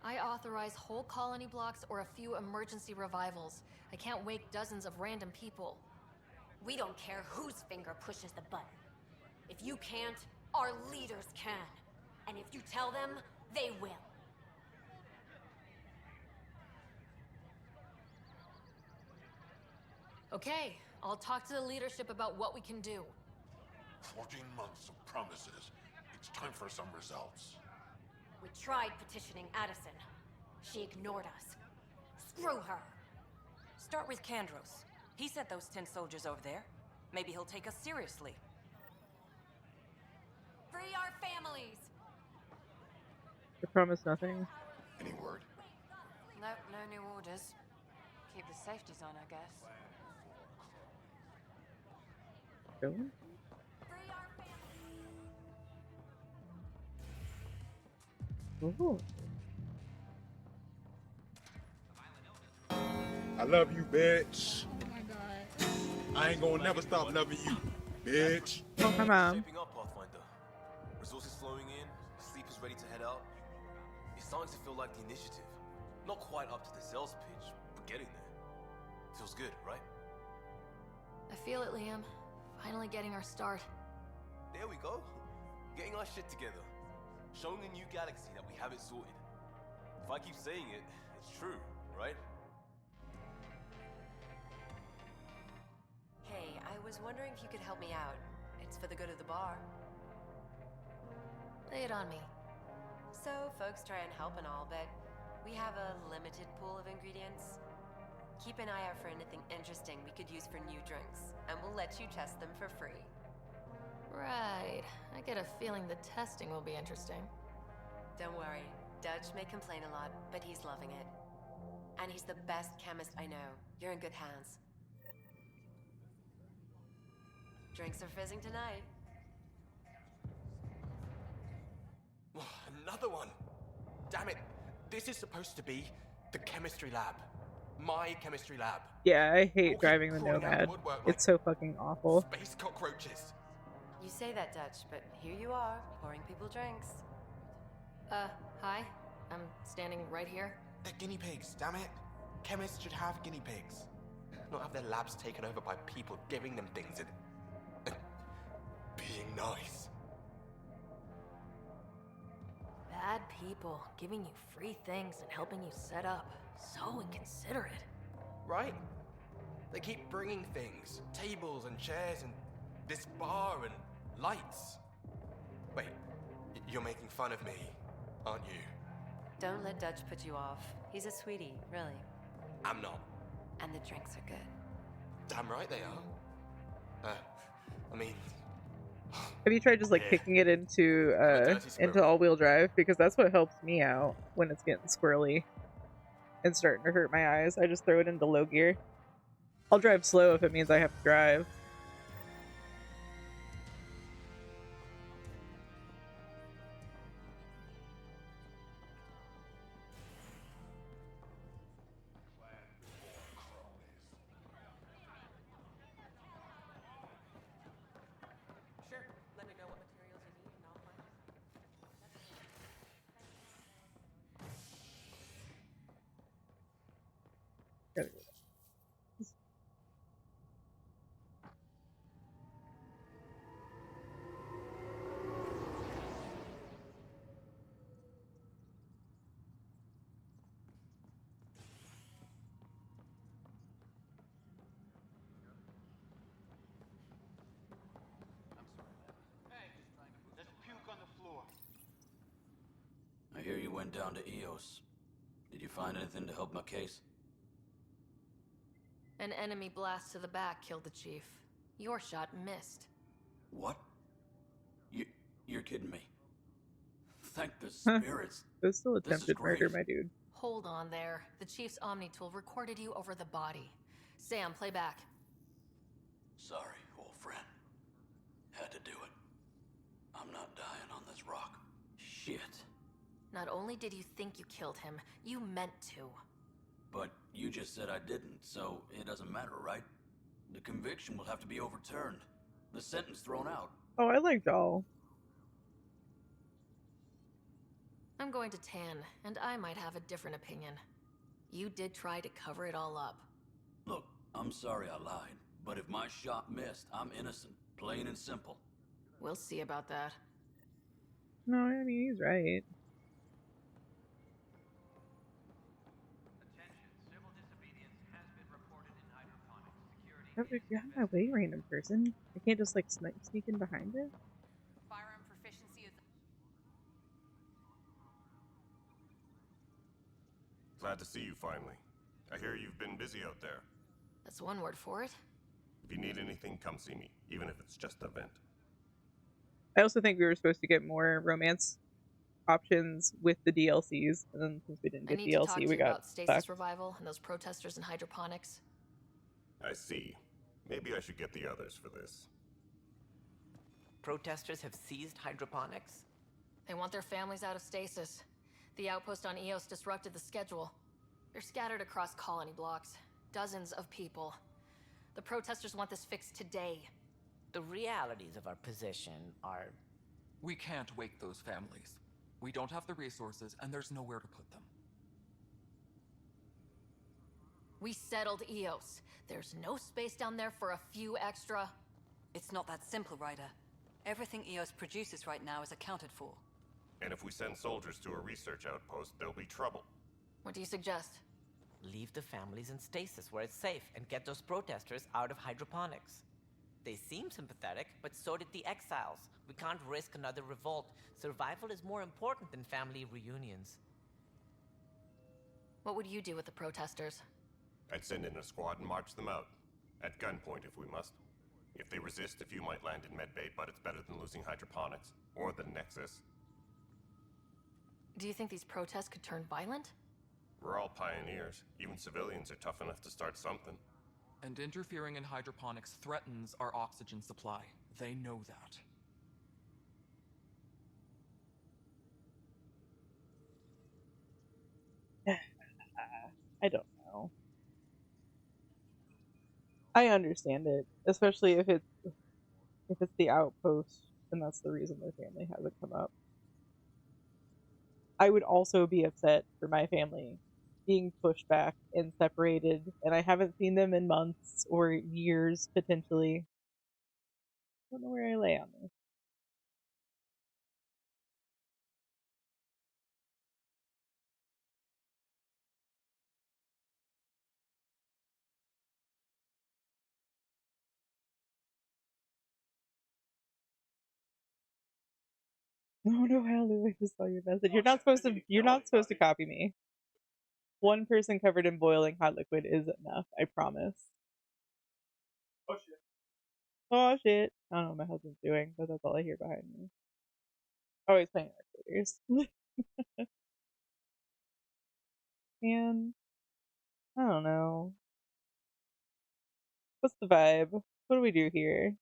I authorize whole colony blocks or a few emergency revivals. I can't wake dozens of random people. We don't care whose finger pushes the button. If you can't, our leaders can. And if you tell them, they will. Okay, I'll talk to the leadership about what we can do. 14 months of promises. It's time for some results. We tried petitioning Addison. She ignored us. Screw her. Start with Kandros. He sent those 10 soldiers over there. Maybe he'll take us seriously. Free our families! I promise nothing. Any word? Nope, no new orders. Keep the safeties on, I guess. Really? Ooh. I love you, bitch. Oh my god. I ain't gonna never stop loving you, bitch. Oh, my mom. Shaping up, Pathfinder. Resources flowing in, sleep is ready to head out. It's starting to feel like the initiative. Not quite up to the sales pitch, but getting there. Feels good, right? I feel it, Liam. Finally getting our start. There we go. Getting our shit together. Showing the new galaxy that we have it sorted. If I keep saying it, it's true, right? Hey, I was wondering if you could help me out. It's for the good of the bar. Lay it on me. So, folks try and help and all, but we have a limited pool of ingredients. Keep an eye out for anything interesting we could use for new drinks, and we'll let you test them for free. Right. I get a feeling the testing will be interesting. Don't worry. Dutch may complain a lot, but he's loving it. And he's the best chemist I know. You're in good hands. Drinks are fizzing tonight. Another one! Damn it! This is supposed to be the chemistry lab. My chemistry lab. Yeah, I hate driving the Nomad. It's so fucking awful. Space cockroaches. You say that, Dutch, but here you are, pouring people drinks. Hi. I'm standing right here. They're guinea pigs, damn it. Chemists should have guinea pigs. Not have their labs taken over by people giving them things and being nice. Bad people giving you free things and helping you set up. So inconsiderate. Right? They keep bringing things. Tables and chairs and this bar and lights. Wait, you're making fun of me, aren't you? Don't let Dutch put you off. He's a sweetie, really. I'm not. And the drinks are good. Damn right they are. I mean... Have you tried just like kicking it into all-wheel drive? Because that's what helps me out when it's getting squirrely. and starting to hurt my eyes. I just throw it into low gear. I'll drive slow if it means I have to drive. Sure. Let me know what materials you need and I'll find you some. There's puke on the floor. I hear you went down to EOS. Did you find anything to help my case? An enemy blast to the back killed the chief. Your shot missed. What? You're kidding me. Thank the spirits. It was still This is attempted murder, great. my dude. Hold on there. The chief's Omni tool recorded you over the body. Sam, play back. Sorry, old friend. Had to do it. I'm not dying on this rock. Shit. Not only did you think you killed him, you meant to. But you just said I didn't, so it doesn't matter, right? The conviction will have to be overturned. The sentence thrown out. Oh, I like Doll. I'm going to Tan, and I might have a different opinion. You did try to cover it all up. Look, I'm sorry I lied, but if my shot missed, I'm innocent. Plain and simple. We'll see about that. No, I mean, he's right. Get out of my way, random person. I can't just like sneak in behind it. Firearm proficiency is... Glad to see you finally. I hear you've been busy out there. That's one word for it. If you need anything, come see me, even if it's just a vent. I also think we were supposed to get more romance options with the DLCs, and then since we didn't get I need DLC, to talk to we you got about stasis stuck. revival and those protesters in hydroponics. I see. Maybe I should get the others for this. Protesters have seized hydroponics? They want their families out of stasis. The outpost on EOS disrupted the schedule. They're scattered across colony blocks. Dozens of people. The protesters want this fixed today. The realities of our position are... We can't wake those families. We don't have the resources, and there's nowhere to put them. We settled EOS. There's no space down there for a few extra... It's not that simple, Ryder. Everything EOS produces right now is accounted for. And if we send soldiers to a research outpost, there'll be trouble. What do you suggest? Leave the families in stasis where it's safe and get those protesters out of hydroponics. They seem sympathetic, but so did the exiles. We can't risk another revolt. Survival is more important than family reunions. What would you do with the protesters? I'd send in a squad and march them out. At gunpoint if we must. If they resist, a few might land in medbay, but it's better than losing hydroponics. Or the Nexus. Do you think these protests could turn violent? We're all pioneers. Even civilians are tough enough to start something. And interfering in hydroponics threatens our oxygen supply. They know that. I don't know. I understand it, especially if it's the outpost, and that's the reason their family hasn't come up. I would also be upset for my family being pushed back and separated, and I haven't seen them in months or years, potentially. I don't know where I lay on this. Oh no, Hallelujah, I just saw your message. You're not supposed to copy me. One person covered in boiling hot liquid is enough, I promise. Oh shit. Oh shit. I don't know what my husband's doing, but that's all I hear behind me. Oh, he's playing Arcaders. Man, I don't know. What's the vibe? What do we do here?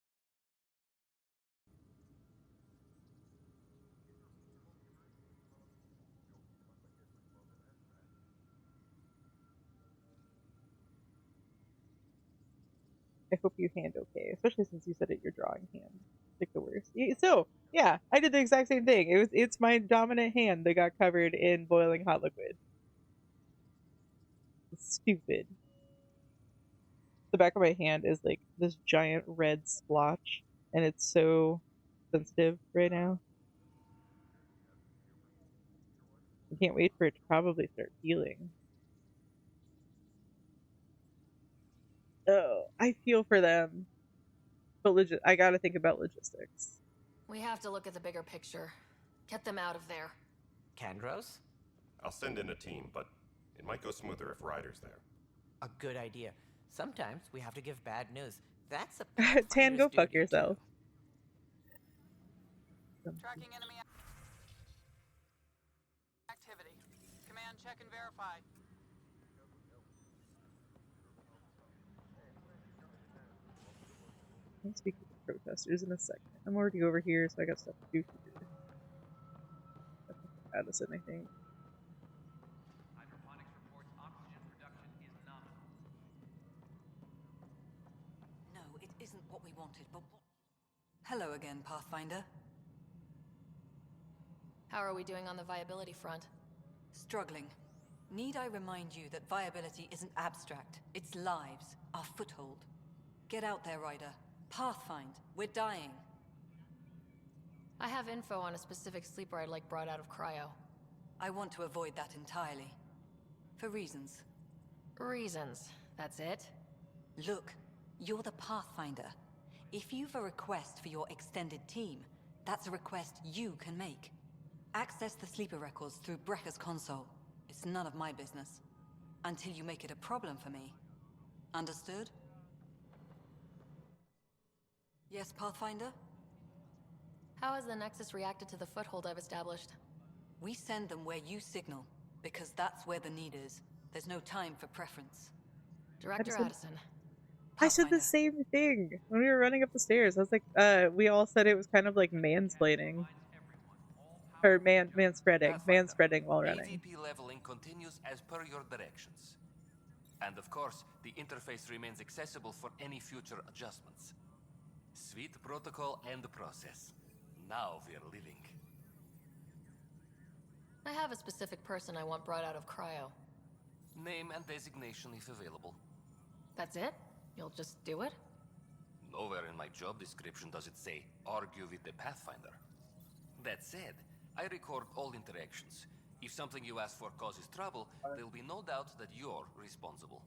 I hope you hand okay, especially since you said it your drawing hand. Like the worst. So, yeah, I did the exact same thing. It's my dominant hand that got covered in boiling hot liquid. It's stupid. The back of my hand is like this giant red splotch, and it's so sensitive right now. I can't wait for it to probably start healing. Oh, I feel for them. But I gotta think about logistics. We have to look at the bigger picture. Get them out of there. Kandros? I'll send in a team, but it might go smoother if Ryder's there. A good idea. Sometimes we have to give bad news. That's a Tan, go fuck duty, yourself. Tracking enemy activity. Command, check and verify. I'll speak with the protesters in a second. I'm already over here, so I got stuff to do here. Addison, I think. Hydroponics reports oxygen production is nominal. No, it isn't what we wanted, but what... Hello again, Pathfinder. How are we doing on the viability front? Struggling. Need I remind you that viability isn't abstract? It's lives, our foothold. Get out there, Ryder. Pathfind. We're dying. I have info on a specific sleeper I'd like brought out of cryo. I want to avoid that entirely. For reasons. Reasons. That's it? Look, you're the Pathfinder. If you've a request for your extended team, that's a request you can make. Access the sleeper records through Brekker's console. It's none of my business. Until you make it a problem for me. Understood? Yes, Pathfinder? How has the Nexus reacted to the foothold I've established? We send them where you signal, because that's where the need is. There's no time for preference. Director Addison. I said the same thing when we were running up the stairs. I was like, we all said it was kind of like mansplaining. Or manspreading while running. AVP leveling continues as per your directions. And of course, the interface remains accessible for any future adjustments. Sweet protocol and process. Now we're living. I have a specific person I want brought out of cryo. Name and designation if available. That's it? You'll just do it? Nowhere in my job description does it say, argue with the Pathfinder. That said, I record all interactions. If something you ask for causes trouble, there'll be no doubt that you're responsible.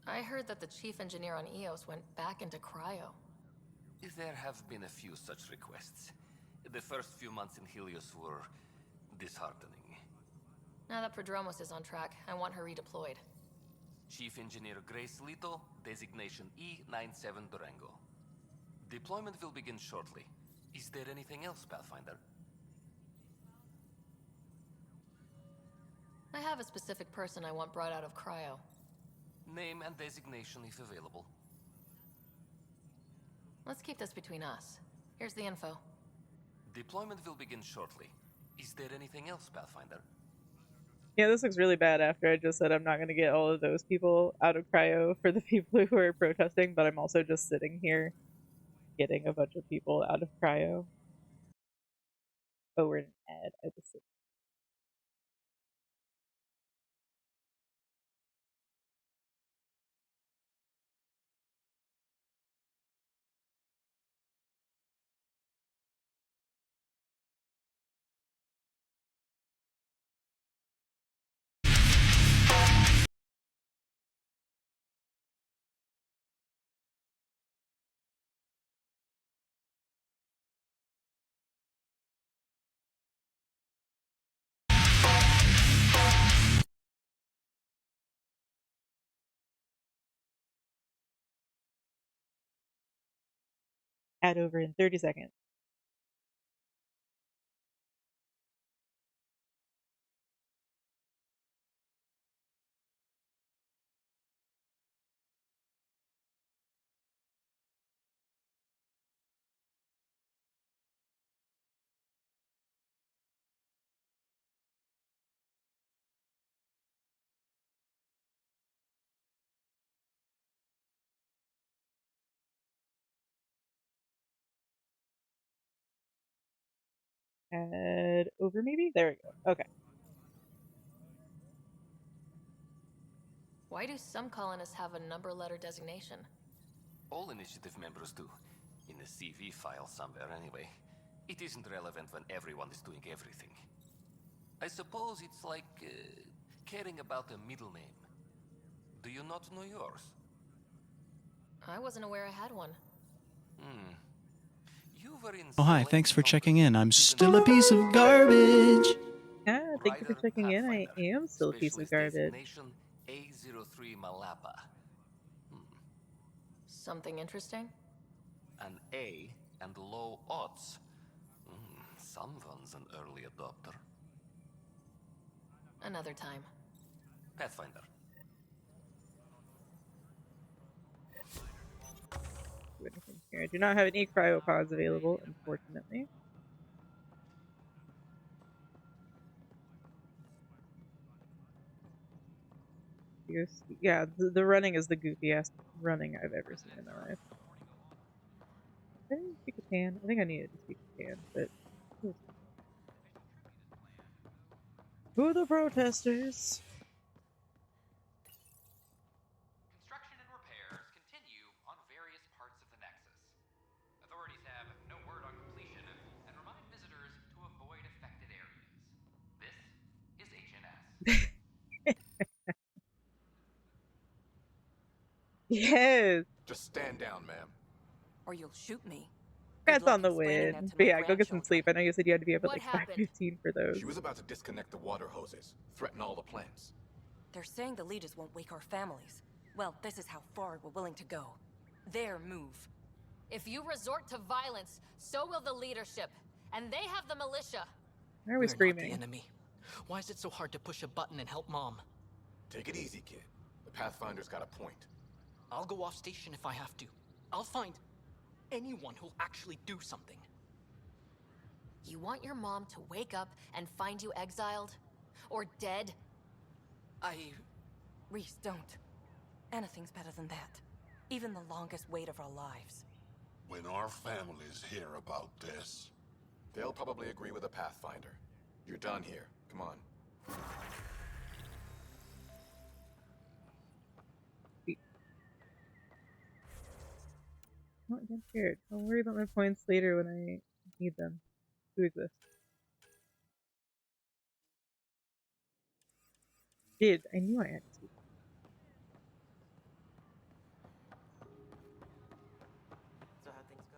I heard that the chief engineer on EOS went back into cryo. There have been a few such requests. The first few months in Helios were disheartening. Now that Prodromos is on track, I want her redeployed. Chief Engineer Grace Lito, designation E97 Durango. Deployment will begin shortly. Is there anything else, Pathfinder? I have a specific person I want brought out of cryo. Name and designation if available. Let's keep this between us. Here's the info. Deployment will begin shortly. Is there anything else, Pathfinder? Yeah, this looks really bad after I just said I'm not going to get all of those people out of cryo for the people who are protesting, but I'm also just sitting here getting a bunch of people out of cryo. Oh, we're in an ad. I just ad over in 30 seconds. Head over, maybe? There we go. Okay. Why do some colonists have a number letter designation? All initiative members do. In the CV file somewhere, anyway. It isn't relevant when everyone is doing everything. I suppose it's like caring about a middle name. Do you not know yours? I wasn't aware I had one. You were in Oh, hi, thanks for checking in. I'm still a piece of garbage. Yeah, thank you for checking in. I am still a piece of garbage. Designation A03 Malapa. Something interesting? An A and low odds. Someone's an early adopter. Another time. Pathfinder. Do anything here. I do not have any cryopods available, unfortunately. Yeah, the running is the goofiest running I've ever seen in my life. I didn't speak a tan. I think I needed to speak a tan, but who are the protesters? Construction and repairs continue on various parts of the Nexus. Authorities have no word on completion and remind visitors to avoid affected areas. This is HNS. Yes. Just stand down, ma'am. Or you'll shoot me. Congrats on the win. But yeah, go get some sleep. I know you said you had to be up at like 5:15 for those. She was about to disconnect the water hoses, threaten all the plants. They're saying the leaders won't wake our families. Well, this is how far we're willing to go. Their move. If you resort to violence, so will the leadership. And they have the militia. Why are we We're screaming? not the enemy. Why is it so hard to push a button and help Mom? Take it easy, kid. The Pathfinder's got a point. I'll go off station if I have to. I'll find anyone who'll actually do something. You want your mom to wake up and find you exiled? Or dead? Reese, don't. Anything's better than that. Even the longest wait of our lives. When our families hear about this... They'll probably agree with the Pathfinder. You're done here. Come on. Don't get scared. Don't worry about my points later when I need them. Who exists? I knew I had to speak. So how things go?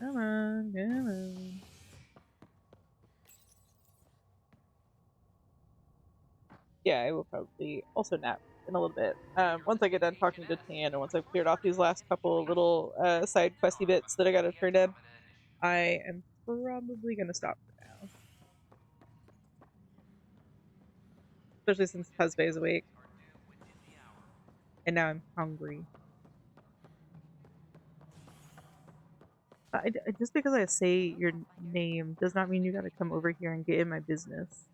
Come on, come on. Yeah, I will probably also nap in a little bit. Once I get done talking to Tan and once I've cleared off these last couple little side questy bits that I gotta turn in, I am probably gonna stop for now. Especially since Husband is awake. And now I'm hungry. Just because I say your name does not mean you gotta come over here and get in my business.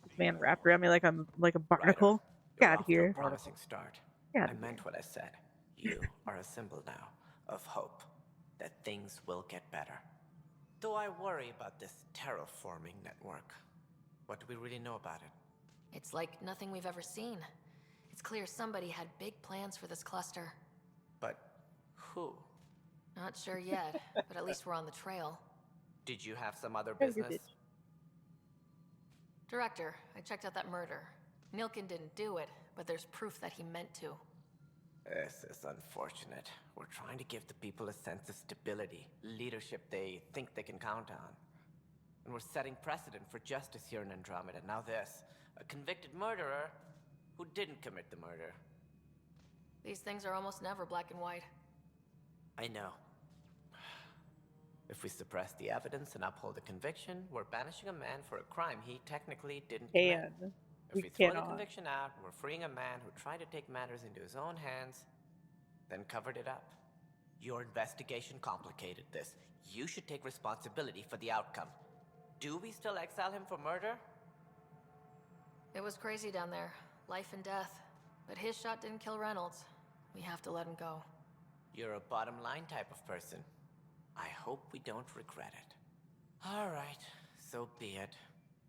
This man wrapped around me like I'm like a barnacle. Get out of here. Off to a promising start. I meant what I said. You are a symbol now of hope that things will get better. Though I worry about this terraforming network. What do we really know about it? It's like nothing we've ever seen. It's clear somebody had big plans for this cluster. But who? Not sure yet, but at least we're on the trail. Did you have some other business? Director, I checked out that murder. Nilkin didn't do it, but there's proof that he meant to. This is unfortunate. We're trying to give the people a sense of stability, leadership they think they can count on. And we're setting precedent for justice here in Andromeda. Now this, a convicted murderer who didn't commit the murder. These things are almost never black and white. I know. If we suppress the evidence and uphold the conviction, we're banishing a man for a crime he technically didn't commit. If we throw the conviction out, we're freeing a man who tried to take matters into his own hands, then covered it up. Your investigation complicated this. You should take responsibility for the outcome. Do we still exile him for murder? It was crazy down there. Life and death. But his shot didn't kill Reynolds. We have to let him go. You're a bottom line type of person. I hope we don't regret it. All right, so be it.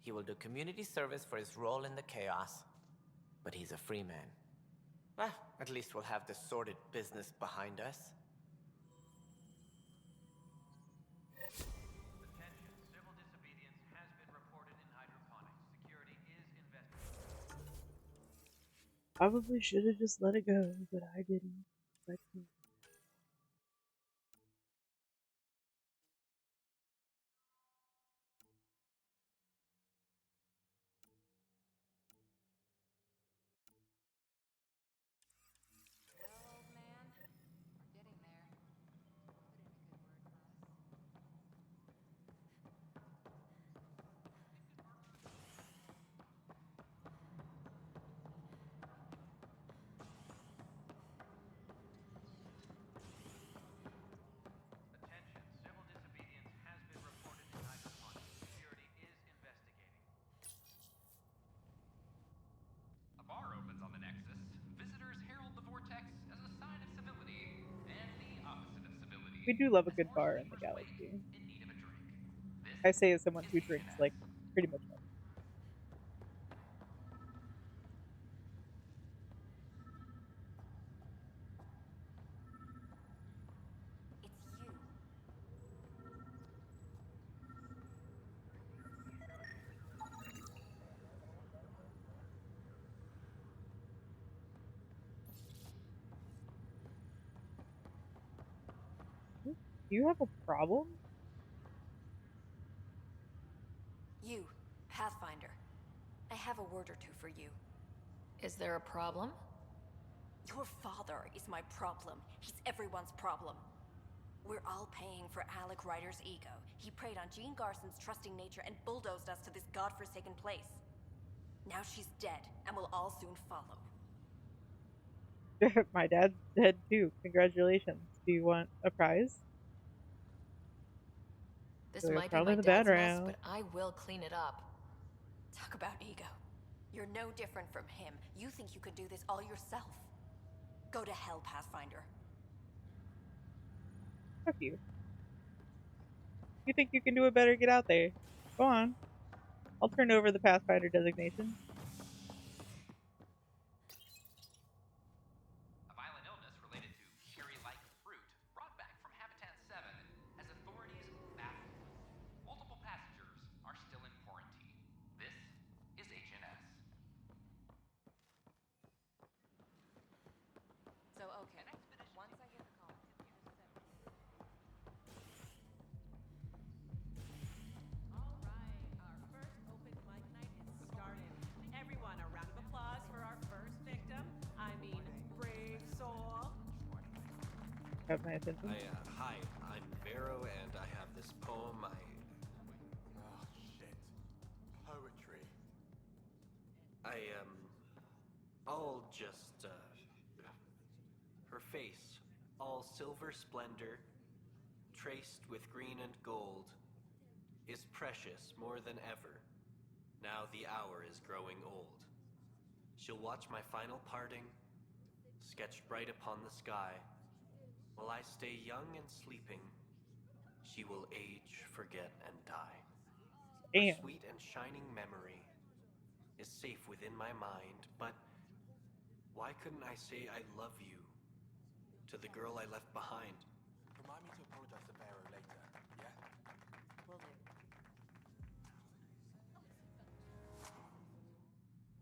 He will do community service for his role in the chaos. But he's a free man. Ah, at least we'll have the sordid business behind us. Attention, civil disobedience has been reported in hydroponics. Security is investigating. Probably should have just let it go, but I didn't. Like me. Attention, civil disobedience has been reported in hydroponics. Security is investigating. A bar opens on the Nexus. Visitors herald the vortex as a sign of civility, and the opposite of civility. We do love a good bar in the galaxy. In need of a drink. I say as someone who drinks like pretty much all. Do you have a problem? You, Pathfinder. I have a word or two for you. Is there a problem? Your father is my problem. He's everyone's problem. We're all paying for Alec Ryder's ego. He preyed on Jean Garson's trusting nature and bulldozed us to this godforsaken place. Now she's dead, and we'll all soon follow. My dad's dead too. Congratulations. Do you want a prize? This So might be probably my the bad dad's mess, route. but I will clean it up. Talk about ego. You're no different from him. You think you could do this all yourself. Go to hell, Pathfinder. Fuck you. You think you can do it better? Get out there. Go on. I'll turn over the Pathfinder designation. A violent illness related to cherry-like fruit brought back from Habitat 7 has authorities baffled. Multiple passengers are still in quarantine. This is HNS. So, okay, once I get the call, All right, our first open mic night is started. Everyone, a round of applause for our first victim. I mean, brave soul. Have my attention. Hi, I'm Vero, and I have this poem. Oh, shit. Poetry. All just, her face, all silver splendor, traced with green and gold, is precious more than ever. Now the hour is growing old. She'll watch my final parting, sketched bright upon the sky. While I stay young and sleeping, she will age, forget, and die. Her Damn. sweet and shining memory is safe within my mind, but why couldn't I say I love you to the girl I left behind? Remind me to apologize to Vero later, yeah? will do.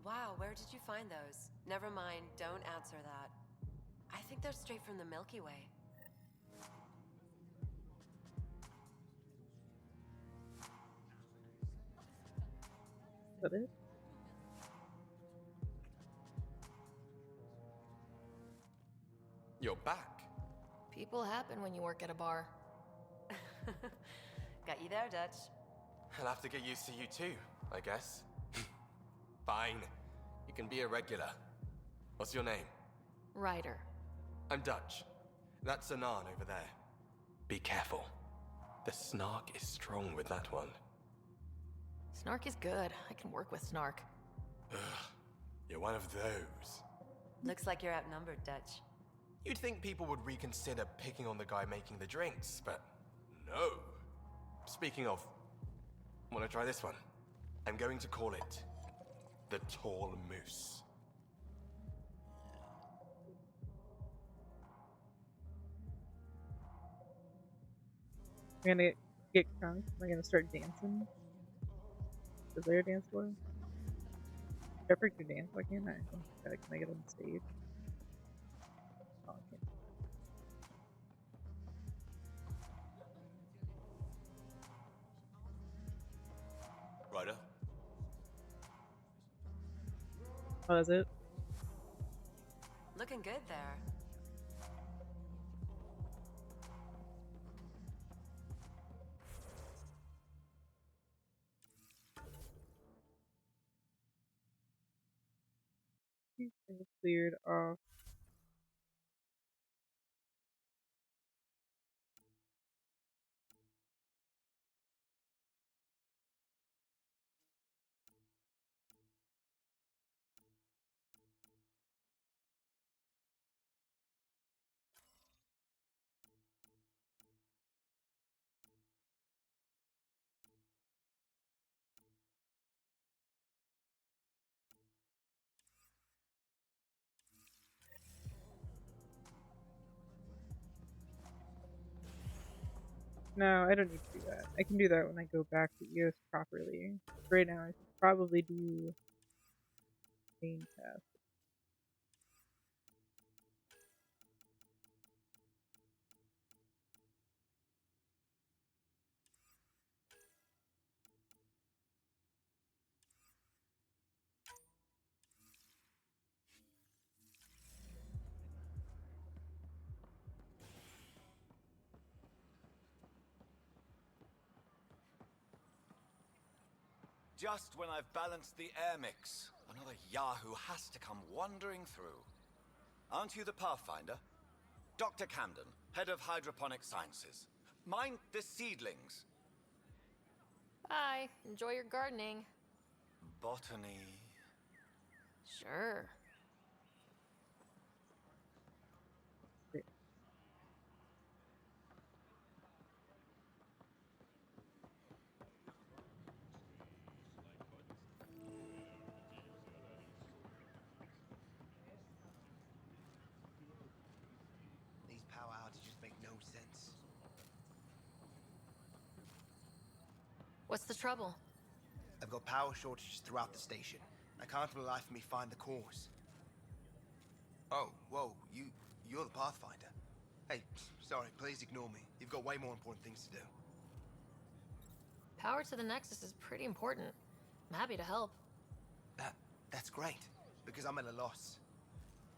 Wow, where did you find those? Never mind, don't answer that. I think they're straight from the Milky Way. Is that it? You're back. People happen when you work at a bar. Got you there, Dutch. I'll have to get used to you too, I guess. Fine. You can be a regular. What's your name? Ryder. I'm Dutch. That's Anan over there. Be careful. The snark is strong with that one. Snark is good. I can work with Snark. Ugh. You're one of those. Looks like you're outnumbered, Dutch. You'd think people would reconsider picking on the guy making the drinks, but no. Speaking of, wanna try this one? I'm going to call it the Tall Moose. I'm gonna get crunk. Am I gonna start dancing? Is there a dance floor? Shepard can dance. Why can't I? Can I get on the stage? Oh, I can't. Ryder? Oh, is it? Looking good there. Cleared off. No, I don't need to do that. I can do that when I go back to EOS properly. Right now, I should probably do main task. Just when I've balanced the air mix, another Yahoo has to come wandering through. Aren't you the Pathfinder? Dr. Camden, head of hydroponic sciences. Mind the seedlings. Bye. Enjoy your gardening. Botany. Sure. These power outages make no sense. What's the trouble? I've got power shortages throughout the station. I can't for the life of me find the cause. Oh, whoa, you're the Pathfinder. Hey, sorry, please ignore me. You've got way more important things to do. Power to the Nexus is pretty important. I'm happy to help. That's great, because I'm at a loss.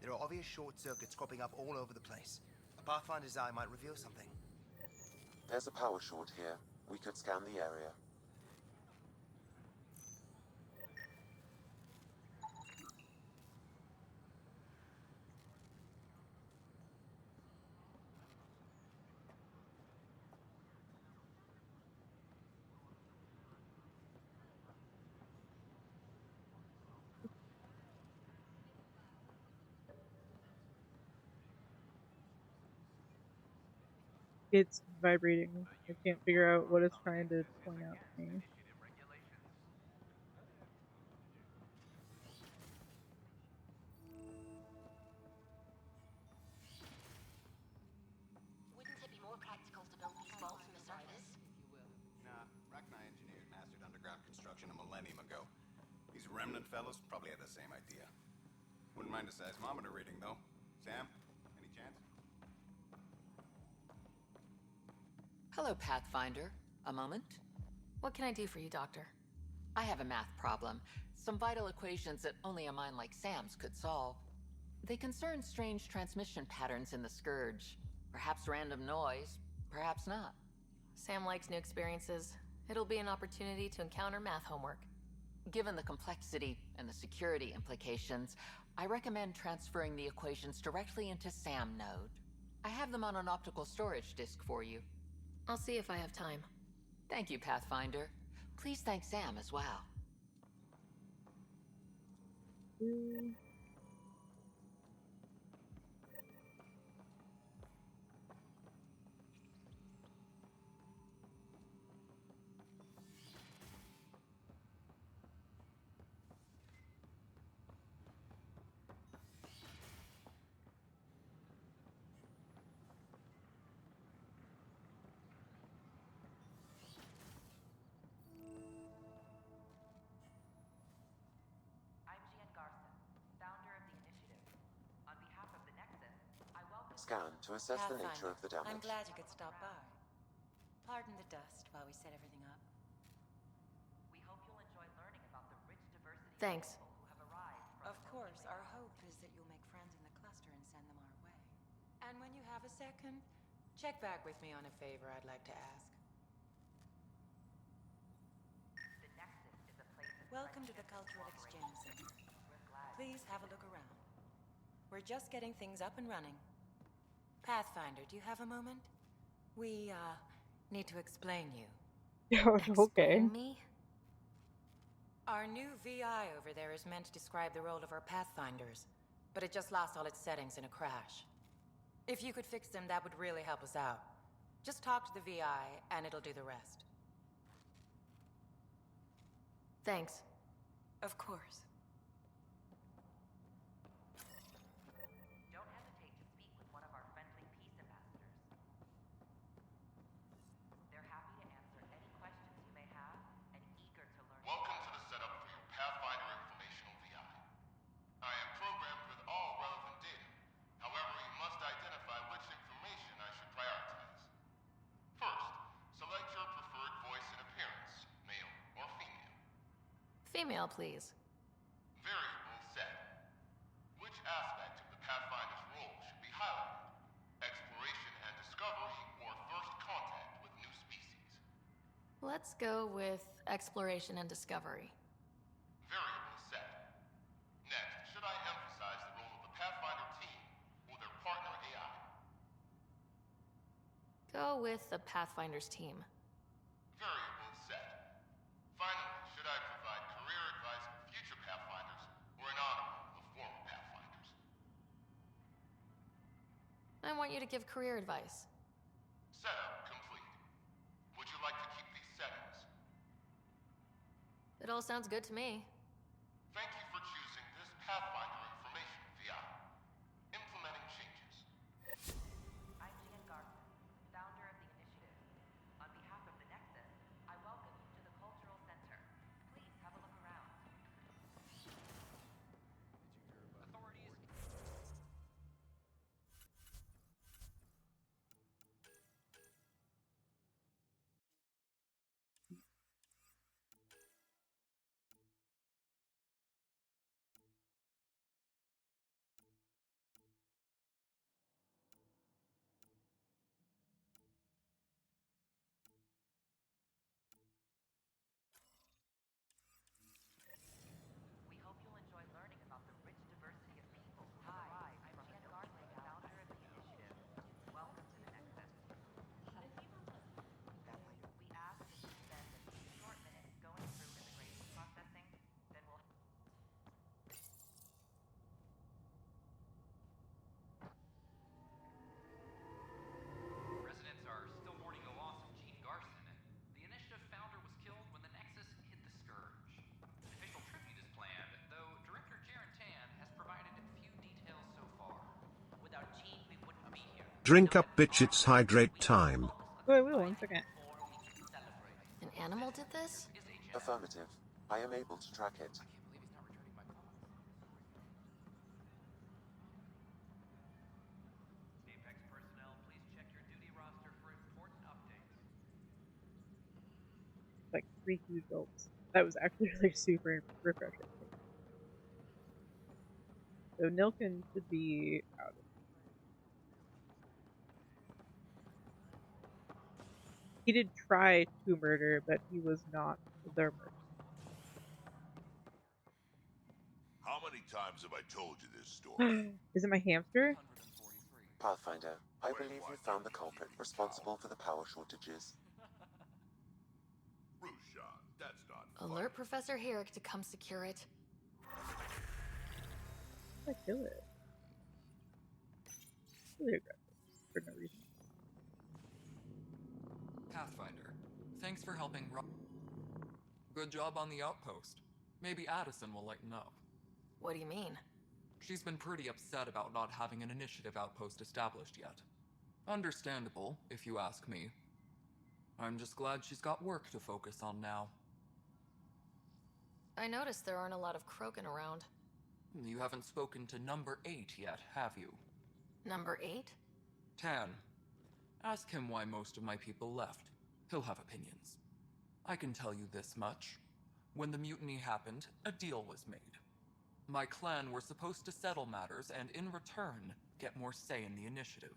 There are obvious short circuits cropping up all over the place. A Pathfinder's eye might reveal something. There's a power short here. We could scan the area. It's vibrating. I can't figure out what it's trying to point out to me. Wouldn't it be more practical to build these vaults from the surface? Nah, Rachni engineers mastered underground construction a millennium ago. These remnant fellows probably had the same idea. Wouldn't mind a seismometer reading, though. Sam, any chance? Hello, Pathfinder. A moment? What can I do for you, Doctor? I have a math problem. Some vital equations that only a mind like Sam's could solve. They concern strange transmission patterns in the Scourge. Perhaps random noise, perhaps not. Sam likes new experiences. It'll be an opportunity to encounter math homework. Given the complexity and the security implications, I recommend transferring the equations directly into SAM node. I have them on an optical storage disk for you. I'll see if I have time. Thank you, Pathfinder. Please thank Sam as well. scan to assess the nature of the damage. I'm glad you could stop by. Pardon the dust while we set everything up. We hope you'll enjoy learning about the rich diversity Thanks. of people who have arrived from Of course, our hope is that you'll make friends in the cluster and send them our way. And when you have a second, check back with me on a favor I'd like to ask. the Nexus is a place of Welcome to the friendship Cultural and Exchange cooperation. Center. We're glad Please have a look around. We're just getting things up and running. Pathfinder, do you have a moment? We, need to explain you. Okay. Me? Our new VI over there is meant to describe the role of our Pathfinders, but it just lost all its settings in a crash. If you could fix them, that would really help us out. Just talk to the VI, and it'll do the rest. Thanks. Of course. Don't hesitate to speak with one of our friendly peace ambassadors. They're happy to answer any questions you may have and eager to learn. Welcome to the setup for your Pathfinder Informational VI. I am programmed with all relevant data. However, you must identify which information I should prioritize. First, select your preferred voice and appearance, male or female. Female, please. Variable set. Which aspect of the Pathfinder's role should be highlighted? Exploration and discovery, or first contact with new species? Let's go with exploration and discovery. Variable set. Next, should I emphasize the role of the Pathfinder team or their partner AI? Go with the Pathfinder's team. Variable set. Finally, should I provide career advice for future Pathfinders or an honorable of former Pathfinders? I want you to give career advice. Setup complete. Would you like to keep these settings? It all sounds good to me. Thank you for choosing this Pathfinder Information VI. Implementing changes. I'm Jan Garson, founder of the initiative. On behalf of the Nexus, I welcome you to the Cultural Center. Please have a look around. Authorities. We hope you'll enjoy learning about the rich diversity of people who have arrived from Jan Garson, founder of the initiative. Welcome to the Nexus. We ask that you spend a few short minutes going through immigration processing, then we'll Residents are still mourning the loss of Gene Garson. The initiative founder was killed when the Nexus hit the Scourge. An official tribute is planned, though Director Jaren Tan has provided few details so far. Without Gene, we wouldn't be here. Drink up, bitch, it's hydrate time. Wait, 1 second. An animal did this? Affirmative. I am able to track it. Apex personnel, please check your duty roster for important updates. Like 3 huge gulps. That was actually really super refreshing. So Nilkin should be out of it. He did try to murder, but he was not the murderer. How many times have I told you this story? Is it my hamster? Pathfinder, I believe you found the culprit responsible for the power shortages. Rushan, that's not Alert Professor Herrick to come secure it. I kill it. Really aggressive for no reason. Pathfinder, thanks for helping Good job on the outpost. Maybe Addison will lighten up. What do you mean? She's been pretty upset about not having an initiative outpost established yet. Understandable, if you ask me. I'm just glad she's got work to focus on now. I noticed there aren't a lot of Krogan around. You haven't spoken to number 8 yet, have you? Number 8? Tan, ask him why most of my people left. He'll have opinions. I can tell you this much. When the mutiny happened, a deal was made. My clan were supposed to settle matters and, in return, get more say in the initiative.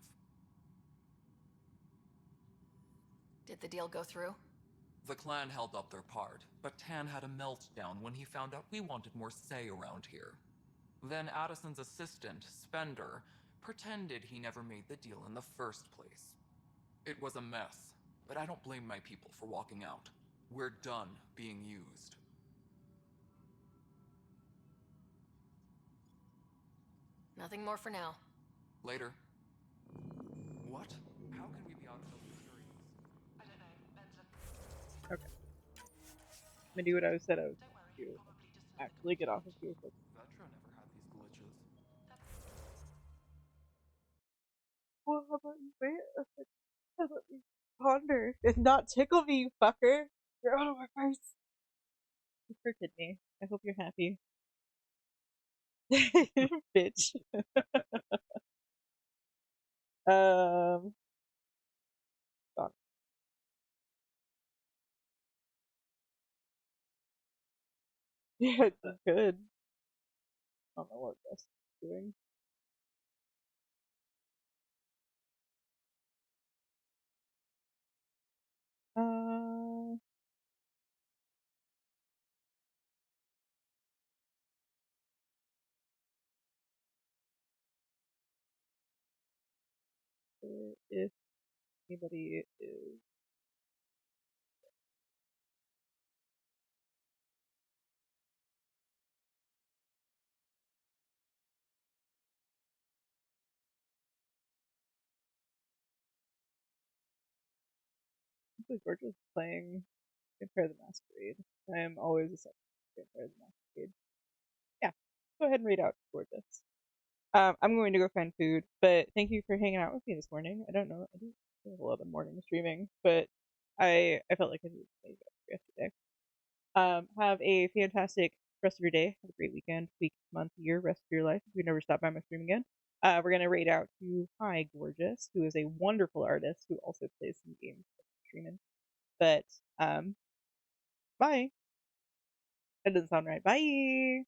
Did the deal go through? The clan held up their part, but Tan had a meltdown when he found out we wanted more say around here. Then Addison's assistant, Spender, pretended he never made the deal in the first place. It was a mess, but I don't blame my people for walking out. We're done being used. Nothing more for now. Later. What? How can we be out of those materials? I don't know, Benson. Okay. I'm gonna do what I said I was going to do. Actually get off of here. Vetra never had these glitches. Well, how about you wait a second? How about you ponder and not tickle me, you fucker? You're out of my face. You hurted me. I hope you're happy. Bitch. Gone. Yeah, it's good. I don't know what that's doing. If anybody is Gorgeous playing Vampire the Masquerade. I am always a sucker for Vampire the Masquerade. Yeah, go ahead and read out Gorgeous. I'm going to go find food, but thank you for hanging out with me this morning. I don't know, I didn't do a lot of morning streaming, but I felt like I needed to make it yesterday. Have a fantastic rest of your day. Have a great weekend, week, month, year, rest of your life. If you never stop by my stream again, we're gonna raid out to Hi Gorgeous, who is a wonderful artist who also plays some games streaming. But bye. That doesn't sound right. Bye.